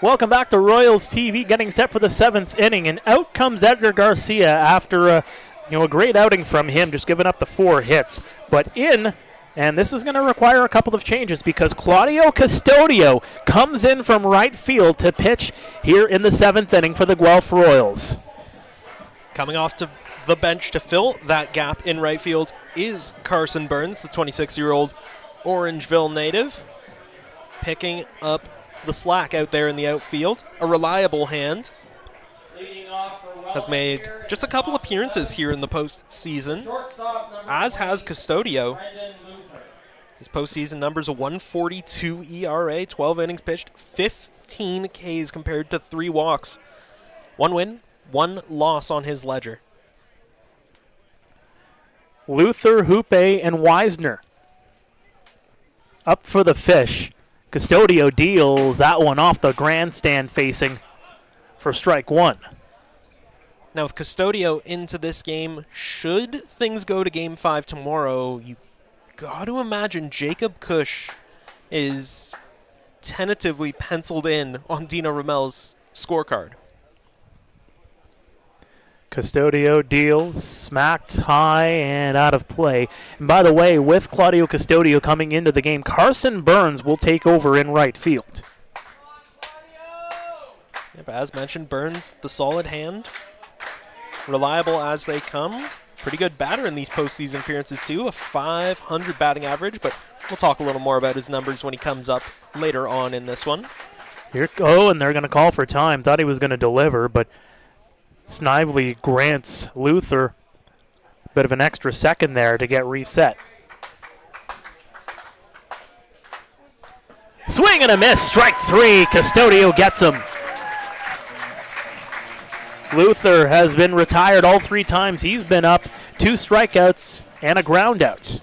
Welcome back to Royals TV, getting set for the 7th inning, and out comes Edgar Garcia after a great outing from him, just giving up the 4 hits. But and this is going to require a couple of changes because Claudio Custodio comes in from right field to pitch here in the 7th inning for the Guelph Royals. Coming off to the bench to fill that gap in right field is Carson Burns, the 26-year-old Orangeville native, picking up the slack out there in the outfield. A reliable hand. Has made just a couple appearances here in the postseason, as has Custodio. His postseason numbers a 1.42 ERA, 12 innings pitched, 15 Ks compared to 3 walks. 1 win, 1 loss on his ledger. Luther, Hoope, and Wisner up for the fish. Custodio deals that one off the grandstand facing for strike 1. Now with Custodio into this game, should things go to Game 5 tomorrow, you got to imagine Jacob Cush is tentatively penciled in on Dino Ramel's scorecard. Custodio deals, smacked high and out of play. And by the way, with Claudio Custodio coming into the game, Carson Burns will take over in right field. Yep, as mentioned, Burns, the solid hand. Reliable as they come. Pretty good batter in these postseason appearances too, a .500 batting average, but we'll talk a little more about his numbers when he comes up later on in this one. And they're going to call for time. Thought he was going to deliver, but Snively grants Luther a bit of an extra second there to get reset. Swing and a miss, strike 3. Custodio gets him. Luther has been retired all 3 times. He's been up, 2 strikeouts and a ground out.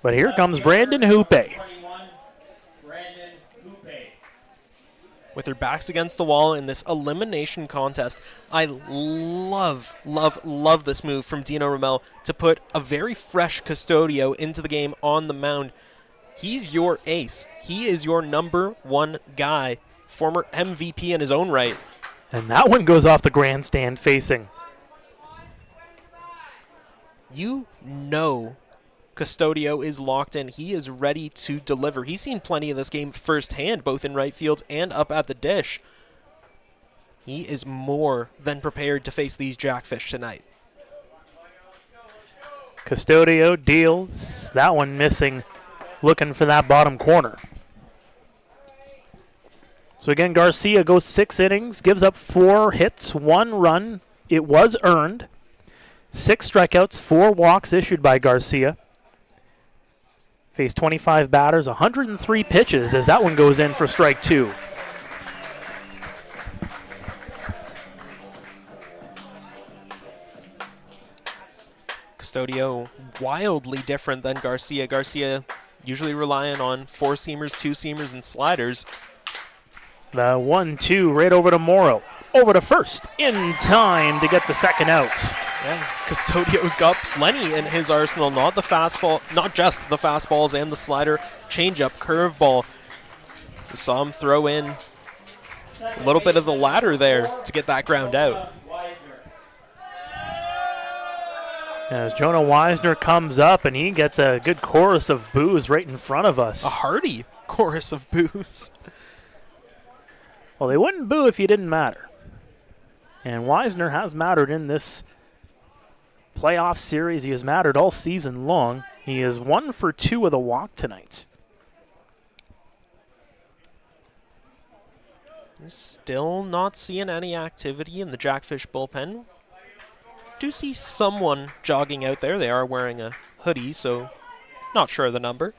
But here comes Brandon Hoope. With their backs against the wall in this elimination contest, I love this move from Dino Ramel to put a very fresh Custodio into the game on the mound. He's your ace. He is your number 1 guy, former MVP in his own right. And that one goes off the grandstand facing. You know Custodio is locked in. He is ready to deliver. He's seen plenty of this game firsthand, both in right field and up at the dish. He is more than prepared to face these Jackfish tonight. Custodio deals. That one missing, looking for that bottom corner. So again, Garcia goes 6 innings, gives up 4 hits, 1 run. It was earned. 6 strikeouts, 4 walks issued by Garcia. Faced 25 batters, 103 pitches as that one goes in for strike 2. Custodio wildly different than Garcia. Garcia usually relying on 4-seamers, 2-seamers, and sliders. The 1-2 right over to Morrow. Over to first in time to get the second out. Yeah, Custodio's got plenty in his arsenal, not just the fastballs and the slider, changeup, curveball. We saw him throw in a little bit of the latter there to get that ground out. As Jonah Wisner comes up and he gets a good chorus of boos right in front of us. A hearty chorus of boos. Well, they wouldn't boo if you didn't matter. And Weisner has mattered in this playoff series. He has mattered all season long. He is 1 for 2 with a walk tonight. Still not seeing any activity in the Jackfish bullpen. Do see someone jogging out there. They are wearing a hoodie, so not sure of the number.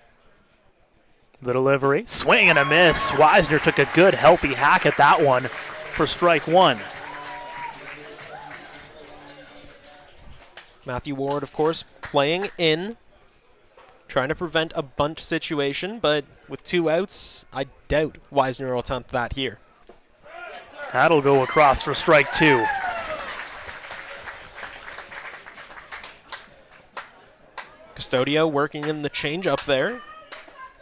The delivery, swing and a miss. Weisner took a good, healthy hack at that one for strike one. Matthew Ward, of course, playing in, trying to prevent a bunt situation, but with 2 outs, I doubt Weisner will attempt that here. That'll go across for strike 2. Custodio working in the changeup there.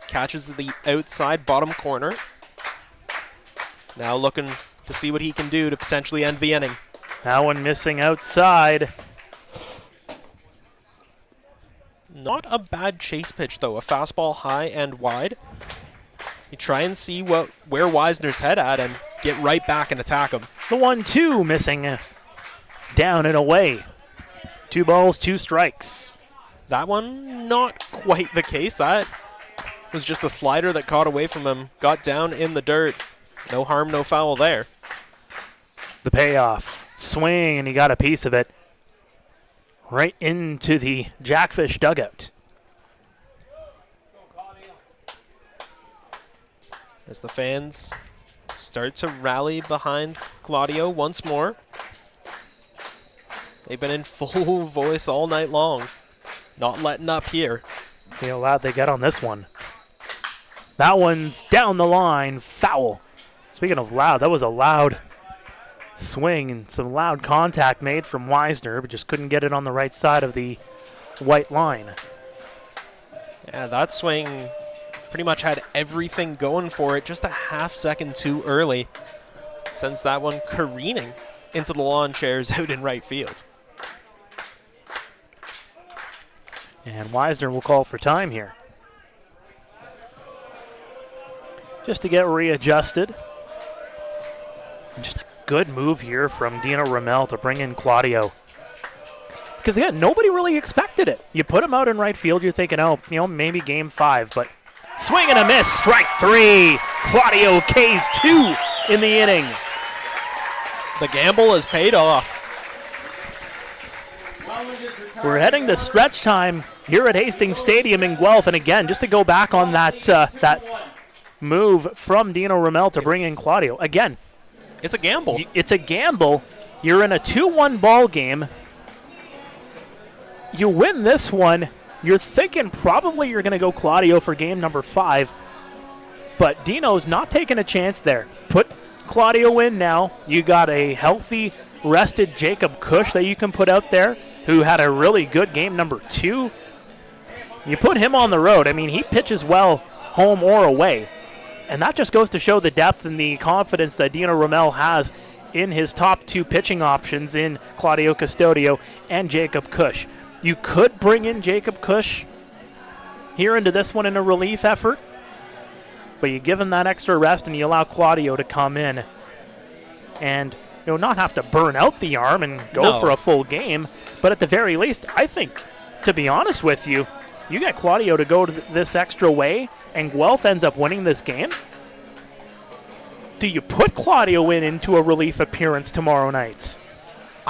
Catches the outside bottom corner. Now looking to see what he can do to potentially end the inning. That one missing outside. Not a bad chase pitch, though. A fastball high and wide. You try and see where Weisner's head at and get right back and attack him. The 1-2 missing. Down and away. 2 balls, 2 strikes. That one, not quite the case. That was just a slider that caught away from him. Got down in the dirt. No harm, no foul there. The payoff. Swing, and he got a piece of it. Right into the Jackfish dugout. As the fans start to rally behind Claudio once more. They've been in full voice all night long. Not letting up here. See how loud they get on this one. That one's down the line. Foul. Speaking of loud, that was a loud swing and some loud contact made from Weisner, but just couldn't get it on the right side of the white line. Yeah, that swing pretty much had everything going for it, just a half second too early. Sends that one careening into the lawn chairs out in right field. And Weisner will call for time here. Just to get readjusted. And just a good move here from Dino Ramel to bring in Claudio. Because again, nobody really expected it. You put him out in right field, you're thinking, oh, maybe game 5, but swing and a miss, strike 3. Claudio K's 2 in the inning. The gamble has paid off. We're heading to stretch time here at Hastings Stadium in Guelph, and again, just to go back on that that move from Dino Ramel to bring in Claudio. Again, it's a gamble. It's a gamble. You're in a 2-1 ball game. You win this one. You're thinking probably you're going to go Claudio for game number 5, but Dino's not taking a chance there. Put Claudio in now. You got a healthy, rested Jacob Cush that you can put out there, who had a really good game number 2. You put him on the road. I mean, he pitches well home or away. And that just goes to show the depth and the confidence that Dino Ramel has in his top 2 pitching options in Claudio Custodio and Jacob Cush. You could bring in Jacob Cush here into this one in a relief effort, but you give him that extra rest and you allow Claudio to come in and not have to burn out the arm and go for a full game. But at the very least, I think, to be honest with you, you get Claudio to go to this extra way and Guelph ends up winning this game. Do you put Claudio into a relief appearance tomorrow night?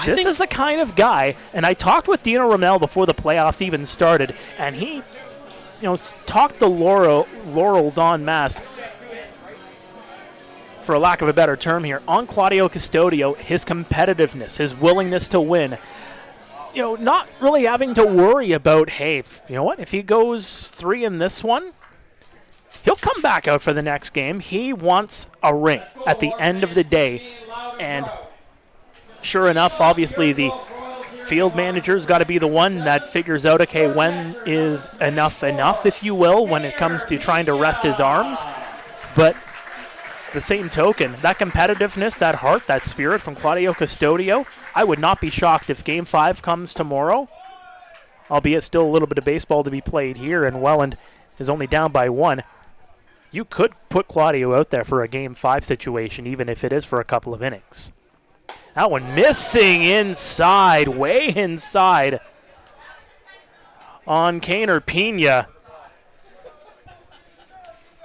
This is the kind of guy, and I talked with Dino Ramel before the playoffs even started, and he talked the laurels en masse, for a lack of a better term here, on Claudio Custodio, his competitiveness, his willingness to win. Not really having to worry about, hey, if he goes 3 in this one, he'll come back out for the next game. He wants a ring at the end of the day. And sure enough, obviously the field manager's got to be the one that figures out, okay, when is enough, if you will, when it comes to trying to rest his arms. But the same token, that competitiveness, that heart, that spirit from Claudio Custodio, I would not be shocked if Game 5 comes tomorrow, albeit still a little bit of baseball to be played here, and Welland is only down by 1. You could put Claudio out there for a Game 5 situation, even if it is for a couple of innings. That one missing inside, way inside on Kaner Pena.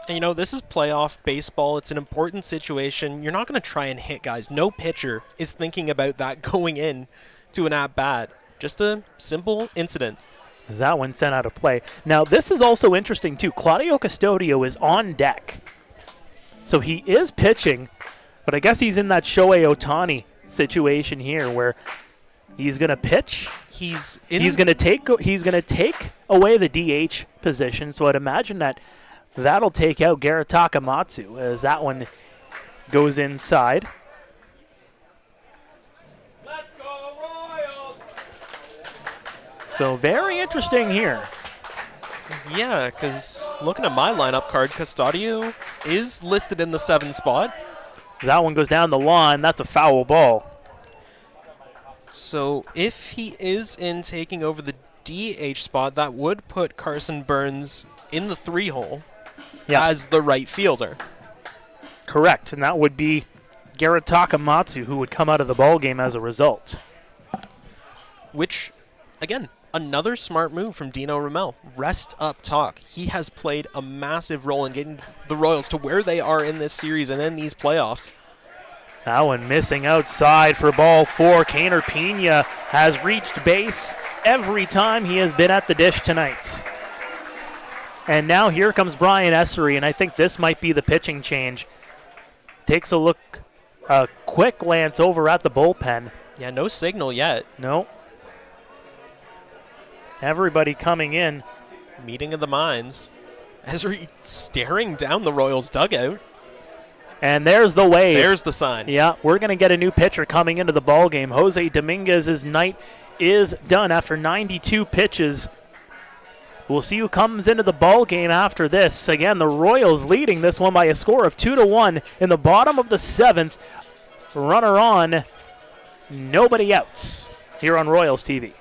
And, you know, this is playoff baseball. It's an important situation. You're not going to try and hit guys. No pitcher is thinking about that going in to an at-bat. Just a simple incident. As that one sent out of play. Now, this is also interesting, too. Claudio Custodio is on deck. So he is pitching, but I guess he's in that Shohei Ohtani situation here where he's going to pitch. He's going to take away the DH position, so I'd imagine that'll take out Garrett Takamatsu as that one goes inside. So very interesting here. Yeah, because looking at my lineup card, Custodio is listed in the 7 spot. That one goes down the line. That's a foul ball. So if he is in taking over the DH spot, that would put Carson Burns in the 3 hole as the right fielder. Correct, and that would be Garrett Takamatsu who would come out of the ball game as a result. Which, again, another smart move from Dino Ramel. Rest up talk. He has played a massive role in getting the Royals to where they are in this series and in these playoffs. That one missing outside for ball 4. Kaner Pena has reached base every time he has been at the dish tonight. And now here comes Brian Essery, and I think this might be the pitching change. Takes a quick glance over at the bullpen. Yeah, no signal yet. No. Everybody coming in. Meeting of the minds. Essery staring down the Royals dugout. And there's the wave. There's the sign. Yeah, we're going to get a new pitcher coming into the ball game. Jose Dominguez's night is done after 92 pitches. We'll see who comes into the ball game after this. Again, the Royals leading this one by a score of 2-1 in the bottom of the 7th. Runner on, nobody out here on Royals TV.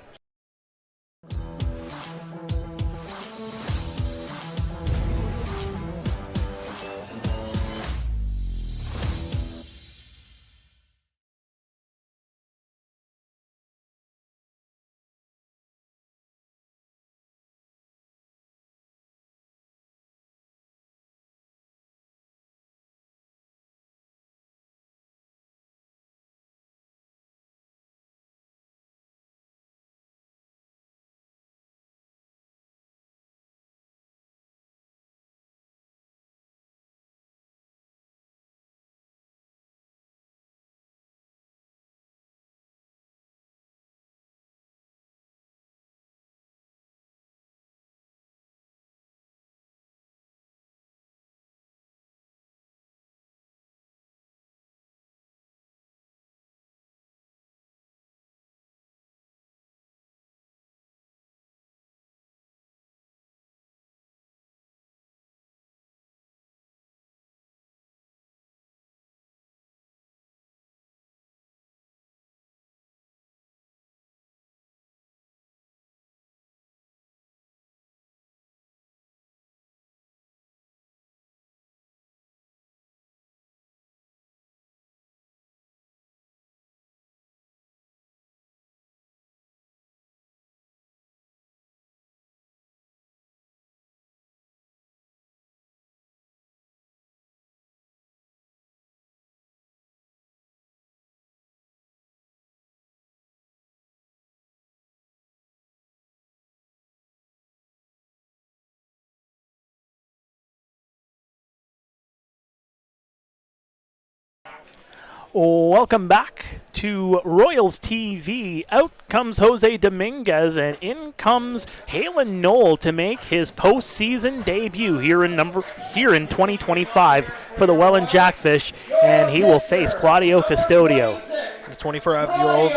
Welcome back to Royals TV. Out comes Jose Dominguez, and in comes Halen Knoll to make his postseason debut here in 2025 for the Welland Jackfish, and he will face Claudio Custodio. The 24-year-old,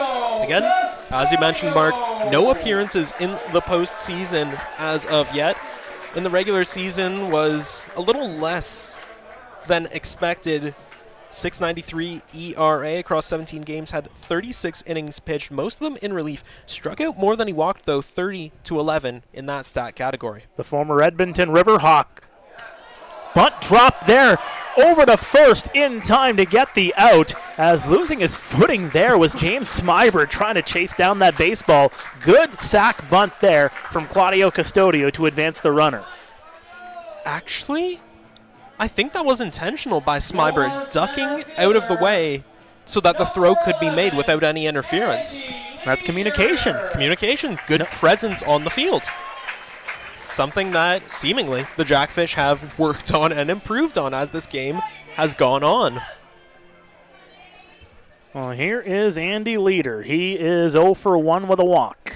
again, as you mentioned, Mark, no appearances in the postseason as of yet. In the regular season was a little less than expected. 6.93 ERA across 17 games, had 36 innings pitched, most of them in relief. Struck out more than he walked, though, 30-11 in that stat category. The former Edmonton Riverhawk. Bunt drop there. over to first in time to get the out, as losing his footing there was James Smyber trying to chase down that baseball. Good sack bunt there from Claudio Custodio to advance the runner. Actually, I think that was intentional by Smyber, ducking out of the way so that the throw could be made without any interference. That's communication. Communication, good presence on the field. Something that seemingly the Jackfish have worked on and improved on as this game has gone on. Well, here is Andy Leader. He is 0 for 1 with a walk.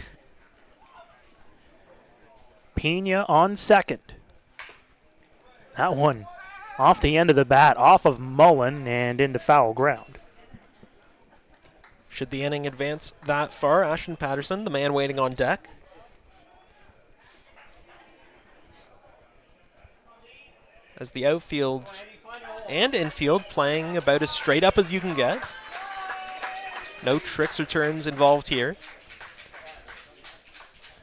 Pena on second. That one off the end of the bat, off of Mullen and into foul ground. Should the inning advance that far, Ashton Patterson, the man waiting on deck. As the outfield and infield playing about as straight up as you can get. No tricks or turns involved here.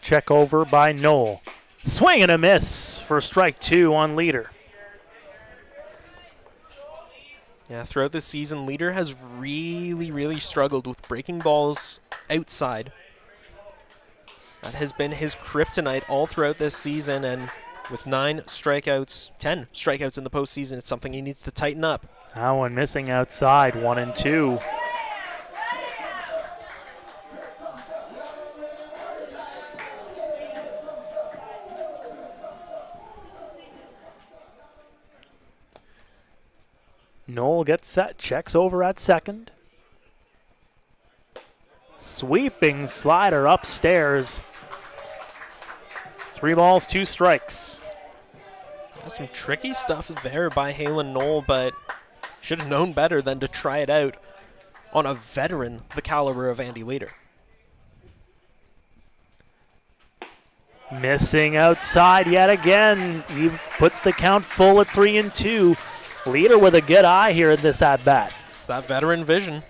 Check over by Knoll. Swing and a miss for strike 2 on Leader. Yeah, throughout this season, Leader has really struggled with breaking balls outside. That has been his kryptonite all throughout this season, and with 10 strikeouts in the postseason, it's something he needs to tighten up. That one missing outside, 1-2. Knoll gets set, checks over at second. Sweeping slider upstairs. 3 balls, 2 strikes. Some tricky stuff there by Halen Knoll, but should have known better than to try it out on a veteran the caliber of Andy Leader. Missing outside yet again. He puts the count full at 3-2. Leader with a good eye here in this at-bat. It's that veteran vision.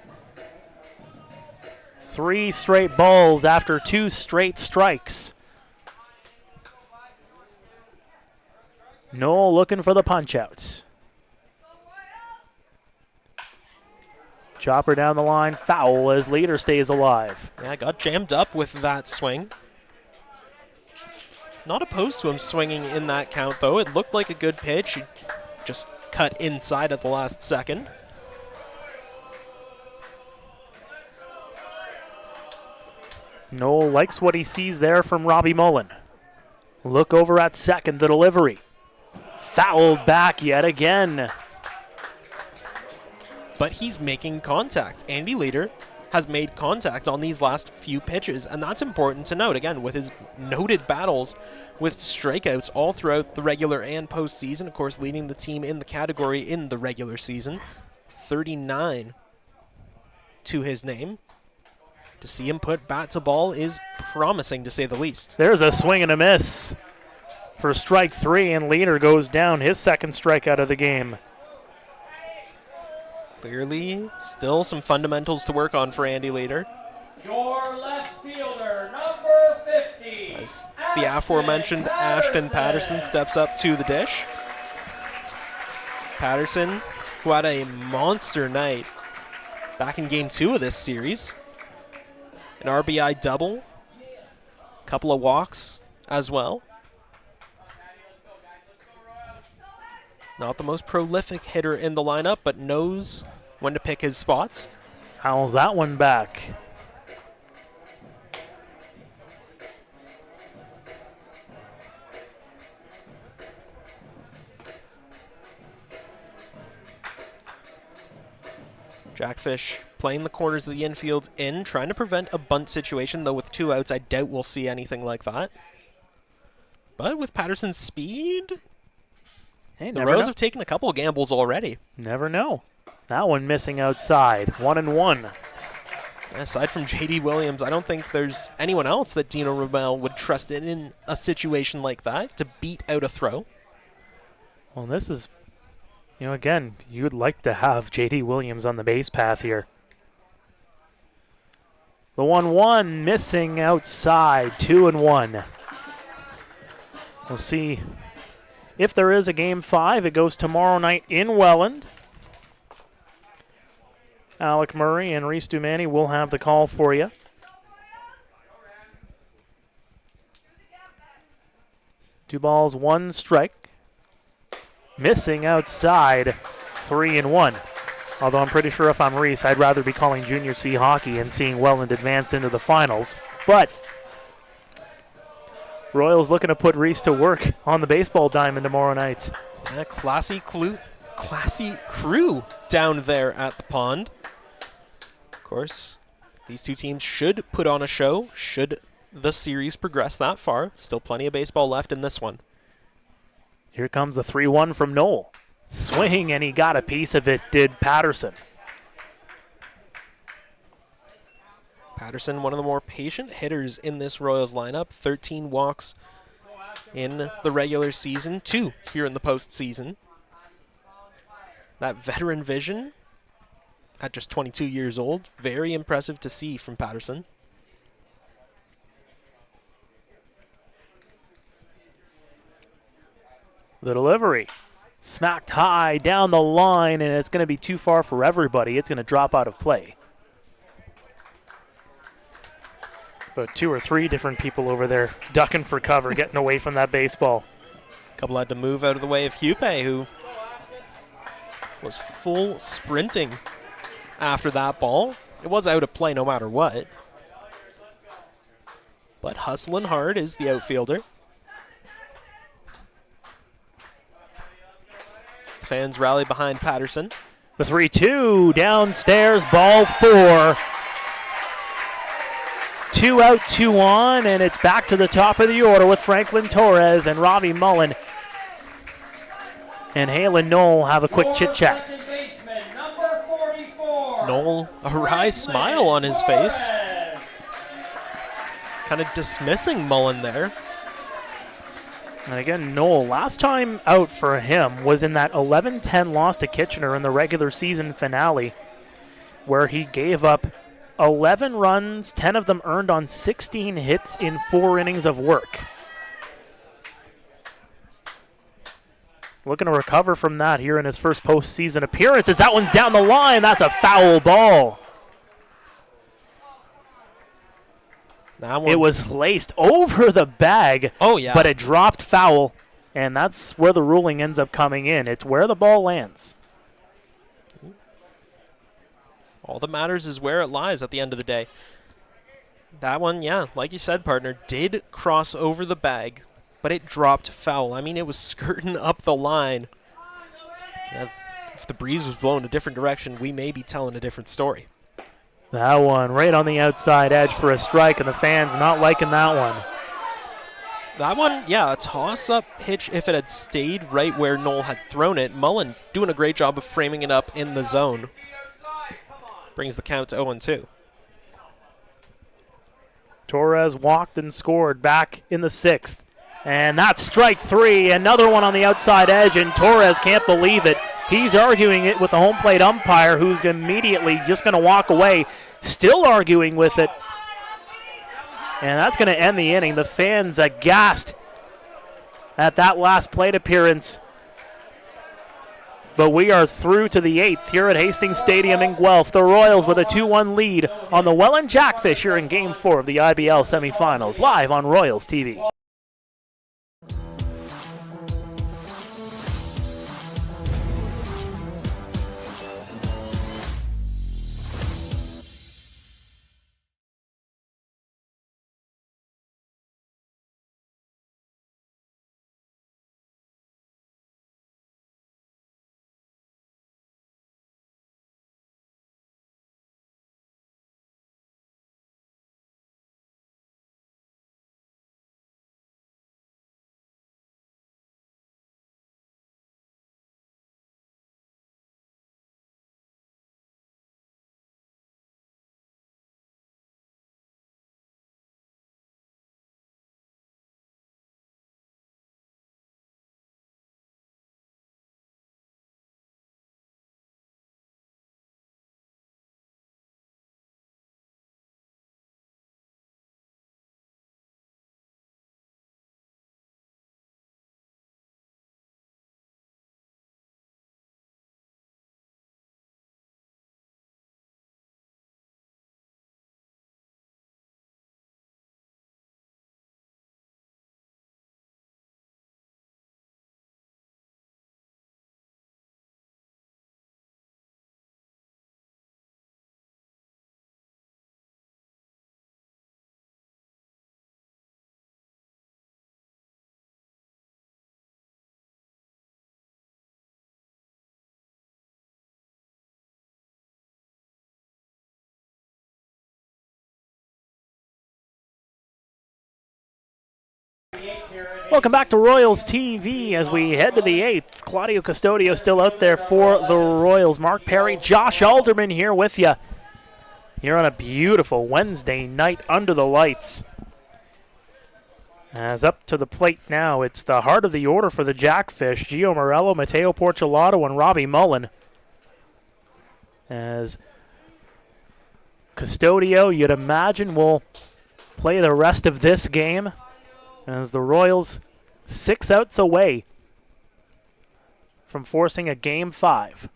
3 straight balls after 2 straight strikes. Knoll looking for the punch-outs. Chopper down the line, foul as Leader stays alive. Yeah, got jammed up with that swing. Not opposed to him swinging in that count, though. It looked like a good pitch. He just cut inside at the last second. Knoll likes what he sees there from Robbie Mullen. Look over at second, the delivery. Fouled back yet again. But he's making contact. Andy Leader has made contact on these last few pitches, and that's important to note. Again, with his noted battles with strikeouts all throughout the regular and postseason, of course, leading the team in the category in the regular season. 39 to his name. To see him put bat to ball is promising, to say the least. There's a swing and a miss for strike 3, and Leader goes down, his second strikeout of the game. Clearly, still some fundamentals to work on for Andy Leader. Your left fielder, number 50. As the aforementioned Ashton Patterson steps up to the dish. Patterson, who had a monster night back in Game 2 of this series. An RBI double, a couple of walks as well. Not the most prolific hitter in the lineup, but knows when to pick his spots. Fouls that one back. Jackfish playing the corners of the infield in, trying to prevent a bunt situation, though with 2 outs, I doubt we'll see anything like that. But with Patterson's speed, hey, the Rows have taken a couple of gambles already. Never know. That one missing outside, 1-1. Aside from J.D. Williams, I don't think there's anyone else that Dino Ramel would trust in a situation like that to beat out a throw. Well, this is, again, you'd like to have J.D. Williams on the base path here. The 1-1 missing outside, 2-1. We'll see If there is a Game 5, it goes tomorrow night in Welland. Alec Murray and Reese Dumani will have the call for you. Two balls, one strike. Missing outside, 3-1. Although I'm pretty sure if I'm Reese, I'd rather be calling Junior C hockey and seeing Welland advance into the finals. But Royals looking to put Reese to work on the baseball diamond tomorrow night. Yeah, classy crew down there at the pond. Of course, these two teams should put on a show, should the series progress that far. Still plenty of baseball left in this one. Here comes the 3-1 from Noel. Swing, and he got a piece of it, did Patterson. Patterson, one of the more patient hitters in this Royals lineup. 13 walks in the regular season, 2 here in the postseason. That veteran vision at just 22 years old, very impressive to see from Patterson. The delivery. Smacked high down the line, and it's going to be too far for everybody. It's going to drop out of play. About 2 or 3 different people over there ducking for cover, getting away from that baseball. A couple had to move out of the way of Hupe, who was full sprinting after that ball. It was out of play no matter what. But hustling hard is the outfielder. The fans rally behind Patterson. The 3-2 downstairs, ball 4. 2 out, 2 on, and it's back to the top of the order with Franklin Torres and Robbie Mullen. And Hale and Noel have a quick chit-chat. Noel, a wry smile on his face. Kind of dismissing Mullen there. And again, Noel, last time out for him was in that 11-10 loss to Kitchener in the regular season finale, where he gave up 11 runs, 10 of them earned on 16 hits in 4 innings of work. Looking to recover from that here in his first postseason appearance as that one's down the line. That's a foul ball. It was laced over the bag, but it dropped foul, and that's where the ruling ends up coming in. It's where the ball lands. All that matters is where it lies at the end of the day. That one, yeah, like you said, partner, did cross over the bag, but it dropped foul. I mean, it was skirting up the line. Yeah, if the breeze was blowing a different direction, we may be telling a different story. That one right on the outside edge for a strike, and the fans not liking that one. That one, yeah, a toss-up pitch if it had stayed right where Noel had thrown it. Mullen doing a great job of framing it up in the zone. Brings the count to 0-2. Torres walked and scored back in the 6th. And that's strike 3. Another one on the outside edge, and Torres can't believe it. He's arguing it with the home plate umpire, who's immediately just going to walk away, still arguing with it. And that's going to end the inning. The fans aghast at that last plate appearance. But we are through to the 8th here at Hastings Stadium in Guelph. The Royals with a 2-1 lead on the Welland Jackfish here in Game 4 of the IBL semifinals, live on Royals TV. Welcome back to Royals TV as we head to the 8th. Claudio Custodio still out there for the Royals. Mark Perry, Josh Alderman here with you. Here on a beautiful Wednesday night under the lights. As up to the plate now, it's the heart of the order for the Jackfish. Gio Morello, Matteo Porcelato, and Robbie Mullen. As Custodio, you'd imagine, will play the rest of this game as the Royals 6 outs away from forcing a Game 5.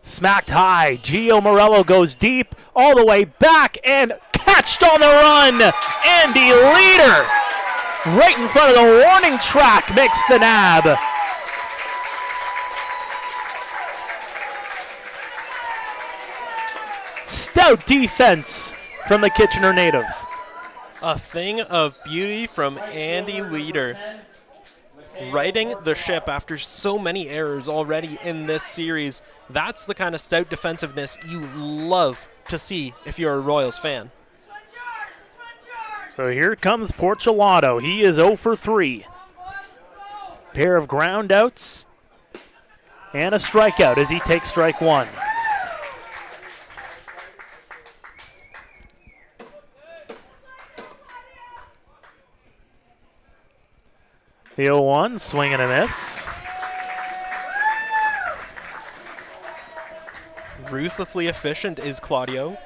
Smacked high. Gio Morello goes deep, all the way back, and catched on the run. Andy Leader, right in front of the warning track, makes the nab. Stout defense from the Kitchener native. A thing of beauty from Andy Leader. Righting the ship after so many errors already in this series. That's the kind of stout defensiveness you love to see if you're a Royals fan. So here comes Porcelato. He is 0 for 3. Pair of ground outs and a strikeout as he takes strike 1. The 0-1, swing and a miss. Ruthlessly efficient is Claudio.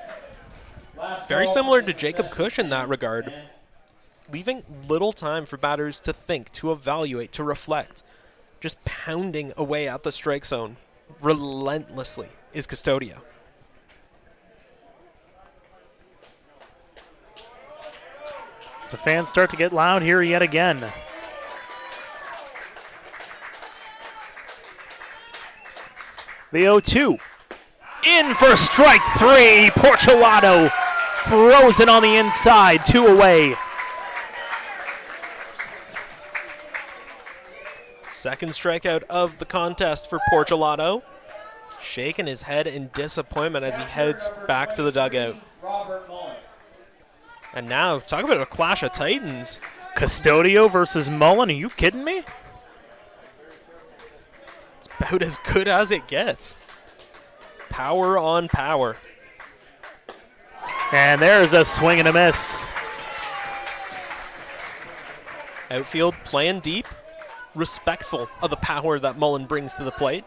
Very similar to Jacob Cush in that regard. Leaving little time for batters to think, to evaluate, to reflect. Just pounding away at the strike zone relentlessly is Custodio. The fans start to get loud here yet again. The 0-2. In for strike 3. Porcelato frozen on the inside. 2 away. Second strikeout of the contest for Porcelato. Shaking his head in disappointment as he heads back to the dugout. And now, talk about a clash of titans. Custodio versus Mullen. Are you kidding me? It's about as good as it gets. Power on power. And there's a swing and a miss. Outfield playing deep, respectful of the power that Mullen brings to the plate.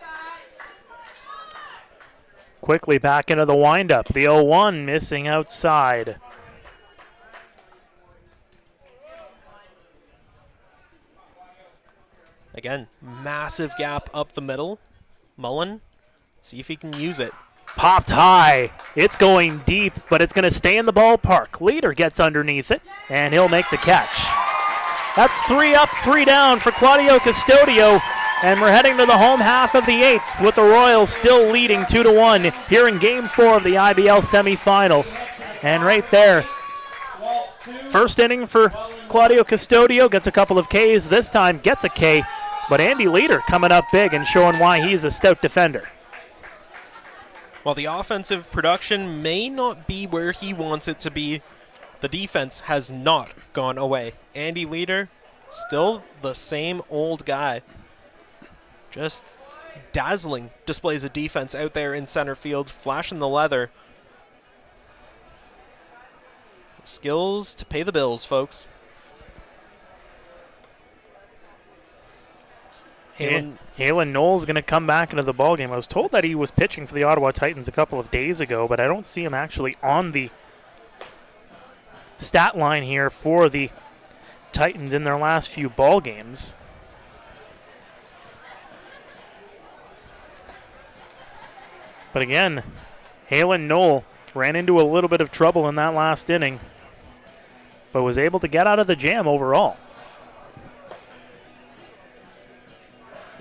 Quickly back into the windup. The 0-1 missing outside. Again, massive gap up the middle. Mullen, see if he can use it. Popped high. It's going deep, but it's going to stay in the ballpark. Leader gets underneath it, and he'll make the catch. That's 3 up, 3 down for Claudio Custodio, and we're heading to the home half of the 8th with the Royals still leading 2-1 here in Game 4 of the IBL semifinal. And right there, first inning for Claudio Custodio, gets a couple of Ks. This time gets a K, but Andy Leader coming up big and showing why he's a stout defender. While the offensive production may not be where he wants it to be, the defense has not gone away. Andy Leader, still the same old guy. Just dazzling displays of defense out there in center field, flashing the leather. Skills to pay the bills, folks. Halen Knowles going to come back into the ballgame. I was told that he was pitching for the Ottawa Titans a couple of days ago, but I don't see him actually on the stat line here for the Titans in their last few ball games. But again, Halen Knoll ran into a little bit of trouble in that last inning, but was able to get out of the jam overall.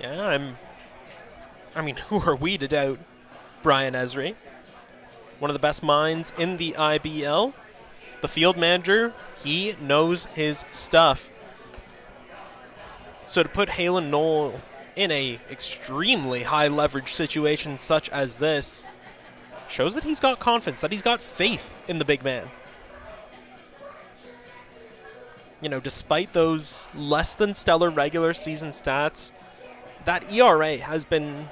Yeah, I mean, who are we to doubt Brian Esri? One of the best minds in the IBL. The field manager, he knows his stuff. So to put Halen Knoll in a extremely high leverage situation such as this shows that he's got confidence, that he's got faith in the big man. despite those less than stellar regular season stats, that ERA has been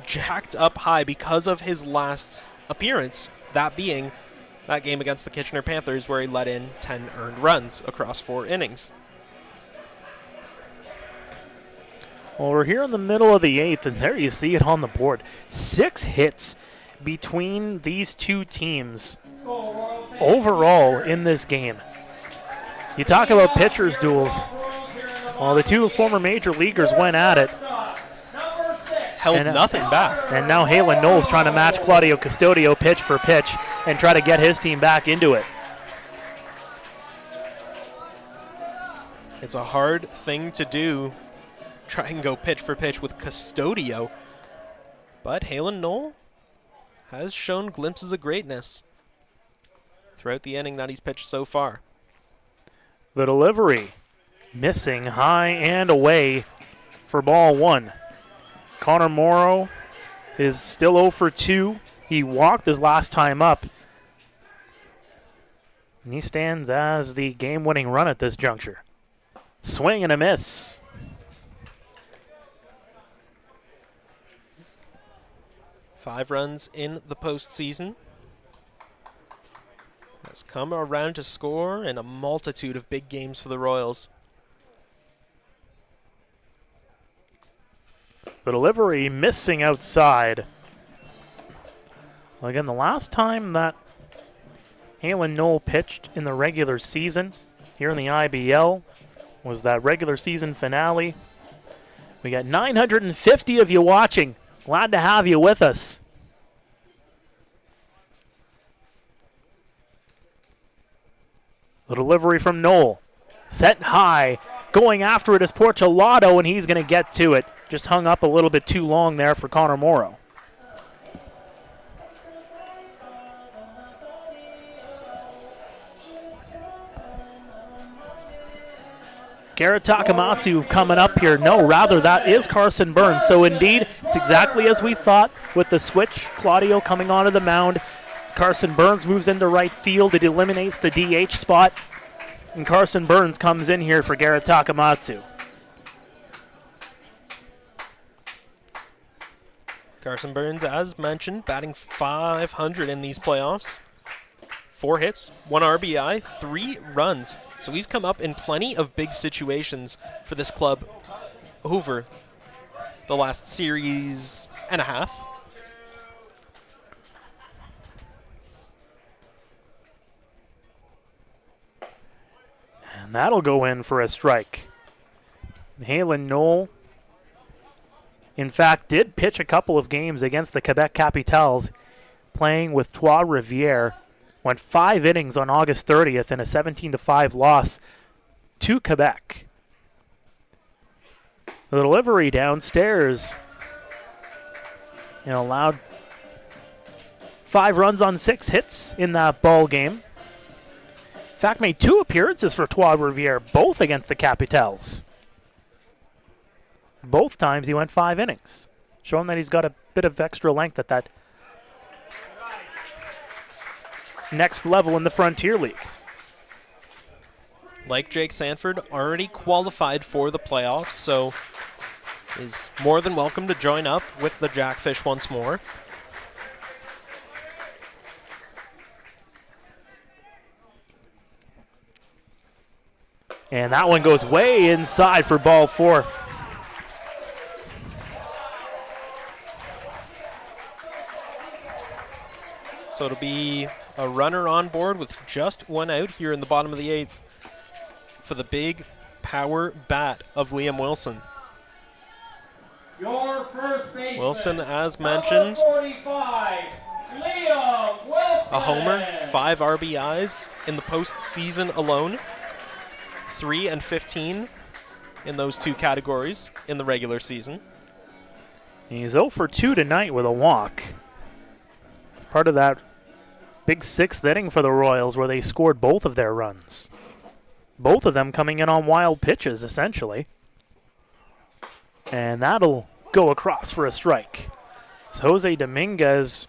jacked up high because of his last appearance, that being that game against the Kitchener Panthers where he let in 10 earned runs across 4 innings. Well, we're here in the middle of the 8th, and there you see it on the board. 6 hits between these two teams overall in this game. You talk about pitchers' duels. Well, the two former major leaguers went at it. Held nothing back. And now Halen Knowles trying to match Claudio Custodio pitch for pitch and try to get his team back into it. It's a hard thing to do, try and go pitch for pitch with Custodio. But Halen Knoll has shown glimpses of greatness throughout the inning that he's pitched so far. The delivery missing high and away for ball 1. Connor Morrow is still 0 for 2. He walked his last time up. And he stands as the game-winning run at this juncture. Swing and a miss. Five runs in the postseason. Has come around to score in a multitude of big games for the Royals. The delivery missing outside. Well, again, the last time that Halen Knoll pitched in the regular season here in the IBL was that regular season finale. We got 950 of you watching. Glad to have you with us. The delivery from Knoll. Set high. Going after it is Porchelato, and he's going to get to it. Just hung up a little bit too long there for Connor Morrow. Garrett Takamatsu coming up here. No, rather, that is Carson Burns. So, indeed, it's exactly as we thought with the switch. Claudio coming onto the mound. Carson Burns moves into right field. It eliminates the DH spot. And Carson Burns comes in here for Garrett Takamatsu. Carson Burns, as mentioned, batting .500 in these playoffs. 4 hits, 1 RBI, 3 runs. So he's come up in plenty of big situations for this club over the last series and a half. And that'll go in for a strike. Halen Knoll, in fact, did pitch a couple of games against the Quebec Capitals, playing with Trois Rivières. Went 5 innings on August 30th in a 17-5 loss to Quebec. The delivery downstairs. Allowed 5 runs on 6 hits in that ball game. In fact, made 2 appearances for Trois Rivières, both against the Capitals. Both times he went 5 innings, showing that he's got a bit of extra length at that next level in the Frontier League. Like Jake Sanford, already qualified for the playoffs, so is more than welcome to join up with the Jackfish once more. And that one goes way inside for ball 4. So it'll be a runner on board with just 1 out here in the bottom of the 8th for the big power bat of Liam Wilson. Your first baseman, Wilson, as mentioned, 45, Liam Wilson. a homer, 5 RBIs in the postseason alone. 3 and 15 in those 2 categories in the regular season. He's 0 for 2 tonight with a walk. It's part of that big 6th inning for the Royals where they scored both of their runs. Both of them coming in on wild pitches, essentially. And that'll go across for a strike. So Jose Dominguez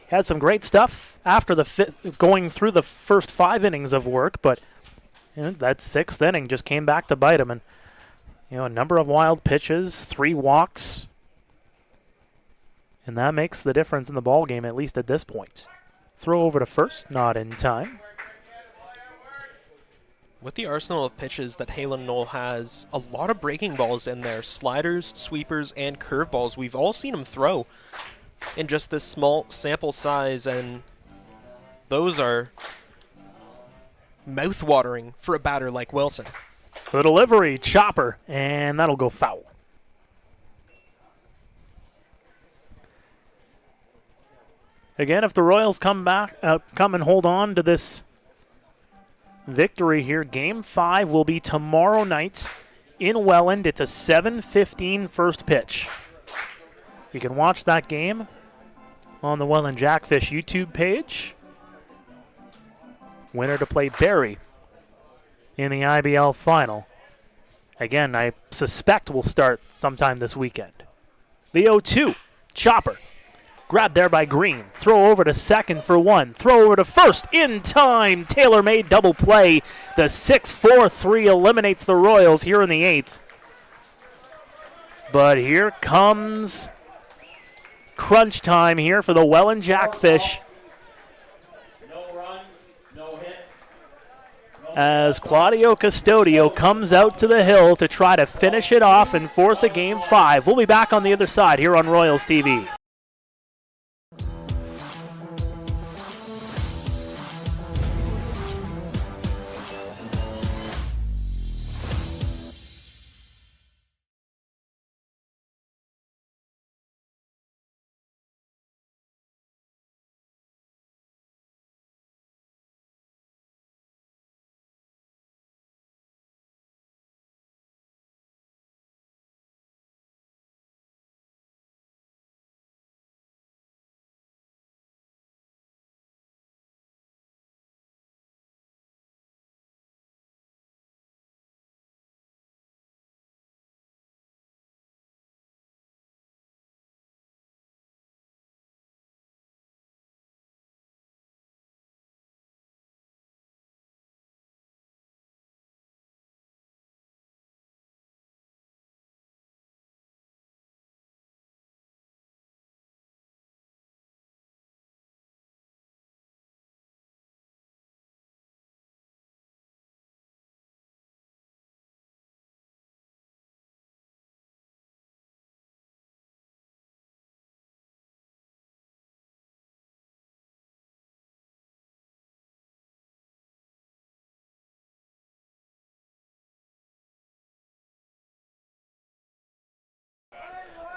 had some great stuff after going through the first 5 innings of work, but And that 6th inning just came back to bite him. And, a number of wild pitches, 3 walks. And that makes the difference in the ball game, at least at this point. Throw over to first, not in time. With the arsenal of pitches that Halen Knoll has, a lot of breaking balls in there. Sliders, sweepers, and curveballs. We've all seen him throw in just this small sample size, and those are mouth-watering for a batter like Wilson. The delivery, chopper, and that'll go foul. Again, if the Royals come and hold on to this victory here, Game 5 will be tomorrow night in Welland. It's a 7:15 first pitch. You can watch that game on the Welland Jackfish YouTube page. Winner to play Barrie in the IBL final. Again, I suspect will start sometime this weekend. The 0-2, chopper. Grabbed there by Green. Throw over to second for 1. Throw over to first in time. Tailor-made double play. The 6-4-3 eliminates the Royals here in the 8th. But here comes crunch time here for the Welland Jackfish. As Claudio Custodio comes out to the hill to try to finish it off and force a Game 5. We'll be back on the other side here on Royals TV.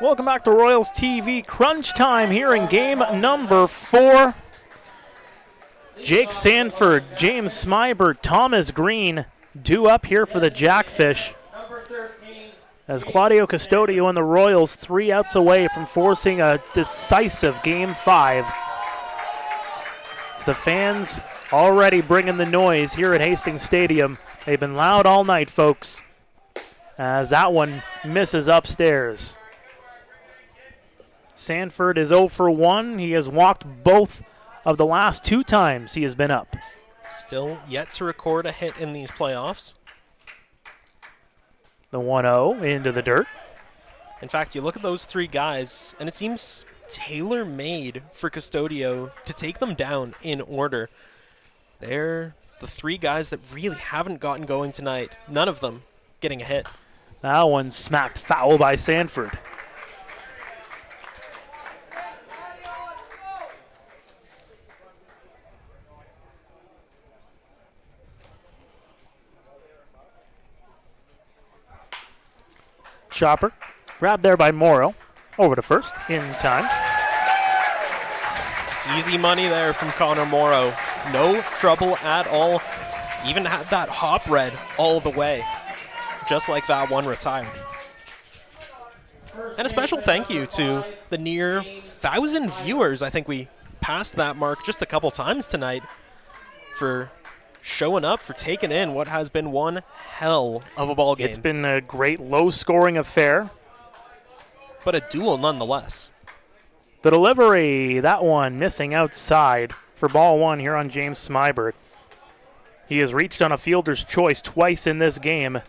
Welcome back to Royals TV. Crunch time here in game number 4. Jake Sanford, James Smybert, Thomas Green due up here for the Jackfish. As Claudio Custodio and the Royals 3 outs away from forcing a decisive Game 5. As the fans already bringing the noise here at Hastings Stadium. They've been loud all night, folks. As that one misses upstairs. Sanford is 0 for 1. He has walked both of the last 2 times he has been up. Still yet to record a hit in these playoffs. The 1-0 into the dirt. In fact, you look at those 3 guys, and it seems tailor-made for Custodio to take them down in order. They're the 3 guys that really haven't gotten going tonight. None of them getting a hit. That one smacked foul by Sanford. Chopper, grabbed there by Morrow. Over to first, in time. Easy money there from Connor Morrow. No trouble at all. Even had that hop red all the way. Just like that one retired. And a special thank you to the near 1,000 viewers. I think we passed that mark just a couple times tonight for showing up, for taking in what has been one hell of a ball game. It's been a great low-scoring affair. But a duel nonetheless. The delivery, that one missing outside for ball 1 here on James Smybert. He has reached on a fielder's choice twice in this game.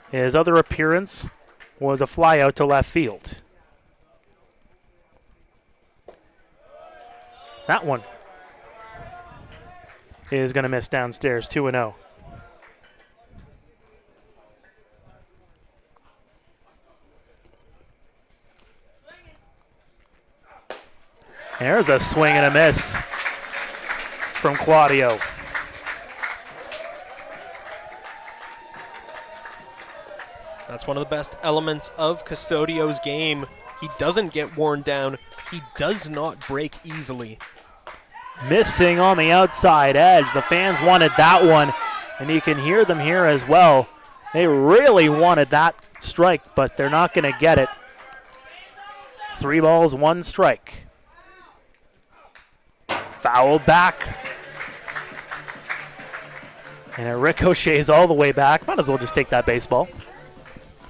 His other appearance was a fly out to left field. That one is going to miss downstairs, 2-0. There's a swing and a miss from Claudio. That's one of the best elements of Custodio's game. He doesn't get worn down. He does not break easily. Missing on the outside edge. The fans wanted that one, and you can hear them here as well. They really wanted that strike, but they're not going to get it. 3 balls, 1 strike. Foul back. And it ricochets all the way back. Might as well just take that baseball.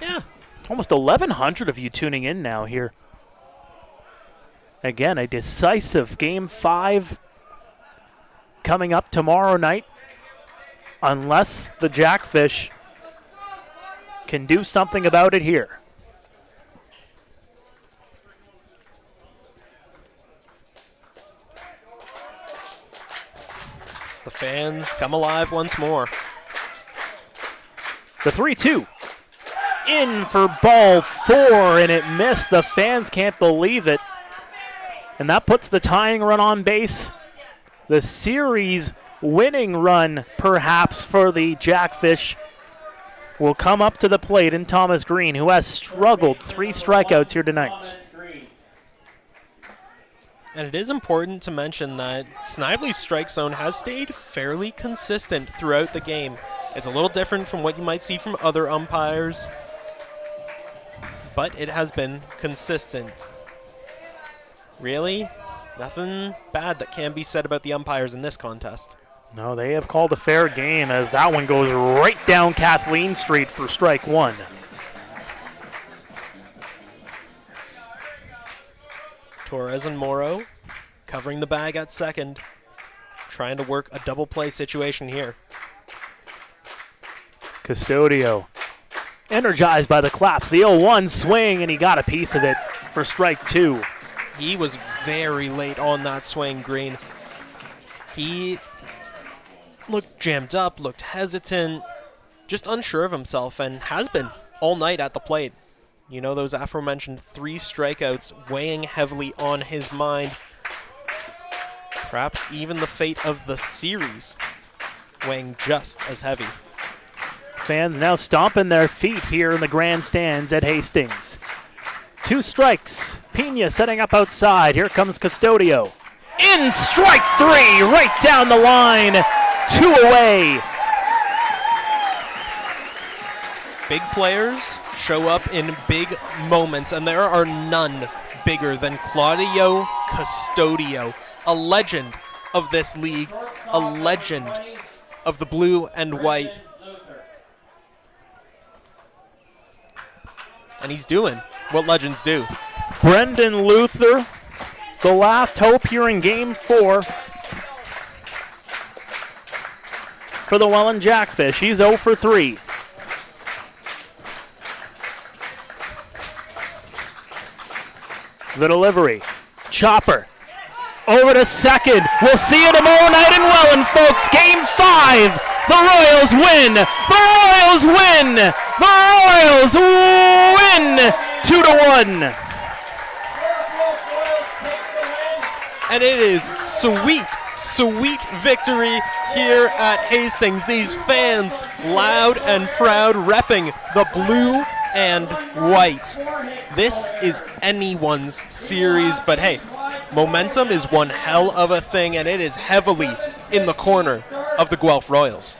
Yeah. Almost 1,100 of you tuning in now here. Again, a decisive Game 5 coming up tomorrow night. Unless the Jackfish can do something about it here. The fans come alive once more. The 3-2. In for ball 4, and it missed. The fans can't believe it. And that puts the tying run on base. The series winning run, perhaps, for the Jackfish will come up to the plate in Thomas Green, who has struggled. 3 strikeouts here tonight. And it is important to mention that Snively's strike zone has stayed fairly consistent throughout the game. It's a little different from what you might see from other umpires, but it has been consistent. Really, nothing bad that can be said about the umpires in this contest. No, they have called a fair game as that one goes right down Kathleen Street for strike 1. Torres and Morrow covering the bag at second, trying to work a double play situation here. Custodio energized by the claps. The 0-1 swing, and he got a piece of it for strike 2. He was very late on that swing, Green. He looked jammed up, looked hesitant, just unsure of himself, and has been all night at the plate. You know, those aforementioned 3 strikeouts weighing heavily on his mind. Perhaps even the fate of the series weighing just as heavy. Fans now stomping their feet here in the grandstands at Hastings. 2 strikes. Pena setting up outside. Here comes Custodio. In strike 3, right down the line. 2 away. Big players show up in big moments, and there are none bigger than Claudio Custodio, a legend of this league, a legend of the blue and white. And he's doing what legends do. Brendan Luther, the last hope here in Game 4 for the Welland Jackfish. He's 0 for 3. The delivery. Chopper. Over to second. We'll see you tomorrow night in Welland, folks. Game 5. The Royals win. The Royals win. The Royals win 2-1. And it is sweet, sweet victory here at Hastings. These fans loud and proud, repping the blue and white. This is anyone's series, but hey, momentum is one hell of a thing, and it is heavily in the corner of the Guelph Royals.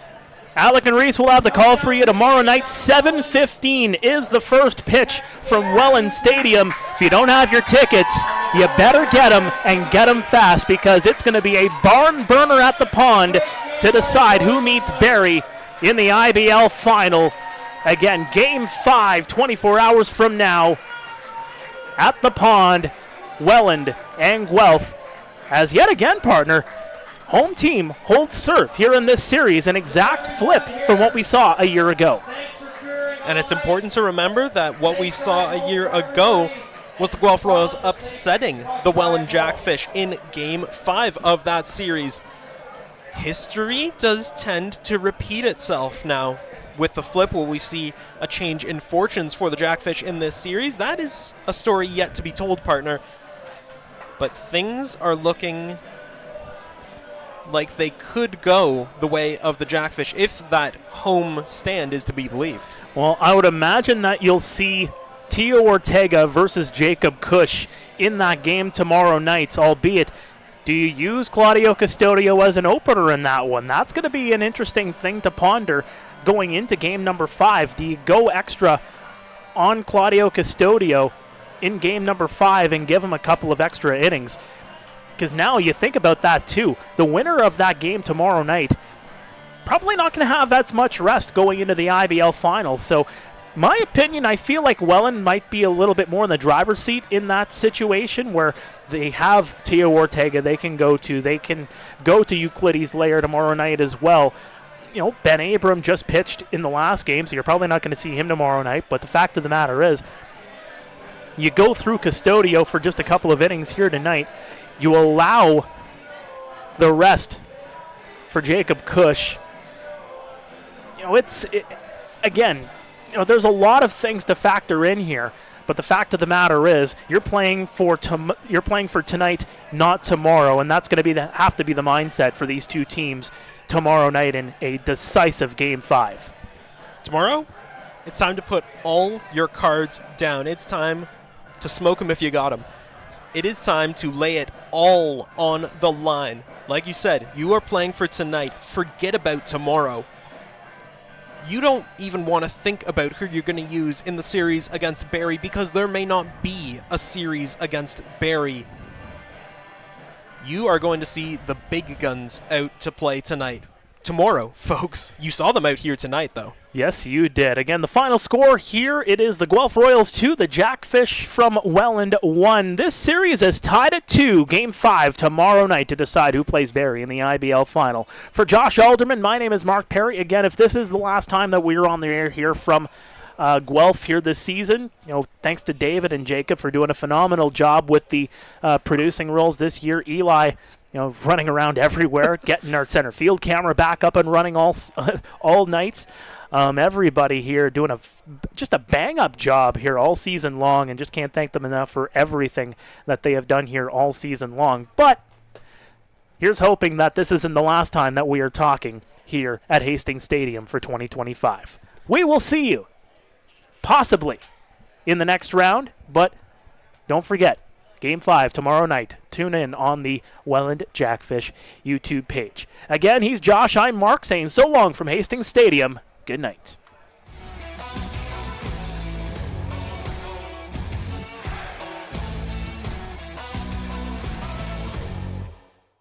Alec and Reese will have the call for you tomorrow night. 7:15 is the first pitch from Welland Stadium. If you don't have your tickets, you better get them, and get them fast, because it's going to be a barn burner at the pond to decide who meets Barrie in the IBL final. Again, Game 5, 24 hours from now at the pond. Welland and Guelph, as yet again, partner, home team holds serve here in this series, an exact flip from what we saw a year ago. And it's important to remember that what we saw a year ago was the Guelph Royals upsetting the Welland Jackfish in Game 5 of that series. History does tend to repeat itself now. With the flip, will we see a change in fortunes for the Jackfish in this series? That is a story yet to be told, partner. But things are looking like they could go the way of the Jackfish if that home stand is to be believed. Well, I would imagine that you'll see Tio Ortega versus Jacob Cush in that game tomorrow night, albeit do you use Claudio Custodio as an opener in that one? That's going to be an interesting thing to ponder going into game number 5. Do you go extra on Claudio Custodio in game number 5 and give him a couple of extra innings? Because now you think about that too. The winner of that game tomorrow night probably not going to have that much rest going into the IBL final. So my opinion, I feel like Welland might be a little bit more in the driver's seat in that situation where they have Tio Ortega they can go to. They can go to Euclides Lair tomorrow night as well. You know, Ben Abram just pitched in the last game, so you're probably not going to see him tomorrow night. But the fact of the matter is, you go through Custodio for just a couple of innings here tonight. You allow the rest for Jacob Cush. You know, again, you know, there's a lot of things to factor in here. But the fact of the matter is, you're playing for tonight, not tomorrow, and that's going to have to be the mindset for these two teams tomorrow night in a decisive Game 5. Tomorrow, it's time to put all your cards down. It's time to smoke them if you got them. It is time to lay it all on the line. Like you said, you are playing for tonight. Forget about tomorrow. You don't even want to think about who you're going to use in the series against Barrie because there may not be a series against Barrie. You are going to see the big guns out to play tonight. Tomorrow, folks. You saw them out here tonight, though. Yes, you did. Again, the final score here, it is the Guelph Royals 2, the Jackfish from Welland 1. This series is tied at 2, Game 5 tomorrow night to decide who plays Barrie in the IBL final. For Josh Alderman, my name is Mark Perry. Again, if this is the last time that we're on the air here from Guelph here this season, you know, thanks to David and Jacob for doing a phenomenal job with the producing roles this year. Eli, you know, running around everywhere, getting our center field camera back up and running all nights. Everybody here doing just a bang-up job here all season long, and just can't thank them enough for everything that they have done here all season long. But here's hoping that this isn't the last time that we are talking here at Hastings Stadium for 2025. We will see you, possibly, in the next round, but don't forget, Game 5 tomorrow night. Tune in on the Welland Jackfish YouTube page. Again, he's Josh. I'm Mark saying so long from Hastings Stadium. Good night.